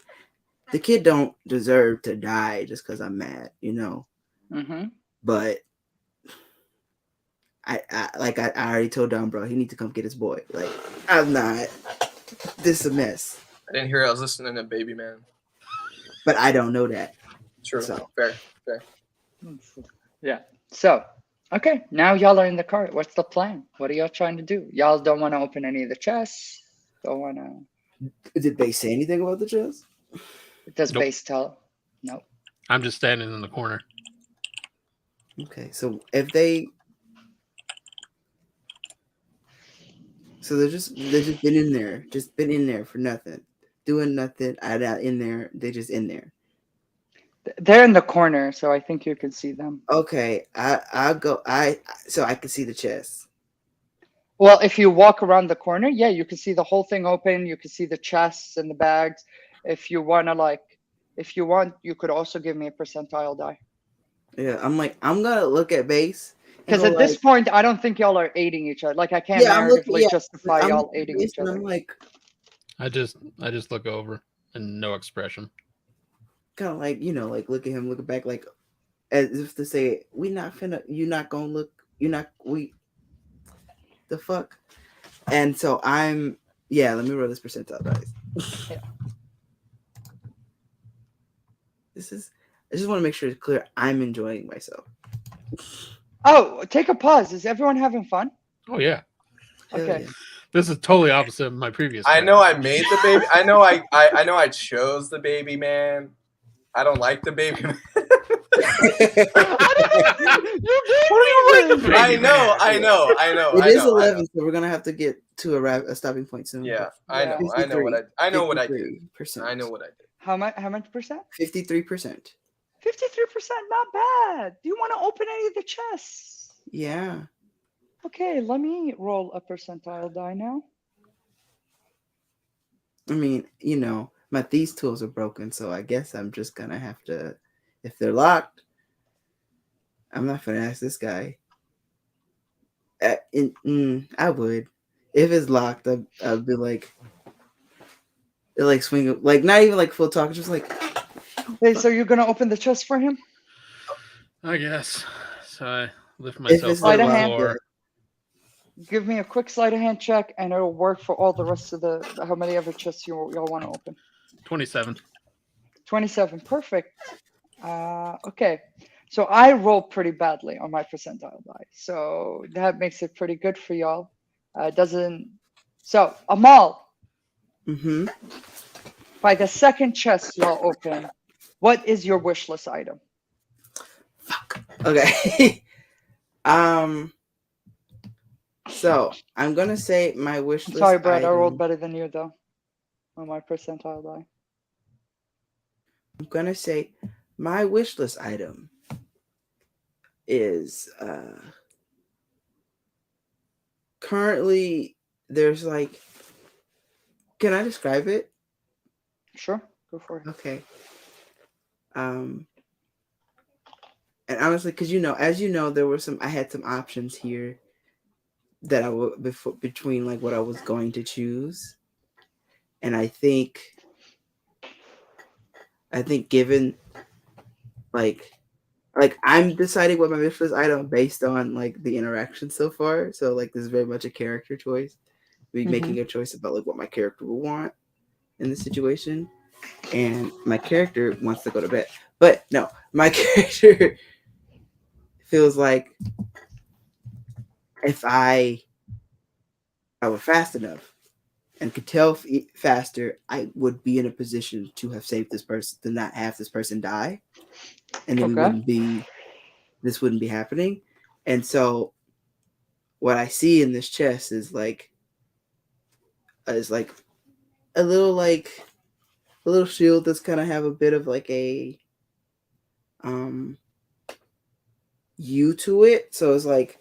the kid don't deserve to die just because I'm mad, you know. Mm-hmm. But I already told Don, bro, he needs to come get his boy. Like, I'm not. This is a mess. I didn't hear. I was listening to Baby Man. But I don't know that. True. So. Fair. Yeah. So, okay. Now y'all are in the car. What's the plan? What are y'all trying to do? Y'all don't want to open any of the chests. Don't want to. Did Base say anything about the chest? Does Nope. Base tell? No. I'm just standing in the corner. Okay, so if they, so they're just been in there for nothing, doing nothing. I not in there. They just in there. They're in the corner, so I think you can see them. Okay, I'll go. So I can see the chest. Well, if you walk around the corner, yeah, you can see the whole thing open. You can see the chests and the bags. If you want, you could also give me a percentile die. Yeah, I'm gonna look at base and Because go at this like, point, I don't think y'all are aiding each other. Like, I can't yeah, I'm looking. narratively Yeah, justify I'm y'all looking at aiding base each and other. I'm like, I just look over and no expression. kind of like like look at him, looking back, like as if to say, we not finna. You not gonna look. You not we. The fuck. And so I'm. Yeah, let me roll this percentile dice. Yeah. This is. I just want to make sure it's clear. I'm enjoying myself. Oh, take a pause. Is everyone having fun? Oh yeah, Hell Okay. yeah. this is totally opposite of my previous. I know I character. made the baby. I know I chose the baby man. I don't like the baby man. I know. It is 11, so we're gonna have to get to a stopping point soon. Yeah, I know. I know what I know what I did. 53%. I know what I did. How much percent? 53%. 53%, not bad. Do you want to open any of the chests? Yeah. Okay, let me roll a percentile die now. I mean, my these tools are broken, so I guess I'm just gonna have to. If they're locked, I'm not gonna ask this guy. I would. If it's locked, I'd be like, swing, like not even like full talk, just like. Hey, so you're gonna open the chest for him? I guess. So I lift myself it's Sleight off of the hand. floor. Give me a quick sleight of hand check, and it'll work for all the rest of the how many other chests y'all want to open. 27. 27, perfect. Okay, so I rolled pretty badly on my percentile die, so that makes it pretty good for y'all. Doesn't so Amal, Mm-hmm. by the second chest y'all open, what is your wish list item? Fuck. Okay. So I'm gonna say my wish list. Sorry, Brad, I item, rolled better than you though on my percentile die. I'm gonna say my wish list item is currently there's like. Can I describe it? Sure, go for it. Okay. And honestly, because as you know, there were I had some options here that I would between like what I was going to choose, and I think given like I'm deciding what my wish list item based on like the interaction so far. So like this is very much a character choice. Be making a choice about like what my character will want in this situation, and my character wants to go to bed, but no, my character feels like if I were fast enough and could tell faster, I would be in a position to have saved this person, to not have this person die, and then this wouldn't be happening. And so, what I see in this chest is like a little shield that's kind of have a bit of like a U to it. So it's like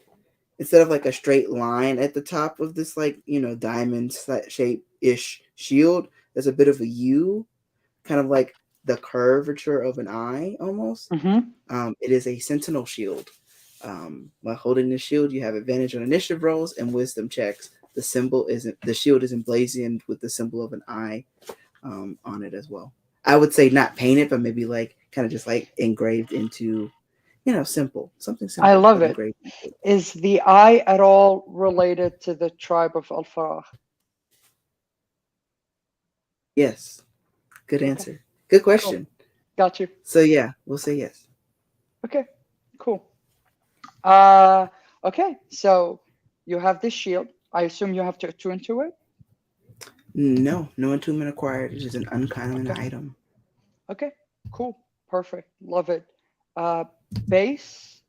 instead of like a straight line at the top of this like diamond shape ish shield, there's a bit of a U, kind of like the curvature of an eye almost. It is a Sentinel shield. While holding the shield, you have advantage on initiative rolls and wisdom checks. The shield is emblazoned with the symbol of an eye on it as well. I would say not painted, but maybe like kind of just like engraved into, something simple. I love it. Is the eye at all related to the tribe of Al Farah? Yes. Good answer. Good question. Cool. Got you. So yeah, we'll say yes. Okay, cool. Okay, so you have this shield. I assume you have to attune to it? No attunement acquired. It is an uncommon item. Okay, cool. Perfect. Love it. Base,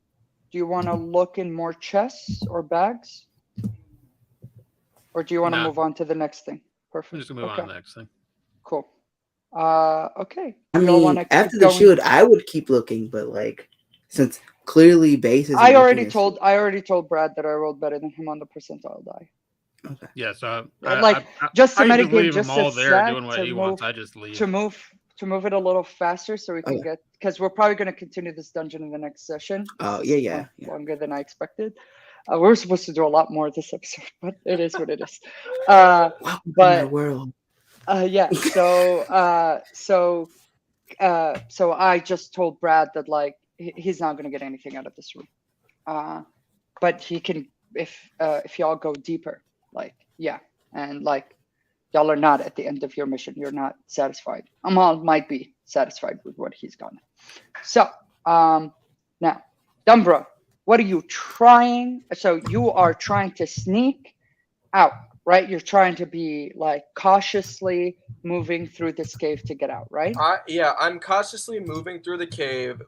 Do you want to look in more chests or bags? Or do you want to No. move on to the next thing? I'm Perfect. just gonna move on to the next thing. Cool. Okay. I Y'all mean, wanna keep after the going? shield, I would keep looking, but like, since clearly base is. I already told Brad that I rolled better than him on the percentile die. Okay. Yeah, so Like, I, just to I mitigate leave just him all a there sec doing what to he move wants. I just leave. to move it a little faster so we can Okay. get, because we're probably going to continue this dungeon in the next session. Oh, This is yeah. longer than I expected. We were supposed to do a lot more this episode, but it is what it is. Welcome to my But world. yeah, so I just told Brad that like he's not going to get anything out of this room, but he can if y'all go deeper, like yeah, and like y'all are not at the end of your mission. You're not satisfied. Amal might be satisfied with what he's gotten. So now, Dumbra, what are you trying? So you are trying to sneak out, right? You're trying to be like cautiously moving through this cave to get out, right? Yeah, I'm cautiously moving through the cave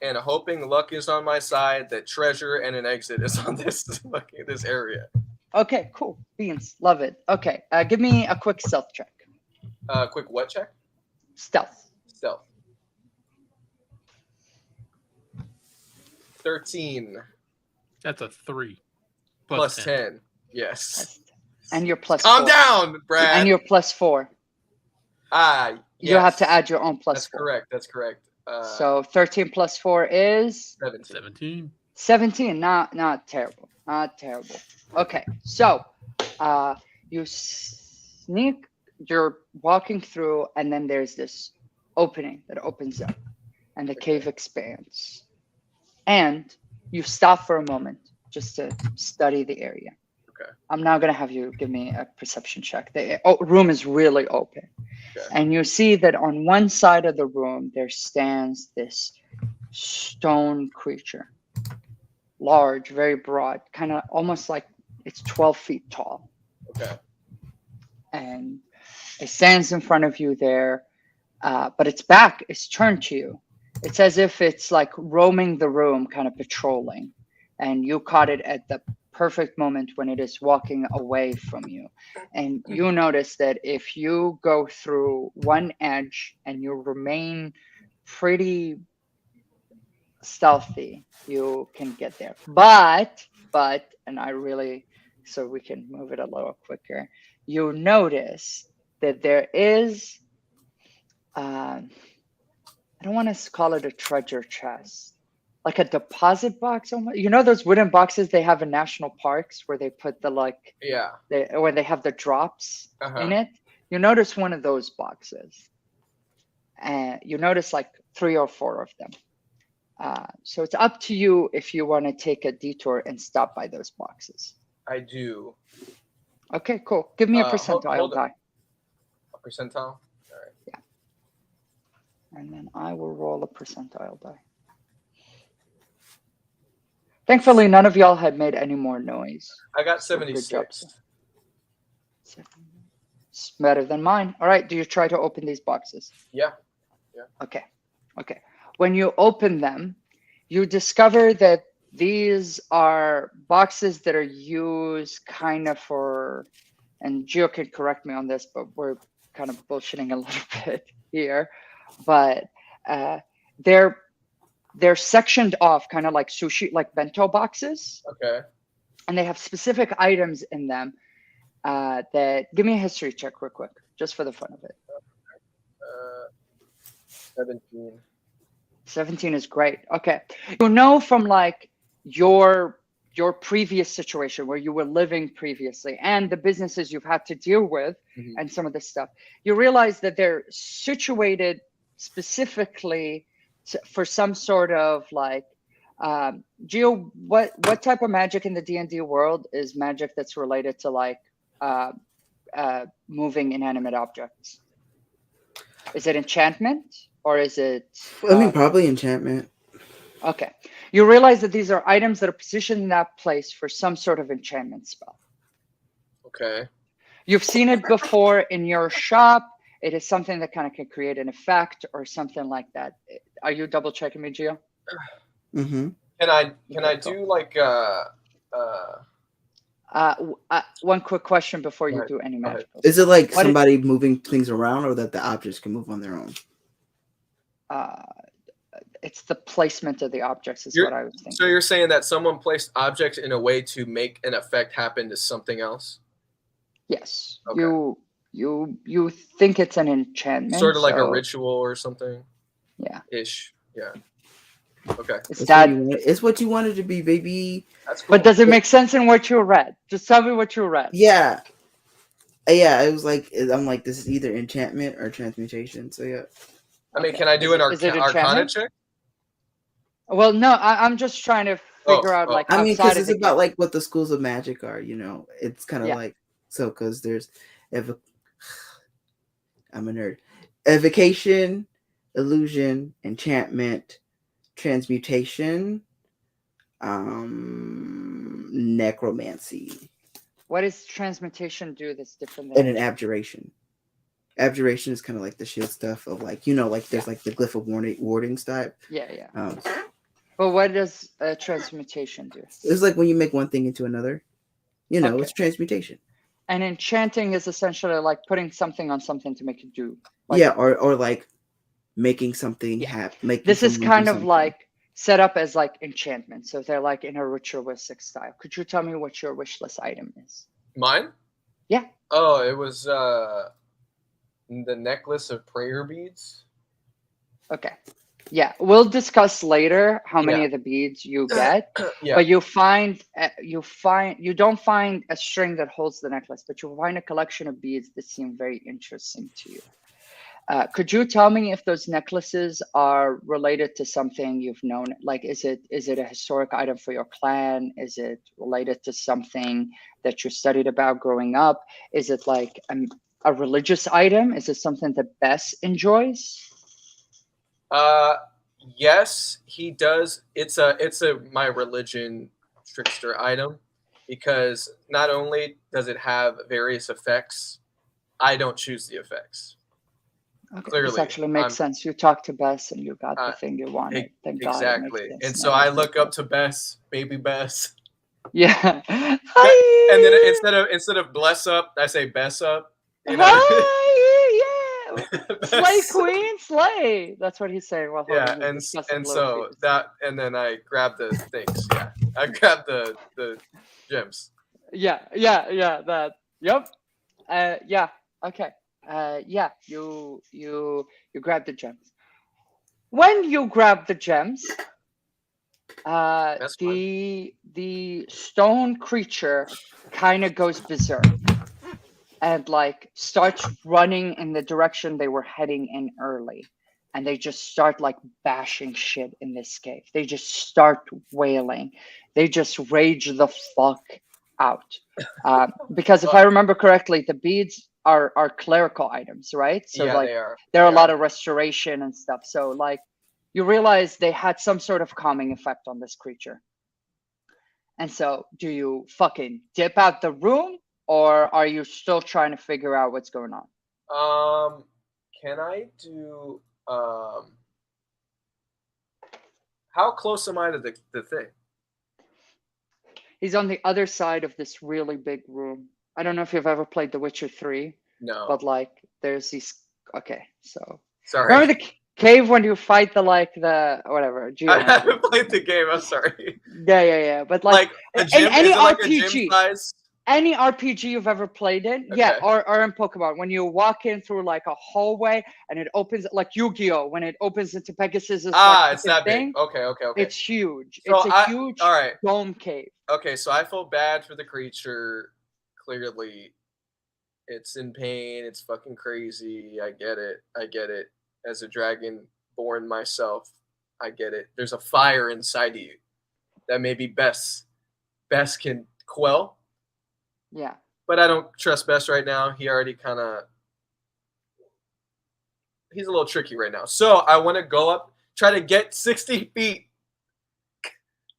and hoping luck is on my side, that treasure and an exit is on this area. Okay, cool. Beans, love it. Okay, give me a quick stealth check. Quick what check? Stealth. 13. That's a 3. Plus 10. Yes. And you're plus Calm 4. down, Brad. And you're plus 4. Yes. You have to add your own plus 4. That's correct. So 13 plus 4 is 17. 17. Not terrible. Not terrible. Okay, so you sneak. You're walking through, and then there's this opening that opens up, and the cave expands. And you stop for a moment just to study the area. Okay. I'm now going to have you give me a perception check. The room is really open. Okay. And you see that on one side of the room, there stands this stone creature. Large, very broad, kind of almost like it's 12 feet tall. Okay. And it stands in front of you there, but its back is turned to you. It's as if it's like roaming the room, kind of patrolling. And you caught it at the perfect moment when it is walking away from you. And you notice that if you go through one edge and you remain pretty stealthy, you can get there. But, and I really, so we can move it a little quicker, you notice that there is, I don't want to call it a treasure chest, like a deposit box almost. You know those wooden boxes they have in national parks where they put the like, where they have the drops in it? You notice one of those boxes. And you notice like 3 or 4 of them. So it's up to you if you want to take a detour and stop by those boxes. I do. Okay, cool. Give me a percentile die. A percentile? All right. Yeah. And then I will roll a percentile die. Thankfully, none of y'all had made any more noise. I got 76. It's better than mine. All right, do you try to open these boxes? Yeah. Okay. When you open them, you discover that these are boxes that are used kind of for, and Gio can correct me on this, but we're kind of bullshitting a little bit here, but they're sectioned off kind of like sushi, like bento boxes. Okay. And they have specific items in them that, give me a history check real quick, just for the fun of it. 17. 17 is great. Okay. You know from like your previous situation where you were living previously and the businesses you've had to deal with and some of this stuff, you realize that they're situated specifically for some sort of like, Gio, what type of magic in the D&D world is magic that's related to like moving inanimate objects? Is it enchantment or is it? I mean, probably enchantment. Okay. You realize that these are items that are positioned in that place for some sort of enchantment spell. Okay. You've seen it before in your shop. It is something that kind of can create an effect or something like that. Are you double checking me, Gio? Can Can I Okay, cool. do like One quick question before Go you ahead. do any Go ahead. magical. Is it like What somebody moving things around, or that the objects can move on their own? It's the placement of the objects is You're- what I was thinking. So you're saying that someone placed objects in a way to make an effect happen to something else? Yes. Okay. You think it's an enchantment. Sort of like a so, ritual or something Yeah. ish. Yeah. Okay. It's what you wanted to be, baby. That's cool. But does it make sense in what you read? Just tell me what you read. Yeah. Yeah, it was like, I'm like, this is either enchantment or transmutation. So yeah. I mean, Okay. can I do an Is it Arcana enchantment? check? Well, no, I'm just trying to figure out like I mean, outside because of it's the about game. like what the schools of magic are, It's kind of Yeah. like, so because there's I'm a nerd. Evocation, illusion, enchantment, transmutation, necromancy, What does transmutation do that's different and than an abjuration. Abjuration is kind of like the shield stuff of like, like there's like the glyph of warding type. Yeah. Um, But what does transmutation do? it's like when you make one thing into another. Okay. It's transmutation. And enchanting is essentially like putting something on something to make it do. Yeah, or like making something happen. This is kind of like set up as like enchantment. So they're like in a ritualistic style. Could you tell me what your wish list item is? Mine? Yeah. Oh, it was the necklace of prayer beads. Okay. Yeah, we'll discuss later how many of the beads you get. Yeah. But you don't find a string that holds the necklace, but you'll find a collection of beads that seem very interesting to you. Could you tell me if those necklaces are related to something you've known? Like, is it a historic item for your clan? Is it related to something that you studied about growing up? Is it like a religious item? Is it something that Bess enjoys? Yes, he does. It's a my religion trickster item, because not only does it have various effects, I don't choose the effects. Okay, Clearly, this actually makes sense. You talked to Bess and you got the thing you wanted. Thank God. Exactly. And so I look up to Bess, baby Bess. Yeah. Hi. And then instead of bless up, I say Bess up. Hi, yeah. Slay queen, slay. That's what he's saying while holding and so that, and then I grab the things. Yeah, I grab the gems. Yeah. That. Yep. Yeah. Okay. Yeah. You grab the gems. When you grab the gems, the stone creature kind of goes berserk and like starts running in the direction they were heading in early, and they just start like bashing shit in this cave. They just start wailing. They just rage the fuck out. Because if I remember correctly, the beads are clerical items, right? So yeah, like there are a lot of restoration and stuff. So like you realize they had some sort of calming effect on this creature. And so do you fucking dip out the room, or are you still trying to figure out what's going on? Can I do how close am I to the thing? He's on the other side of this really big room. I don't know if you've ever played The Witcher 3. No. But like there's these so sorry. remember the cave when you fight the whatever. I haven't played the game, I'm sorry. Yeah. But like a gym, any is it like RPG. a gym size? Any RPG you've ever played in, Okay. or in Pokemon, when you walk in through like a hallway and it opens, like Yu-Gi-Oh, when it opens into Pegasus, It's that big. Okay. It's huge. So it's a huge dome cave. Okay, so I feel bad for the creature. Clearly, it's in pain. It's fucking crazy. I get it. As a dragon born myself, I get it. There's a fire inside of you that maybe Bess can quell. Yeah. But I don't trust Bess right now. He already he's a little tricky right now. So I want to go up, try to get 60 feet.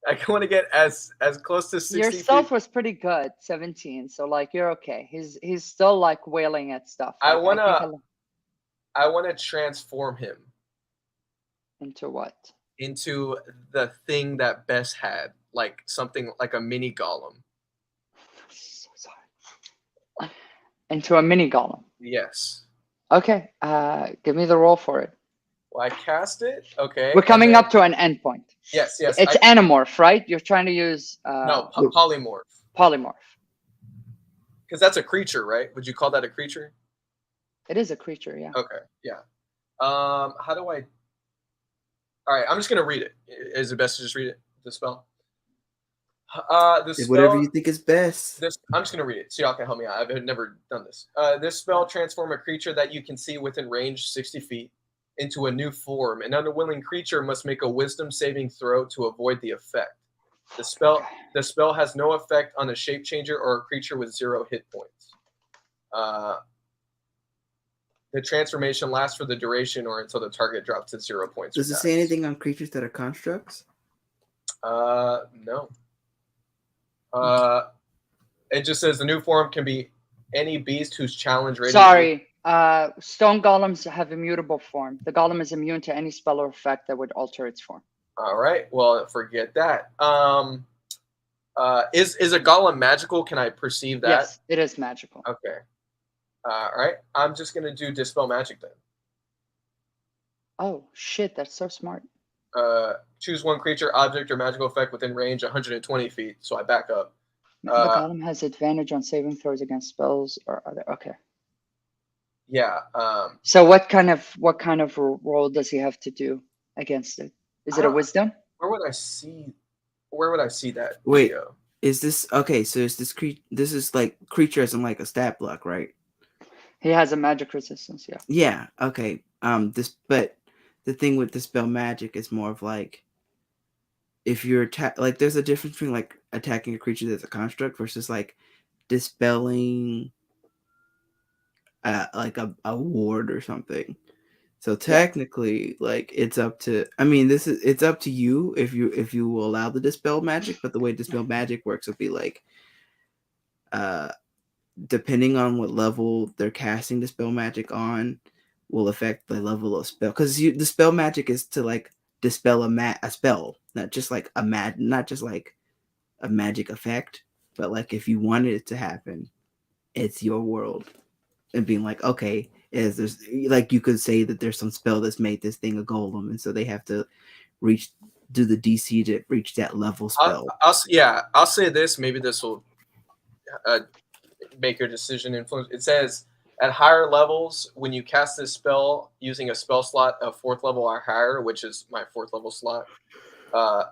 I want to get as close to 60 Your feet. SoF was pretty good, 17. So like you're okay. He's still like wailing at stuff. Like, I want to transform him. Into what? into the thing that Bess had, like something like a mini golem. So sorry. Into a mini golem. Yes. Okay. Give me the roll for it. Well, I cast it. Okay. We're and coming then- up to an endpoint. Yes. Yes. It's Animorph, right? You're trying to use no polymorph. Polymorph. Because that's a creature, right? Would you call that a creature? It is a creature, yeah. Okay. Yeah. How do I? All right. I'm just gonna read it. Is it best to just read it? The spell. The spell. Whatever you think is best. I'm just gonna read it so y'all can help me out. I've never done this. This spell transform a creature that you can see within range 60 feet into a new form. An unwilling creature must make a Wisdom saving throw to avoid the effect. The spell has no effect on a shape changer or a creature with 0 hit points. The transformation lasts for the duration or until the target drops to 0 points. Does it say anything on creatures that are constructs? No. It just says the new form can be any beast whose challenge rating. Sorry. Stone golems have immutable form. The golem is immune to any spell or effect that would alter its form. All right. Well, forget that. Is a golem magical? Can I perceive that? Yes, it is magical. Okay. All right. I'm just gonna do dispel magic then. Oh shit, that's so smart. Choose one creature, object, or magical effect within range 120 feet. So I back up. The golem has advantage on saving throws against spells or other. Okay. Yeah. So what kind of roll does he have to do against it? Is it a wisdom? Where would I see that? Wait. Video? Is this okay? So is this this is like creature as in like a stat block, right? He has a magic resistance, yeah. Yeah. Okay. But the thing with dispel magic is more of like if you're like there's a difference between like attacking a creature that's a construct versus like dispelling like a ward or something. So technically, like it's up to. I mean, it's up to you if you will allow the dispel magic. But the way dispel magic works would be like, depending on what level they're casting dispel magic on, will affect the level of spell. Because the spell magic is to like dispel a spell, not just like not just like a magic effect, but like if you wanted it to happen, it's your world, and being like, okay. There's like you could say that there's some spell that's made this thing a golem, and so they have to do the DC to reach that level spell. I'll say this. Maybe this will make your decision influence. It says at higher levels, when you cast this spell using a spell slot of 4th level or higher, which is my 4th level slot,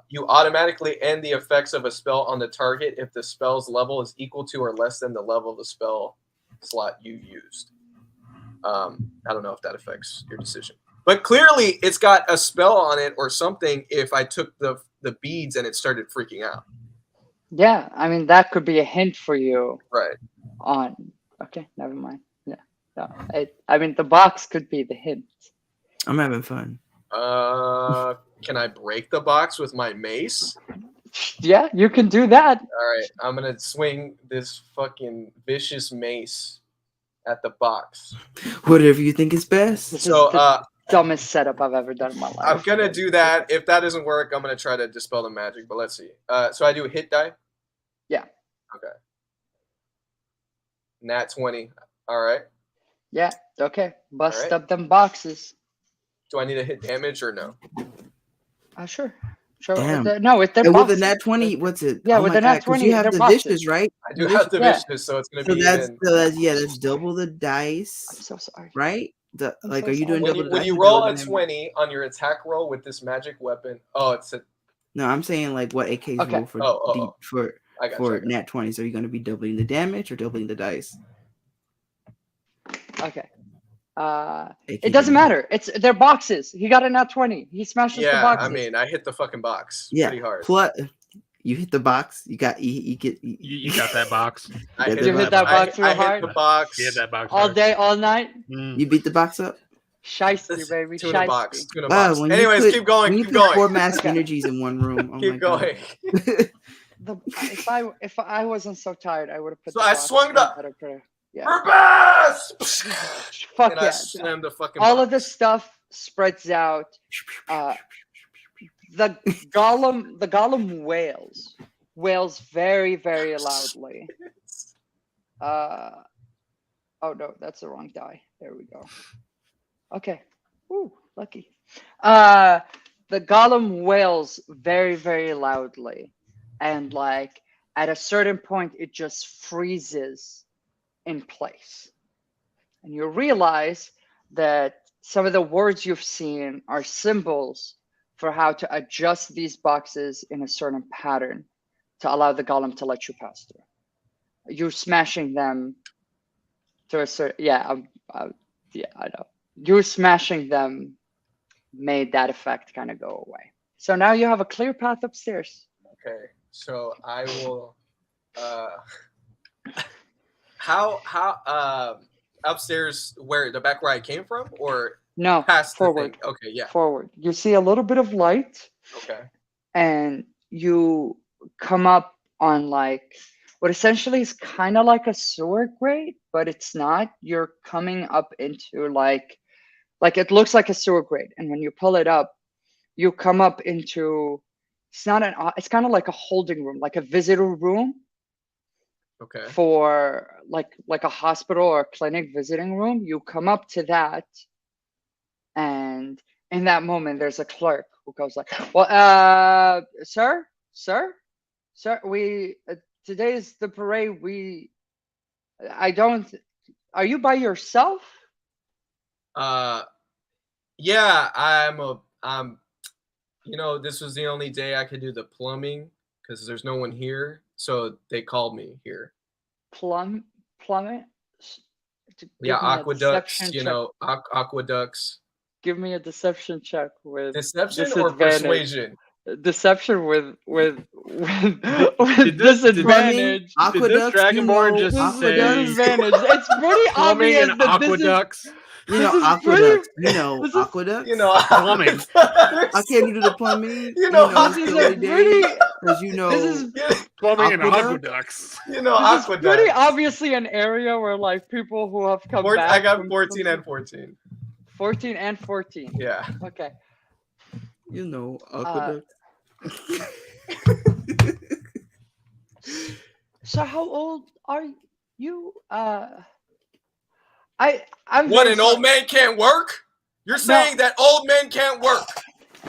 you automatically end the effects of a spell on the target if the spell's level is equal to or less than the level of the spell slot you used. I don't know if that affects your decision, but clearly it's got a spell on it or something. If I took the beads and it started freaking out, yeah, I mean that could be a hint for you, right? Okay, never mind. Yeah, no, I mean the box could be the hint. I'm having fun. Can I break the box with my mace? Yeah, you can do that. All right, I'm gonna swing this fucking vicious mace at the box. Whatever you think is best. This is the dumbest setup I've ever done in my life. I'm gonna do that. If that doesn't work, I'm gonna try to dispel the magic. But let's see. So I do a hit die. Yeah. Okay. Nat 20. All right. Yeah. Okay. Bust up them boxes. Do I need to hit damage or no? Sure. Sure. Damn. No, with their boxes. With the nat 20, what's it? Yeah, with the nat 20, you have the vicious, right? I do have the vicious, so it's gonna be. That's double the dice. I'm so sorry. Right? Are you doing double the dice? When you roll a 20 on your attack roll with this magic weapon, No, I'm saying like what AKs roll for nat 20. So are you going to be doubling the damage or doubling the dice? Okay. It doesn't matter. It's their boxes. He got a nat 20. He smashes the boxes. I mean, I hit the fucking box pretty hard. Plus, you hit the box. You got that box. You hit that box real hard. I hit the box. You hit that box all day, all night. You beat the box up. Shiesty, baby. Tuna box. Anyways, keep going. Keep going. 4 mass energies in one room. Keep going. If I wasn't so tired, I would have put. So I swung the. Yeah. Fuck and yeah. I slammed the fucking all box. of this stuff spreads out. the golem wails very, very loudly. Oh no, that's the wrong die. There we go. Okay. Ooh, lucky. The golem wails very, very loudly, and like at a certain point, it just freezes in place, and you realize that some of the words you've seen are symbols for how to adjust these boxes in a certain pattern to allow the golem to let you pass through. You're smashing them to a certain, yeah, yeah, I know. You smashing them made that effect kind of go away. So now you have a clear path upstairs. Okay, so I will. How upstairs where the back where I came from or No, past forward. the thing? Okay, yeah. Forward. You see a little bit of light, Okay. and you come up on like what essentially is kind of like a sewer grate, but it's not. You're coming up into like it looks like a sewer grate, and when you pull it up, you come up into it's not an it's kind of like a holding room, like a visitor room Okay. for like a hospital or a clinic visiting room. You come up to that, and in that moment there's a clerk who goes like, well, sir, we today's the parade. I don't, are you by yourself? Yeah, I'm you know, this was the only day I could do the plumbing because there's no one here. So they called me here. Plummet? Yeah, Give me a aqueducts, deception you check. know, aqueducts. Give me a deception check with Deception or disadvantage. persuasion? Deception with Did this- did disadvantage. Did this Aqueducts, Dragonborn you know, just aqueducts. say Disadvantage. It's pretty plumbing obvious and that this is aqueducts? You know, This is aqueducts. pretty- You know, this is- aqueducts. You know, Plumbing. I can't do the plumbing. You know, this is a aqueduct. pretty. Because you know, This is Plumbing and Aqueduct? aqueducts. You know, this is aqueduct. pretty obviously an area where like people who have come back. I got from 14 some- and 14. 14 and 14. Yeah. Okay. you know, aqueduct. So how old are you? I'm What, very an old sorry. man can't work? You're saying that old men can't work?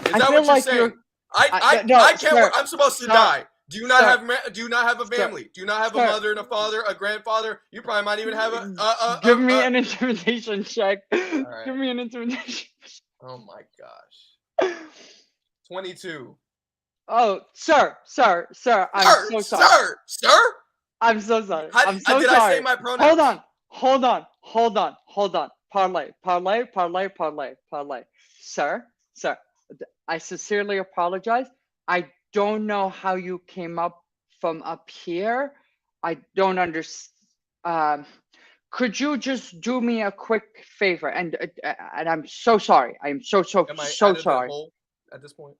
Is I that feel what you're like saying? you're- I no, can't sir, work. I'm supposed to sir, die. Do you not sir, have do you not have a family? Do you not have a sir. mother and a father, a grandfather? You probably might even have a Give me an intimidation check. right. Give me an intimidation. Oh my gosh. 22. Oh, sir, I'm so sorry. Sir? I'm so sorry. How, I'm so did sorry. I say my pronouns? Hold on. Parlay. Sir, I sincerely apologize. I don't know how you came up from up here. I don't understand. Could you just do me a quick favor? And I'm so sorry. I'm so Am I so out of the sorry. hole at this point?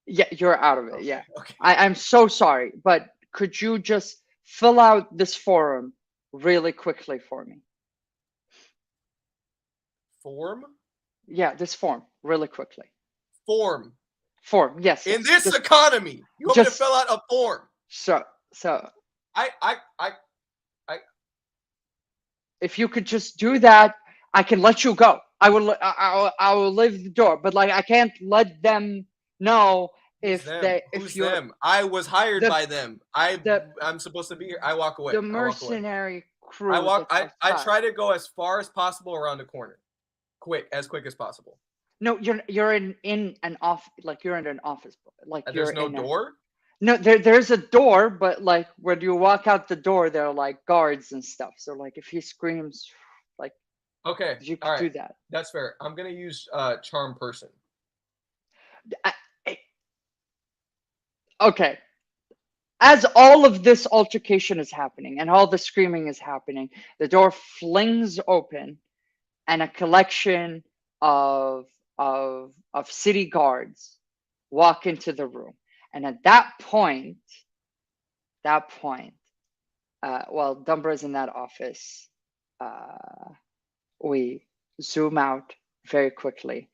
Yeah, you're out of it. Okay, Yeah. Okay. I'm so sorry, but could you just fill out this form really quickly for me? Form? Yeah, this form really quickly. Form. Form, yes. In yes. this Just- economy, you want me to just- fill out a form? so I if you could just do that, I can let you go. I will leave the door, but like I can't let them know if them? they Who's if you're them? I was hired the- by them. I'm supposed to be here. I walk away. the I walk away. mercenary crew. I walk. that's I outside. try to go as far as possible around the corner, as quick as possible. No, you're in an off like you're in an office. Like And you're there's no in door. No, there's a door, but like when you walk out the door, there are like guards and stuff. So like if he screams, like Okay. you All could do right. that. That's fair. I'm gonna use charm person. Okay. As all of this altercation is happening and all the screaming is happening, the door flings open, and a collection of city guards walk into the room. And at that point, while Dumbra's in that office, we zoom out very quickly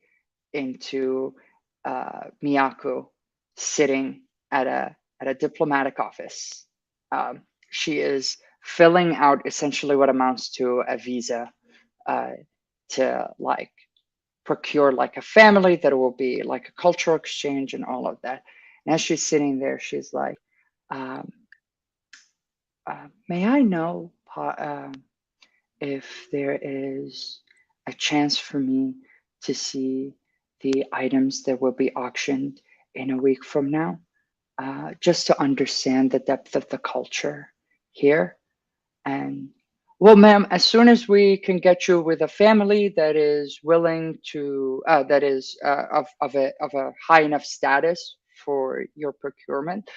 into Miyaku sitting at a diplomatic office. She is filling out essentially what amounts to a visa to like procure like a family that will be like a cultural exchange and all of that. And as she's sitting there, she's like, um, "May I know if there is a chance for me to see the items that will be auctioned in a week from now, just to understand the depth of the culture here?" And well, ma'am, as soon as we can get you with a family that is willing to, that is of a high enough status for your procurement,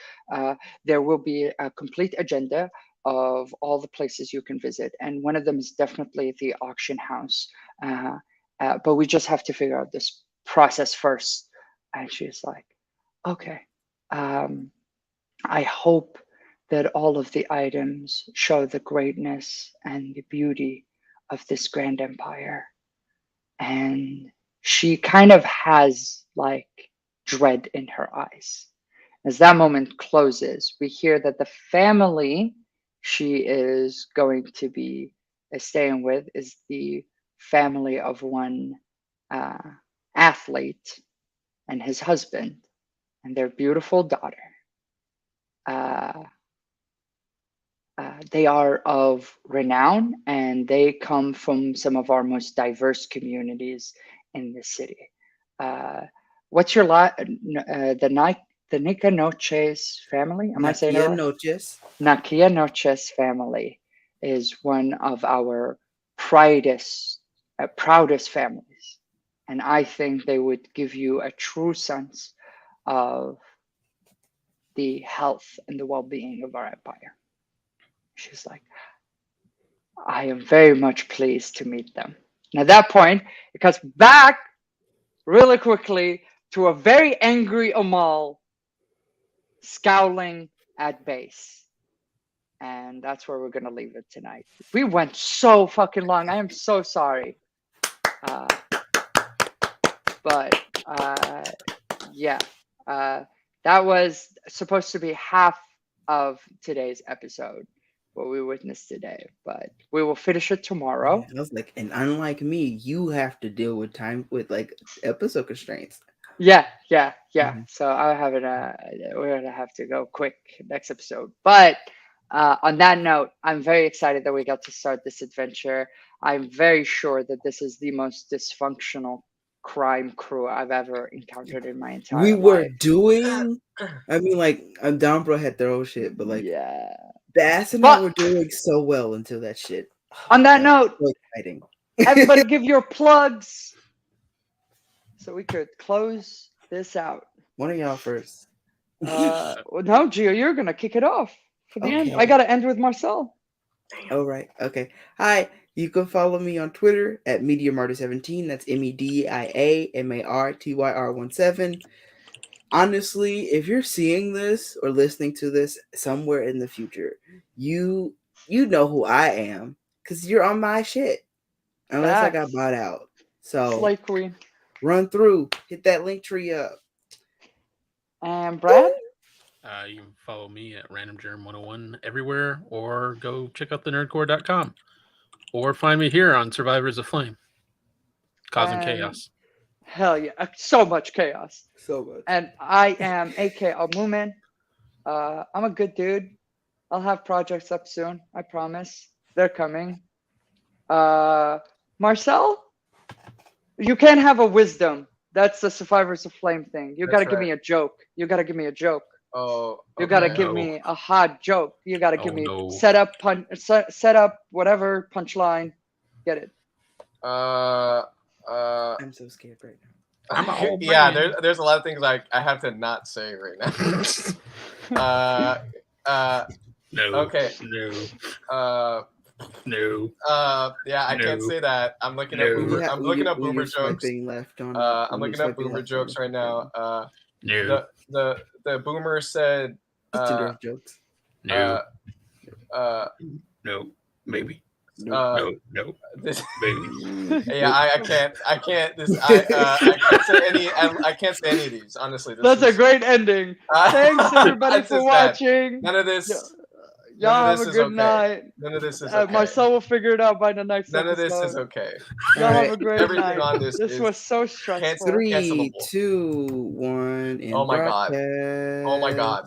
there will be a complete agenda of all the places you can visit, and one of them is definitely the auction house. But we just have to figure out this process first. And she's like, "Okay, I hope that all of the items show the greatness and the beauty of this grand empire." And she kind of has like dread in her eyes. As that moment closes, we hear that the family she is going to be staying with is the family of one uh, athlete and his husband and their beautiful daughter. Uh, they are of renown and they come from some of our most diverse communities in the city. What's your the Nica Noches family? Am I saying it Nakia right? Noches. Nakia Noches family is one of our proudest families. And I think they would give you a true sense of the health and the well-being of our empire. She's like, "I am very much pleased to meet them." And at that point, it cuts back really quickly to a very angry Amal scowling at base. And that's where we're going to leave it tonight. We went so fucking long. I am so sorry. But yeah, that was supposed to be half of today's episode, what we witnessed today, but we will finish it tomorrow. I was like, and unlike me, you have to deal with time with like episode constraints. Yeah. Mhm. So I have it. We're gonna have to go quick next episode. But on that note, I'm very excited that we got to start this adventure. I'm very sure that this is the most dysfunctional crime crew I've ever encountered in my entire We were life. doing, I mean, like, Dombro had their own shit, but like, Yeah. Bass and I But were doing so well until that shit. Oh on my that God, note, so exciting. everybody give your plugs so we could close this out. One of y'all first. Well, no, Gio, you're gonna kick it off for the end. Okay. I gotta end with Marcel. All right. Okay. Hi. You can follow me on Twitter at MediaMartyr17. That's MEDIAMARTYR17. Honestly, if you're seeing this or listening to this somewhere in the future, you know who I am because you're on my shit. Unless I got Facts. bought out. So Slay Queen. run through, hit that link tree up. And Brad? You can follow me at randomgerm101 everywhere, or go check out thenerdcore.com, or find me here on Survivors of Flame, causing And chaos. hell yeah, so much chaos. So good. And I am AK Almumin. I'm a good dude. I'll have projects up soon. I promise. They're coming. Marcel, you can't have a wisdom. That's the Survivors of Flame thing. You That's gotta give right. me a joke. You gotta give me a joke. Oh, You gotta okay. give No. me a hot joke. You gotta give Oh, me no. set up whatever punchline. Get it? I'm so scared right now. I'm an old yeah, man. there's a lot of things like I have to not say right now. No. Okay. No. No. Yeah, I can't No. say that. I'm looking No. up boomer. I'm looking up When boomer you're jokes. swiping left on. I'm when looking you're up swiping boomer left on jokes right now. No. The boomer said. Eastern Draft jokes. No. Uh, No. Maybe. No. This, Baby. yeah, I can't. This, I can't say any. I can't say any of these. Honestly, this That's a is, great ending. Thanks everybody That's for just bad. watching. None of this. Y'all None of have this a is good okay. night. None of this is okay. Marcel will figure it out by the next None of episode. this is okay. Y'all All have right. a great Everything night. on this This is was so stressful. 3, cancelable. 2, 1, and Oh my God. broadcast. Oh my God.